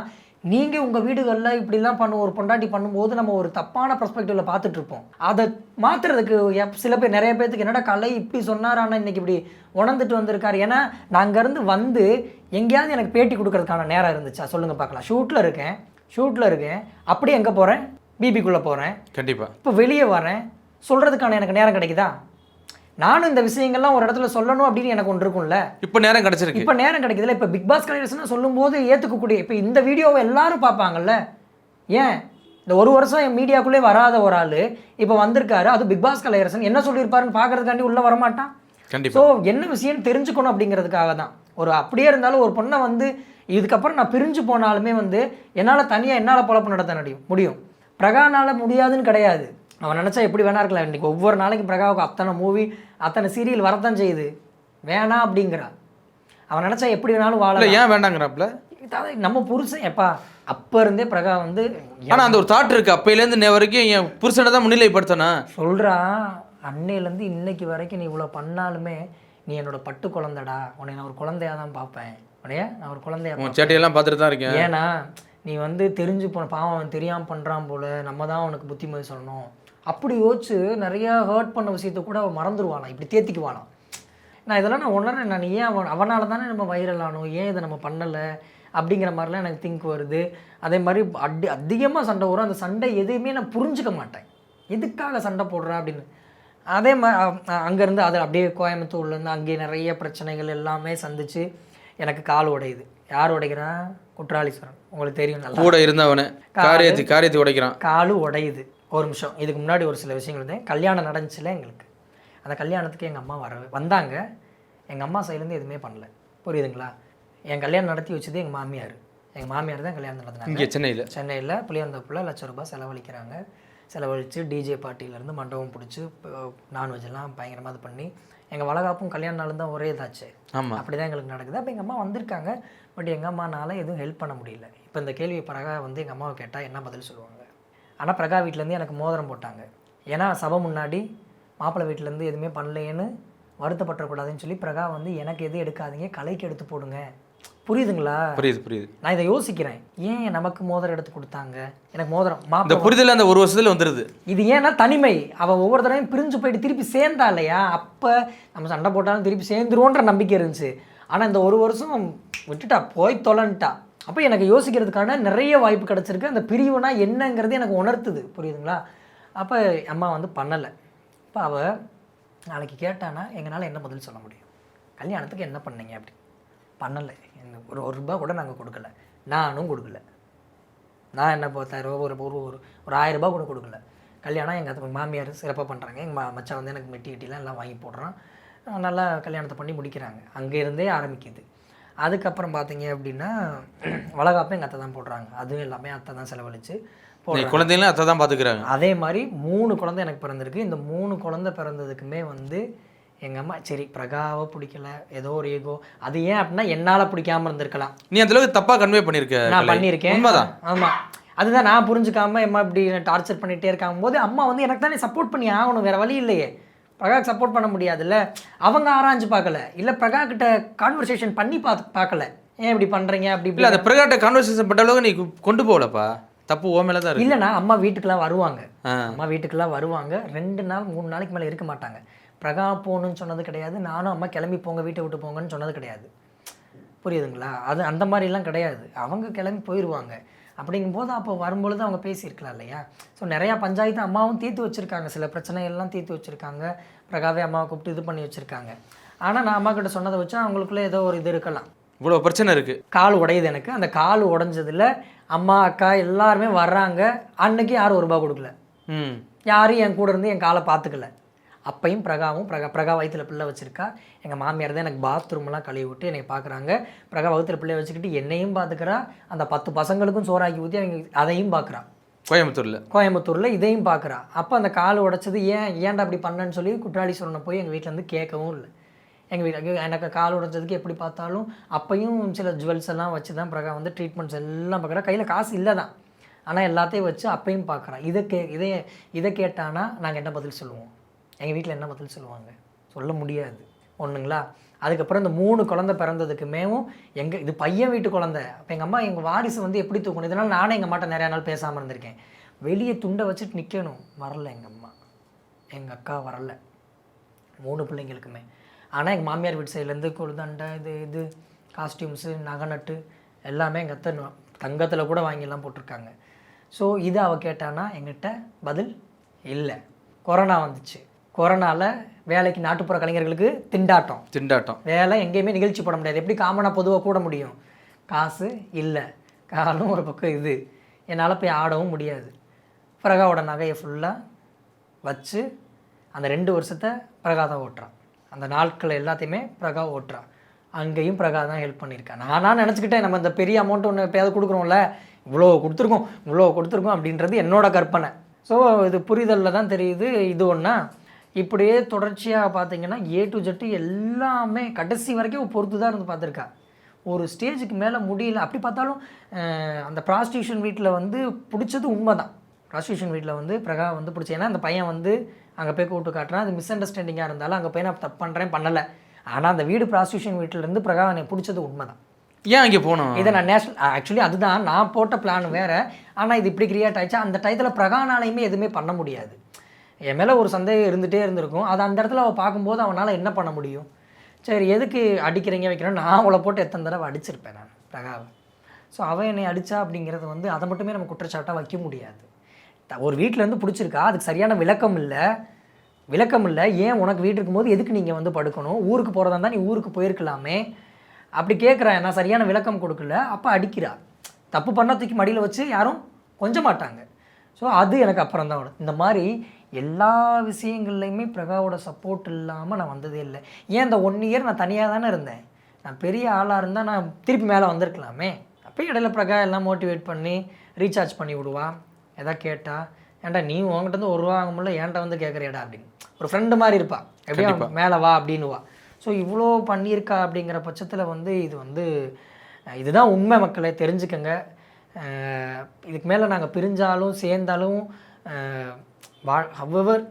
நீங்கள் உங்கள் வீடுகளில் இப்படிலாம் ஒரு பொண்டாட்டி பண்ணும்போது நம்ம ஒரு தப்பான பெர்ஸ்பெக்டிவில் பார்த்துட்ருப்போம். அதை மாற்றுறதுக்கு சில பேர், நிறைய பேர்த்துக்கு என்னடா கலை இப்படி சொன்னார், ஆனால் இன்றைக்கி இப்படி உணர்ந்துட்டு வந்திருக்காரு. ஏன்னா நான் அங்கேருந்து வந்து எங்கேயாவது எனக்கு பேட்டி கொடுக்கறதுக்கான நேரம் இருந்துச்சா சொல்லுங்கள் பார்க்கலாம். ஷூட்டில் இருக்கேன், அப்படியே எங்கே போகிறேன், பிபிக்குள்ளே போகிறேன். கண்டிப்பாக. இப்போ வெளியே வரேன், சொல்கிறதுக்கான எனக்கு நேரம் கிடைக்குதா? நானும் இந்த விஷயங்கள்லாம் ஒரு இடத்துல சொல்லணும் அப்படின்னு எனக்கு ஒன்று இருக்கும்ல. இப்போ நேரம் கிடைச்சிருக்கு. இப்போ நேரம் கிடைக்குதுல்ல. இப்போ பிக் பாஸ் கலைஞர்ஸ்னு சொல்லும்போது ஏற்றுக்கக்கூடிய, இப்போ இந்த வீடியோவை எல்லாரும் பார்ப்பாங்கல்ல. ஏன் இந்த ஒரு வருஷம் என் மீடியாக்குள்ளே வராத ஒரு ஆள் இப்போ வந்திருக்காரு, அது பிக் பாஸ் கலைஞர்ஸ் என்ன சொல்லியிருப்பாருன்னு பார்க்கறதுக்காண்டி உள்ளே வரமாட்டான். கண்டிப்பாக. ஸோ என்ன விஷயம்னு தெரிஞ்சுக்கணும் அப்படிங்கிறதுக்காக தான். ஒரு அப்படியே இருந்தாலும் ஒரு பொண்ணை வந்து இதுக்கப்புறம் நான் பிரிஞ்சு போனாலுமே வந்து என்னால் தனியாக என்னால் பொழப்பு நடத்த முடியும். பிரகானால் முடியாதுன்னு கிடையாது. அவன் நினச்சா எப்படி வேணா இருக்கலாம். இன்றைக்கி ஒவ்வொரு நாளைக்கு பிரகாவுக்கு அத்தனை மூவி அத்தனை சீரியல் வரத்தான் செய்யுது, வேணாம் அப்படிங்கிறான். அவன் நினச்சா எப்படி வேணாலும் வாழ. ஏன் வேண்டாங்கிறாப்புல? நம்ம புருஷன் எப்பா அப்போ இருந்தே பிரகா வந்து, ஆனால் அந்த ஒரு தாட் இருக்குது அப்போலேருந்து வரைக்கும் என் புருஷனை தான் முன்னிலைப்படுத்தணும் சொல்கிறான். அன்னையிலேருந்து இன்னைக்கு வரைக்கும் நீ இவ்வளோ பண்ணாலுமே நீ என்னோட பட்டு குழந்தைடா, உன்னை நான் ஒரு குழந்தையாக தான் பார்ப்பேன், உன்னைய நான் ஒரு குழந்தைய சேட்டையெல்லாம் பார்த்துட்டு தான் இருக்கேன். ஏன்னா நீ வந்து தெரிஞ்சு போன பாவம், அவன் தெரியாமல் பண்ணுறான் போல், நம்ம தான் அவனுக்கு புத்திமதி சொல்லணும் அப்படி யோசிச்சு நிறையா ஹர்ட் பண்ண விஷயத்த கூட அவன் மறந்துடுவானா, இப்படி தேத்திக்குவானா. நான் இதெல்லாம் நான் உணர்றேன். நான் ஏன் அவனால் தானே நம்ம வைரல் ஆனோம், ஏன் இதை நம்ம பண்ணலை அப்படிங்கிற மாதிரிலாம் எனக்கு திங்க் வருது. அதே மாதிரி அதிகமாக சண்டை வரும். அந்த சண்டை எதுவுமே நான் புரிஞ்சுக்க மாட்டேன், எதுக்காக சண்டை போடுறேன் அப்படின்னு. அதே மாதிரி அங்கேருந்து அது அப்படியே கோயம்புத்தூர்லேருந்து அங்கேயே நிறைய பிரச்சனைகள் எல்லாமே சந்திச்சு எனக்கு கால் உடையுது. யார் உடைக்கிறான்? குற்றாலீஸ்வரன், உங்களுக்கு தெரியும் நல்லா. கூட இருந்தவனே காரியத்தை உடைக்கிறான், காலு உடையுது. ஒரு நிமிஷம், இதுக்கு முன்னாடி ஒரு சில விஷயங்கள் இருந்தேன். கல்யாணம் நடந்துச்சுல எங்களுக்கு, அந்த கல்யாணத்துக்கு எங்கள் அம்மா வந்தாங்க. எங்கள் அம்மா சைட்லேருந்து எதுவுமே பண்ணல, புரியுதுங்களா? என் கல்யாணம் நடத்தி வச்சது எங்கள் மாமியார் தான் கல்யாணம் நடத்தினாங்க. இங்கே சென்னையில் புளியந்தோப்பில் ₹1,00,000 செலவழிக்கிறாங்க. செலவழித்து டிஜே பார்ட்டியிலேருந்து மண்டபம் பிடிச்சி நான்வெஜ்லாம் பயங்கரமாக இது பண்ணி எங்கள் வளகாப்பும் கல்யாண நாளும் தான் ஒரே இதாச்சு. ஆமாம், அப்படி தான் எங்களுக்கு நடக்குது. அப்போ எங்கள் அம்மா வந்திருக்காங்க, பட் எங்கள் அம்மானால எதுவும் ஹெல்ப் பண்ண முடியல. இப்போ இந்த கேள்வி பிரகா வந்து எங்கள் அம்மாவை கேட்டால் என்ன பதில் சொல்லுவாங்க? ஆனால் பிரகா வீட்டிலேருந்து எனக்கு மோதிரம் போட்டாங்க. ஏன்னா சபை முன்னாடி மாப்பிள்ளை வீட்டிலேருந்து எதுவுமே பண்ணலையேன்னு வருத்தப்படக்கூடாதுன்னு சொல்லி பிரகா வந்து எனக்கு எதுவும் எடுக்காதீங்க, கலைக்கு எடுத்து போடுங்க புரியுதுங்களா? புரியுது. நான் இதை யோசிக்கிறேன், ஏன் நமக்கு மோதிரம் எடுத்து கொடுத்தாங்க, எனக்கு மோதிரம் இந்த மாப்பிள்ளை புரிதல் அந்த ஒரு வருஷத்துல வந்துடுது. இது ஏன்னா தனிமை. அவள் ஒவ்வொரு தடவையும் பிரிஞ்சு போயிட்டு திருப்பி சேர்ந்தா இல்லையா, அப்போ நம்ம சண்டை போட்டாலும் திருப்பி சேர்ந்துருவோன்ற நம்பிக்கை இருந்துச்சு. ஆனால் இந்த ஒரு வருஷம் விட்டுட்டா, போய் தொலைன்ட்டா. அப்போ எனக்கு யோசிக்கிறதுக்கான நிறைய வாய்ப்பு கிடச்சிருக்கு. அந்த பிரிவுனா என்னங்கிறது எனக்கு உணர்த்துது, புரியுதுங்களா? அப்போ அம்மா வந்து பண்ணலை. இப்போ அவள் நாளைக்கு கேட்டானா எங்களால் என்ன பதில் சொல்ல முடியும்? கல்யாணத்துக்கு என்ன பண்ணீங்க அப்படி? பண்ணலை. ஒரு ரூபா கூட நாங்கள் கொடுக்கல, நானும் கொடுக்கல. நான் என்ன 10,000 ஒரு 1000 கூட கொடுக்கல. கல்யாணம் எங்கள் மாமியார் சிறப்பாக பண்ணுறாங்க. எங்கள் மச்சான் வந்து எனக்கு மெட்டி கிட்டிலாம் எல்லாம் வாங்கி போடுறான், நல்லா கல்யாணத்தை பண்ணி முடிக்கிறாங்க. அங்கேருந்தே ஆரம்பிக்குது. அதுக்கப்புறம் பார்த்தீங்க அப்படின்னா வளகாப்பும் எங்கள் அத்தை தான் போடுறாங்க. அதுவும் எல்லாமே அத்தை தான் செலவழித்து குழந்தைங்களும் அத்தை தான் பார்த்துக்கிறாங்க. அதே மாதிரி 3 குழந்தை எனக்கு பிறந்திருக்கு. இந்த 3 குழந்தை பிறந்ததுக்குமே வந்து எங்கள் அம்மா சரி பிரகாவை பிடிக்கல, ஏதோ ஒரு ஈகோ. அது ஏன் அப்படின்னா என்னால் பிடிக்காமல் இருந்திருக்கலாம். நீ அந்தளவுக்கு தப்பாக கன்வே பண்ணியிருக்க. நான் பண்ணியிருக்கேன். உண்மைதான். ஆமாம், அதுதான் நான் புரிஞ்சுக்காம அம்மா இப்படி டார்ச்சர் பண்ணிகிட்டே இருக்காங்க போது அம்மா வந்து எனக்கு தானே சப்போர்ட் பண்ணி ஆகணும், வேறு வழி இல்லையே. பிரகாக்கு சப்போர்ட் பண்ண முடியாதுல்ல. அவங்க ஆராய்ஞ்சு பார்க்கல, இல்லை பிரகா கிட்ட கான்வர்சேஷன் பண்ணி பார்க்கல, ஏன் இப்படி பண்ணுறீங்க அப்படி இல்லை. அந்த பிரகாட்ட கான்வர்சேஷன் பட்ட அளவுக்கு நீ கொண்டு போகலப்பா, தப்பு ஓ மேலே தான் இருக்கு. இல்லைண்ணா, அம்மா வீட்டுக்கெல்லாம் வருவாங்க. அம்மா வீட்டுக்கெல்லாம் வருவாங்க, 2 நாள் 3 நாளைக்கு மேலே இருக்க மாட்டாங்க. பிரகா போகணுன்னு சொன்னது கிடையாது, நானும் அம்மா கிளம்பி போங்க வீட்டை விட்டு போங்கன்னு சொன்னது கிடையாது, புரியுதுங்களா? அது அந்த மாதிரிலாம் கிடையாது. அவங்க கிளம்பி போயிடுவாங்க. அப்படிங்கும்போது அப்போ வரும்பொழுது அவங்க பேசியிருக்கலாம் இல்லையா? ஸோ நிறையா பஞ்சாயத்து அம்மாவும் தீர்த்து வச்சுருக்காங்க, சில பிரச்சனைகள்லாம் தீர்த்து வச்சுருக்காங்க. பிரகாவே அம்மாவை கூப்பிட்டு இது பண்ணி வச்சுருக்காங்க. ஆனால் நான் அம்மா கிட்ட சொன்னதை வச்சு அவங்களுக்குள்ளே ஏதோ ஒரு இது இருக்கலாம். இவ்வளோ பிரச்சனை இருக்குது. கால் உடையுது எனக்கு. அந்த கால் உடஞ்சதில் அம்மா அக்கா எல்லாருமே வர்றாங்க. அன்னைக்கு யாரும் ₹1 கொடுக்கல. யாரும் என் கூட இருந்து என் காலை பார்த்துக்கல. அப்பையும் பிரகா வயிற்றில் பிள்ளை வச்சுருக்கா. எங்கள் மாமியார் தான் எனக்கு பாத்ரூம்லாம் கழுவி விட்டு என்னை பார்க்குறாங்க. பிரகா வயிற்றில் பிள்ளை வச்சுக்கிட்டு என்னையும் பார்த்துக்கிறா, அந்த 10 பசங்களுக்கும் சோறாக்கி ஊற்றி அவங்க அதையும் பார்க்குறா. கோயம்புத்தூரில் இதையும் பார்க்குறா. அப்போ அந்த கால் உடைச்சது ஏன்டா அப்படி பண்ணேன்னு சொல்லி குற்றாலி சொன்ன போய் எங்கள் வீட்டிலேருந்து கேட்கவும் இல்லை. எங்கள் வீட்டில் எனக்கு கால் உடைச்சதுக்கு எப்படி பார்த்தாலும் அப்பையும் சில ஜுவல்ஸ் எல்லாம் வச்சு தான் பிரகா வந்து ட்ரீட்மெண்ட்ஸ் எல்லாம் பார்க்குறா. கையில் காசு இல்லை தான், ஆனால் எல்லாத்தையும் வச்சு அப்பையும் பார்க்குறா. இதை கேட்டானா நாங்கள் என்ன பதில் சொல்லுவோம்? எங்கள் வீட்டில் என்ன பதில் சொல்லுவாங்க? சொல்ல முடியாது ஒன்றுங்களா. அதுக்கப்புறம் இந்த 3 குழந்தை பிறந்ததுக்குமேவும் இது பையன் வீட்டு குழந்தை. அப்போ எங்கள் அம்மா எங்கள் வாரிசு வந்து எப்படி தூக்கணும், இதனால் நானே எங்கள் அம்மாட்ட நிறையா நாள் பேசாமல் இருந்திருக்கேன். வெளியே துண்டை வச்சுட்டு நிற்கணும், வரல எங்கள் அம்மா, எங்கள் அக்கா வரல, 3 பிள்ளைங்களுக்குமே. ஆனால் எங்கள் மாமியார் வீட்டு சைட்லேருந்து கொழுதண்டை இது காஸ்டியூம்ஸு நகை நட்டு எல்லாமே எங்கள் அத்தை தங்கத்தில் கூட வாங்கிலாம் போட்டிருக்காங்க. ஸோ இது அவள் கேட்டானா எங்கிட்ட பதில் இல்லை. கொரோனா வந்துச்சு. கொரோனாவில் வேலைக்கு நாட்டுப்புற கலைஞர்களுக்கு திண்டாட்டம். வேலை எங்கேயுமே நிகழ்ச்சி போட முடியாது. எப்படி காமனாக பொதுவாக கூட முடியும்? காசு இல்லை, காலும் ஒரு பக்கம் இது, என்னால் போய் ஆடவும் முடியாது. பிரகாவோட நகையை ஃபுல்லாக வச்சு அந்த 2 வருஷத்தை பிரகா தான் ஓட்டுறான். அந்த நாட்கள் எல்லாத்தையுமே பிரகா ஓட்டுறான். அங்கேயும் பிரகா தான் ஹெல்ப் பண்ணியிருக்கேன். நானாக நினச்சிக்கிட்டேன் நம்ம இந்த பெரிய அமௌண்ட் ஒன்று எப்போயாவது கொடுக்குறோம்ல, இவ்வளோ கொடுத்துருக்கோம் அப்படின்றது என்னோட கற்பனை. ஸோ இது புரிதலில் தான் தெரியுது. இது ஒன்றா இப்படியே தொடர்ச்சியாக பார்த்தீங்கன்னா A to Z எல்லாமே கடைசி வரைக்கும் பொறுத்து தான் இருந்து பார்த்துருக்கா. ஒரு ஸ்டேஜுக்கு மேலே முடியல. அப்படி பார்த்தாலும் அந்த ப்ராஸ்டியூஷன் வீட்டில் வந்து பிடிச்சது உண்மை தான். ப்ராஸ்டியூஷன் வீட்டில் வந்து பிரகா வந்து பிடிச்ச, ஏன்னா அந்த பையன் வந்து அங்கே போய் கூப்பிட்டு காட்டுறான். அது மிஸ் அண்டர்ஸ்டாண்டிங்காக இருந்தாலும் அங்கே போய் நான் தப்பு பண்ணுறேன் பண்ணலை. ஆனால் அந்த வீடு ப்ராஸ்டியூஷன் வீட்டிலேருந்து பிரகா எனக்கு பிடிச்சது உண்மை தான். ஏன் அங்கே போனோம்? இதை நான் ஆக்சுவலி அதுதான் நான் போட்ட பிளான் வேறு. ஆனால் இது இப்படி கிரியேட் ஆகிடுச்சா, அந்த டயத்தில் பிரகானாலையுமே எதுவுமே பண்ண முடியாது. என் மேலே ஒரு சந்தேகம் இருந்துகிட்டே இருந்திருக்கும். அது அந்த இடத்துல அவள் பார்க்கும்போது அவனால் என்ன பண்ண முடியும்? சரி எதுக்கு அடிக்கிறீங்க வைக்கிறேன், நான் அவளை போட்டு எத்தனை தடவை அடிச்சிருப்பேன் நான் பிரகாவை. ஸோ அவன் என்னை அடித்தா அப்படிங்கிறது வந்து அதை மட்டுமே நம்ம குற்றச்சாட்டாக வைக்க முடியாது. ஒரு வீட்டிலேருந்து பிடிச்சிருக்கா, அதுக்கு சரியான விளக்கம் இல்லை. ஏன் உனக்கு வீட்டு இருக்கும்போது எதுக்கு நீங்கள் வந்து படுக்கணும்? ஊருக்கு போகிறதா இருந்தால் நீ ஊருக்கு போயிருக்கலாமே. அப்படி கேட்குறேன், நான் சரியான விளக்கம் கொடுக்கல. அப்போ அடிக்கிறா. தப்பு பண்ண தூக்கி மடியில் வச்சு யாரும் கொஞ்ச மாட்டாங்க. ஸோ அது எனக்கு அப்புறம் தான் வரும். இந்த மாதிரி எல்லா விஷயங்கள்லையுமே பிரகாவோட சப்போர்ட் இல்லாமல் நான் வந்ததே இல்லை. ஏன் இந்த 1 இயர் நான் தனியாக தானே இருந்தேன். நான் பெரிய ஆளாக இருந்தால் நான் திருப்பி மேலே வந்திருக்கலாமே. அப்போ இடையில பிரகா எல்லாம் மோட்டிவேட் பண்ணி ரீசார்ஜ் பண்ணி விடுவா. எதாவது கேட்டால், ஏன்டா நீ உங்ககிட்ட வந்து ₹1 வாங்க முடியல, ஏன்டா வந்து கேட்குறியாடா அப்படின்னு ஒரு ஃப்ரெண்டு மாதிரி இருப்பா. எப்படியும் மேலே வா அப்படின்னுவா. ஸோ இவ்வளோ பண்ணியிருக்கா அப்படிங்கிற பட்சத்தில் வந்து இதுதான் உண்மை. மக்களை தெரிஞ்சுக்கங்க. இதுக்கு மேலே நாங்கள் பிரிஞ்சாலும் சேர்ந்தாலும் ஹவெவர்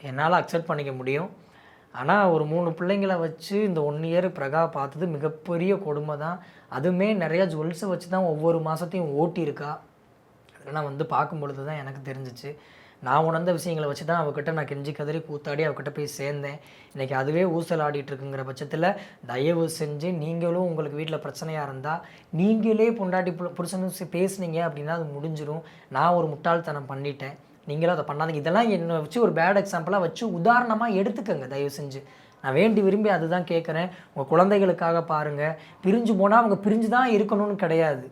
என்னால் அக்செப்ட் பண்ணிக்க முடியும். ஆனால் ஒரு 3 பிள்ளைங்களை வச்சு இந்த 1 இயர் பிரகா பார்த்தது மிகப்பெரிய கொடுமை தான். அதுவுமே நிறையா ஜுவல்ஸை வச்சு தான் ஒவ்வொரு மாதத்தையும் ஓட்டியிருக்கா. அதில் நான் வந்து பார்க்கும்பொழுது தான் எனக்கு தெரிஞ்சிச்சு. நான் உணர்ந்த விஷயங்களை வச்சு தான் அவகிட்ட நான் கெஞ்சி கதறி கூத்தாடி அவகிட்ட போய் சேர்ந்தேன். இன்றைக்கி அதுவே ஊசல் ஆடிட்டுருக்குங்கிற பட்சத்தில் தயவு செஞ்சு நீங்களும் உங்களுக்கு வீட்டில் பிரச்சனையாக இருந்தால் நீங்களே பொண்டாட்டி புருஷனும் பேசுனீங்க அப்படின்னா அது முடிஞ்சிடும். நான் ஒரு முட்டாள்தனம் பண்ணிட்டேன், நீங்களும் அதை பண்ணாதீங்க. இதெல்லாம் என்னை வச்சு ஒரு பேட் எக்ஸாம்பிளாக வச்சு உதாரணமாக எடுத்துக்கங்க தயவு செஞ்சு. நான் வேண்டி விரும்பி அதுதான் கேட்குறேன். உங்கள் குழந்தைகளுக்காக பாருங்கள். பிரிஞ்சு போனால் அவங்க பிரிஞ்சு தான் இருக்கணும்னு கிடையாது,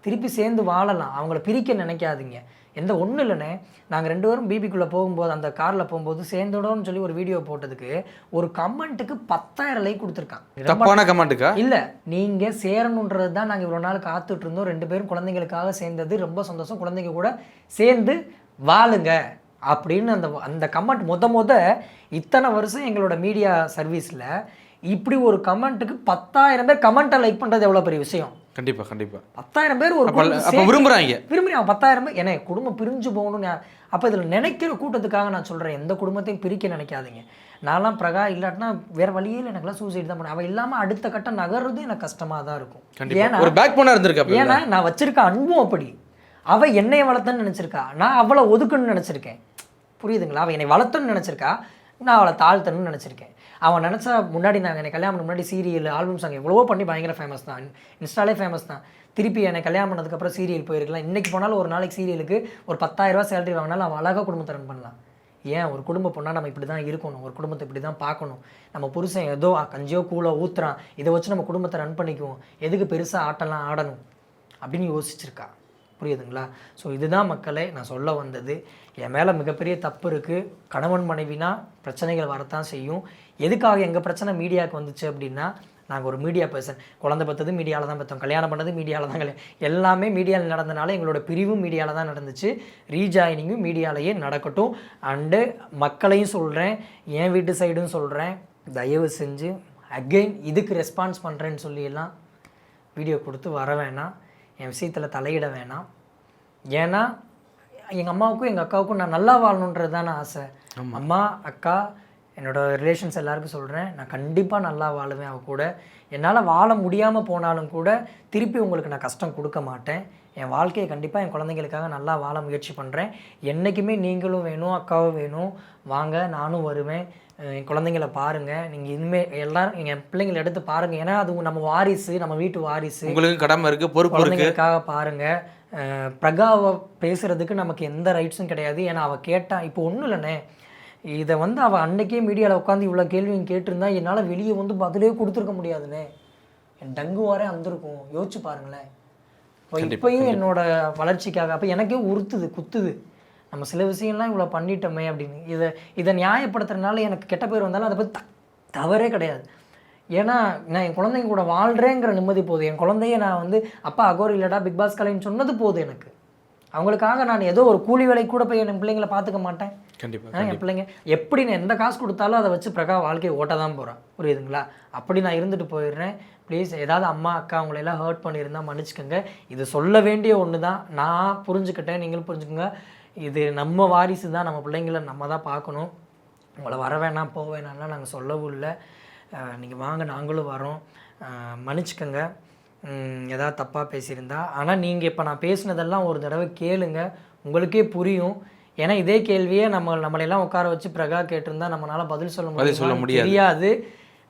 திருப்பி சேர்ந்து வாழலாம். அவங்கள பிரிக்க நினைக்காதீங்க. எந்த ஒன்றும் இல்லைண்ணே, நாங்கள் 2 பேரும் பிபிக்குள்ளே போகும்போது அந்த காரில் போகும்போது சேர்ந்துடணும்னு சொல்லி ஒரு வீடியோ போட்டதுக்கு ஒரு கமெண்ட்டுக்கு 10,000 லைக் கொடுத்துருக்கான். தப்பான கமெண்ட்டுக்கா? இல்லை, நீங்கள் சேரணுன்றது தான் நாங்கள் இவ்வளோ நாள் காத்துட்டு இருந்தோம். 2 பேரும் குழந்தைங்களுக்காக சேர்ந்தது ரொம்ப சந்தோஷம், குழந்தைங்க கூட சேர்ந்து வாழுங்க அப்படின்னு அந்த கமெண்ட் மொத இத்தனை வருஷம் எங்களோட மீடியா சர்வீஸில் இப்படி ஒரு கமெண்ட்டுக்கு 10,000 பேர் கமெண்ட்டை லைக் பண்ணுறது எவ்வளோ பெரிய விஷயம். கண்டிப்பாக கண்டிப்பாக 10,000 பேர் ஒரு விரும்புகிறாங்க. 10,000 பேர் என்ன குடும்பம் பிரிஞ்சு போகணும்னு. அப்போ இதில் நினைக்கிற கூட்டத்துக்காக நான் சொல்கிறேன், எந்த குடும்பத்தையும் பிரிக்க நினைக்காதீங்க. நான்லாம் பிரகா இல்லாட்டினா வேறு வழியே இல்லை, எனக்குலாம் சூசைட் தான் பண்ணேன். அவள் இல்லாமல் அடுத்த கட்டம் நகர்றது எனக்கு கஷ்டமாக தான் இருக்கும். ஏன்னா ஒரு பேக் போனாக இருந்திருக்கா. ஏன்னா நான் வச்சிருக்க அன்பும் அப்படி. அவள் என்னையை வளர்த்தன்னு நினச்சிருக்கா, நான் அவளை ஒதுக்குன்னு நினச்சிருக்கேன். புரியுதுங்களா? அவள் என்னை வளர்த்தன்னு நினச்சிருக்கா, நான் அவளை தாழ்த்தணும்னு நினச்சிருக்கேன். அவன் நினச்சா முன்னாடி நாங்கள் என்னை கல்யாணம் முன்னாடி சீரியல் ஆல்பம் சாங் எவ்வளவோ பண்ணி பயங்கர ஃபேமஸ் தான், இன்ஸ்டாலே ஃபேமஸ் தான். திருப்பி என்னை கல்யாணம் பண்ணதுக்கப்புறம் சீரியல் போயிருக்கலாம். இன்றைக்கி போனாலும் ஒரு நாளைக்கு சீரியலுக்கு ஒரு 10,000 ரூபா சேலரி வாங்கினாலும் அவன் அழகாக குடும்பத்தை ரன் பண்ணலாம். ஏன் ஒரு குடும்ப பொண்ணால் நம்ம இப்படி தான் இருக்கணும், ஒரு குடும்பத்தை இப்படி தான் பார்க்கணும். நம்ம புருஷன் ஏதோ கஞ்சியோ கூழோ ஊற்றுறான், இதை வச்சு நம்ம குடும்பத்தை ரன் பண்ணிக்குவோம், எதுக்கு பெருசாக ஆட்டெல்லாம் ஆடணும் அப்படின்னு யோசிச்சிருக்கா. புரியுதுங்களா? ஸோ இதுதான் மக்களே நான் சொல்ல வந்தது. என் மேலே மிகப்பெரிய தப்பு இருக்குது. கணவன் மனைவினா பிரச்சனைகள் வரத்தான் செய்யும். எதுக்காக எங்கள் பிரச்சனை மீடியாவுக்கு வந்துச்சு அப்படின்னா, நாங்கள் ஒரு மீடியா பர்சன். குழந்தை பெற்றது மீடியாவில் தான் பெற்றோம், கல்யாணம் பண்ணது மீடியாவில் தான், எல்லாமே மீடியாவில் நடந்தனால எங்களோட பிரிவும் மீடியாவில் தான் நடந்துச்சு, ரீஜாயினிங்கும் மீடியாலேயே நடக்கட்டும். அண்டு மக்களையும் சொல்கிறேன், என் வீட்டு சைடும் சொல்கிறேன், தயவு செஞ்சு அகெயின் இதுக்கு ரெஸ்பான்ஸ் பண்ணுறேன்னு சொல்லியெல்லாம் வீடியோ கொடுத்து வர வேணாம், என் விஷயத்தில் தலையிட வேணாம். ஏன்னா எங்கள் அம்மாவுக்கும் எங்கள் அக்காவுக்கும் நான் நல்லா வாழணுன்றது தானே ஆசை. அம்மா அக்கா என்னோடய ரிலேஷன்ஸ் எல்லாருக்கும் சொல்கிறேன், நான் கண்டிப்பாக நல்லா வாழுவேன். அவ கூட என்னால் வாழ முடியாமல் போனாலும் கூட திருப்பி உங்களுக்கு நான் கஷ்டம் கொடுக்க மாட்டேன். என் வாழ்க்கையை கண்டிப்பாக என் குழந்தைங்களுக்காக நல்லா வாழ முயற்சி பண்ணுறேன். என்றைக்குமே நீங்களும் வேணும், அக்காவும் வேணும், வாங்க நானும் வருவேன். என் குழந்தைங்கள பாருங்கள், நீங்கள் இனிமேல் எல்லோரும் எங்கள் பிள்ளைங்களை எடுத்து பாருங்கள். ஏன்னா அது நம்ம வாரிசு, நம்ம வீட்டு வாரிசு, உங்களுக்கு கடமை இருக்குது, பொறுப்பு குழந்தைங்களுக்காக பாருங்கள். பிரகாவை பேசுகிறதுக்கு நமக்கு எந்த ரைட்ஸும் கிடையாது. ஏன்னா அவள் கேட்டால் இப்போ ஒன்றும் இல்லைண்ணே, இதை வந்து அவள் அன்னைக்கே மீடியாவில் உட்காந்து இவ்வளோ கேள்வியும் கேட்டிருந்தா என்னால் வெளியே வந்து பதிலே கொடுத்துருக்க முடியாதுண்ணே, என் டங்கு வாரே வந்திருக்கும். யோசிச்சு பாருங்களேன். இப்போயும் என்னோட வளர்ச்சிக்காக அப்போ எனக்கே உறுத்துது, குத்துது, நம்ம சில விஷயம்லாம் இவ்வளோ பண்ணிட்டோமே அப்படின்னு. இதை நியாயப்படுத்துறதுனால எனக்கு கெட்ட பேர் வந்தாலும் அதை பற்றி தவறே கிடையாது. ஏன்னா நான் என் குழந்தைங்க கூட வாழ்கிறேங்கிற நிம்மதி போதும். என் குழந்தைய நான் வந்து அப்பா அகோரி இல்லடா பிக் பாஸ் கலைன்னு சொன்னது போதும் எனக்கு. அவங்களுக்காக நான் ஏதோ ஒரு கூலி வேலைக்கு கூட போய் என் பிள்ளைங்களை பார்த்துக்க மாட்டேன். கண்டிப்பாக என் பிள்ளைங்க எப்படி நான் எந்த காசு கொடுத்தாலும் அதை வச்சு பிரகா வாழ்க்கையை ஓட்ட தான் போகிறேன். புரியுதுங்களா? அப்படி நான் இருந்துட்டு போயிடுறேன். ப்ளீஸ் ஏதாவது அம்மா அக்கா அவங்களெல்லாம் ஹர்ட் பண்ணியிருந்தால் மன்னிச்சுக்கோங்க. இது சொல்ல வேண்டிய ஒன்று தான், நான் புரிஞ்சுக்கிட்டேன், நீங்களும் புரிஞ்சுக்கோங்க. இது நம்ம வாரிசு தான், நம்ம பிள்ளைங்களை நம்ம தான் பார்க்கணும். உங்களை வர வேணாம் போக வேணாம்லாம் நாங்கள் சொல்லவும் இல்லை. நீங்கள் வாங்க, நாங்களும் வரோம், மன்னிச்சுக்கோங்க ஏதாவது தப்பாக பேசியிருந்தா. ஆனால் நீங்கள் இப்போ நான் பேசினதெல்லாம் ஒரு தடவை கேளுங்க, உங்களுக்கே புரியும். ஏன்னா இதே கேள்வியே நம்மளெல்லாம் உட்கார வச்சு பிரகா கேட்டிருந்தா நம்மளால் பதில் சொல்ல முடியாது,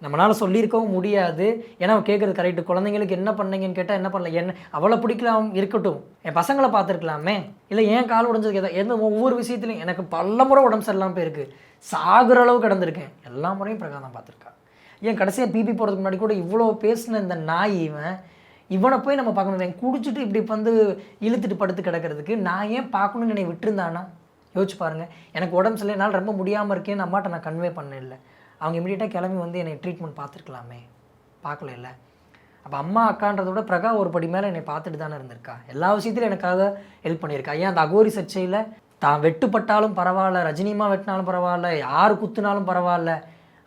நம்மளால் சொல்லியிருக்கவும் முடியாது. ஏன்னா அவன் கேட்குறது கரெக்டு. குழந்தைங்களுக்கு என்ன பண்ணீங்கன்னு கேட்டால் என்ன பண்ணல, என்ன அவளை பிடிக்கலாம் இருக்கட்டும், என் பசங்களை பார்த்துருக்கலாமே, இல்லை ஏன் கால் உடஞ்சதுக்கு எந்த ஒவ்வொரு விஷயத்துலையும் எனக்கு பல முறை உடம்பு சரியில்லாமல் போயிருக்கு, சாகுற அளவு கிடந்திருக்கேன். எல்லா முறையும் பிரகா தான் பார்த்துருக்கா. ஏன் கடைசியாக பிபி போகிறதுக்கு முன்னாடி கூட இவ்வளோ பேசின இந்த நாய் இவனை போய் நம்ம பார்க்கணும், குடிச்சிட்டு இப்படி வந்து இழுத்துட்டு படுத்து கிடக்கிறதுக்கு நான் ஏன் பார்க்கணுன்னு என்னை விட்டுருந்தானா? யோசிச்சு பாருங்கள். எனக்கு உடம்பு சரியில்லை, என்னால் ரொம்ப முடியாமல் இருக்கேன்னு அம்மாட்ட நான் கன்வே பண்ணல. அவங்க இமீடியட்டாக கிளம்பி வந்து என்னை ட்ரீட்மெண்ட் பார்த்துருக்கலாமே, பார்க்கல இல்லை. அப்போ அம்மா அக்கான்றத விட பிரகா ஒரு படி மேலே என்னை பார்த்துட்டு தானே இருந்திருக்கா. எல்லா விஷயத்திலும் எனக்காக ஹெல்ப் பண்ணியிருக்கா. ஏன் அந்த அகோரி சர்ச்சையில் தான் வெட்டுப்பட்டாலும் பரவாயில்ல, ரஜினிமா வெட்டினாலும் பரவாயில்ல, யார் குத்துனாலும் பரவாயில்ல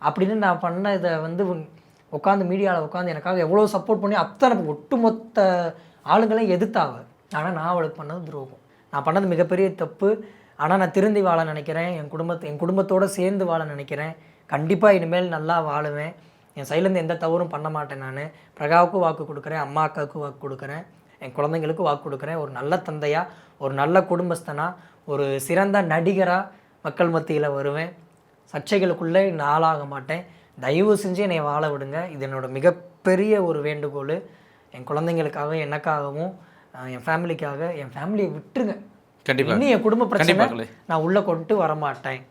அப்படின்னு நான் பண்ண இதை வந்து உட்காந்து மீடியாவில் உட்காந்து எனக்காக எவ்வளோ சப்போர்ட் பண்ணி அத்தனை ஒட்டுமொத்த ஆளுங்களையும் எதிர்த்தாவ. ஆனால் நான் அவளுக்கு பண்ணது துரோகம், நான் பண்ணது மிகப்பெரிய தப்பு. ஆனால் நான் திருந்தி வாழ நினைக்கிறேன், என் குடும்பத்தோடு சேர்ந்து வாழ நினைக்கிறேன். கண்டிப்பாக இனிமேல் நல்லா வாழுவேன். என் சைட்லேருந்து எந்த தவறும் பண்ண மாட்டேன். நான் பிரகாவுக்கும் வாக்கு கொடுக்குறேன், அம்மா அக்காவுக்கும் வாக்கு கொடுக்குறேன், என் குழந்தைங்களுக்கும் வாக்கு கொடுக்குறேன். ஒரு நல்ல தந்தையாக, ஒரு நல்ல குடும்பஸ்தனாக, ஒரு சிறந்த நடிகராக மக்கள் மத்தியில் வருவேன். சர்ச்சைகளுக்குள்ளே நான் ஆளாக மாட்டேன். தயவு செஞ்சு என்னை வாழ விடுங்க. இது என்னோட மிகப்பெரிய ஒரு வேண்டுகோள். என் குழந்தைங்களுக்காக, எனக்காகவும், என் ஃபேமிலிக்காக. என் ஃபேமிலியை விட்டுருங்க. கண்டிப்பாக இன்னும் என் குடும்ப பிரச்சனை கண்டிப்பாக நான் உள்ளே கொண்டு வரமாட்டேன்.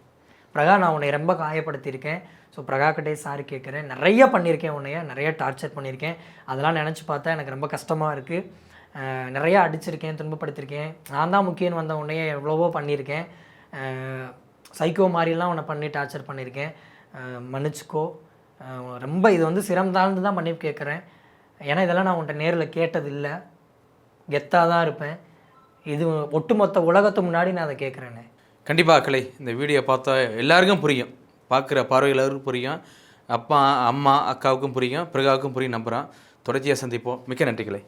பிரகா, நான் உன்னை ரொம்ப காயப்படுத்தியிருக்கேன். ஸோ பிரகா கிட்டே சாரி கேட்குறேன். நிறைய பண்ணியிருக்கேன், உன்னைய நிறைய டார்ச்சர் பண்ணியிருக்கேன். அதெல்லாம் நினச்சி பார்த்தா எனக்கு ரொம்ப கஷ்டமாக இருக்குது. நிறையா அடிச்சிருக்கேன், துன்பப்படுத்தியிருக்கேன். நான் தான் முக்கியம்னு வந்த உன்னைய எவ்வளவோ பண்ணியிருக்கேன். சைக்கோ மாதிரிலாம் உன்னை பண்ணி டார்ச்சர் பண்ணியிருக்கேன். மன்னிச்சுக்கோ. ரொம்ப இது வந்து சிரம் தாழ்ந்து தான் பண்ணி கேட்குறேன். ஏன்னா இதெல்லாம் நான் உன்கிட்ட நேரில் கேட்டதில்லை. கெத்தாக தான் இருப்பேன். இது ஒட்டுமொத்த உலகத்து முன்னாடி நான் அதை கேட்குறேன்னு. கண்டிப்பாக கலை, இந்த வீடியோ பார்த்தா எல்லாருக்கும் புரியும், பார்க்குற பார்வையாளருக்கும் புரியும், அப்பா அம்மா அக்காவுக்கும் புரியும், பிரகாவுக்கும் புரியும் நம்புகிறேன். தொடர்ச்சியாக சந்திப்போம். மிக்க நன்றி கலை.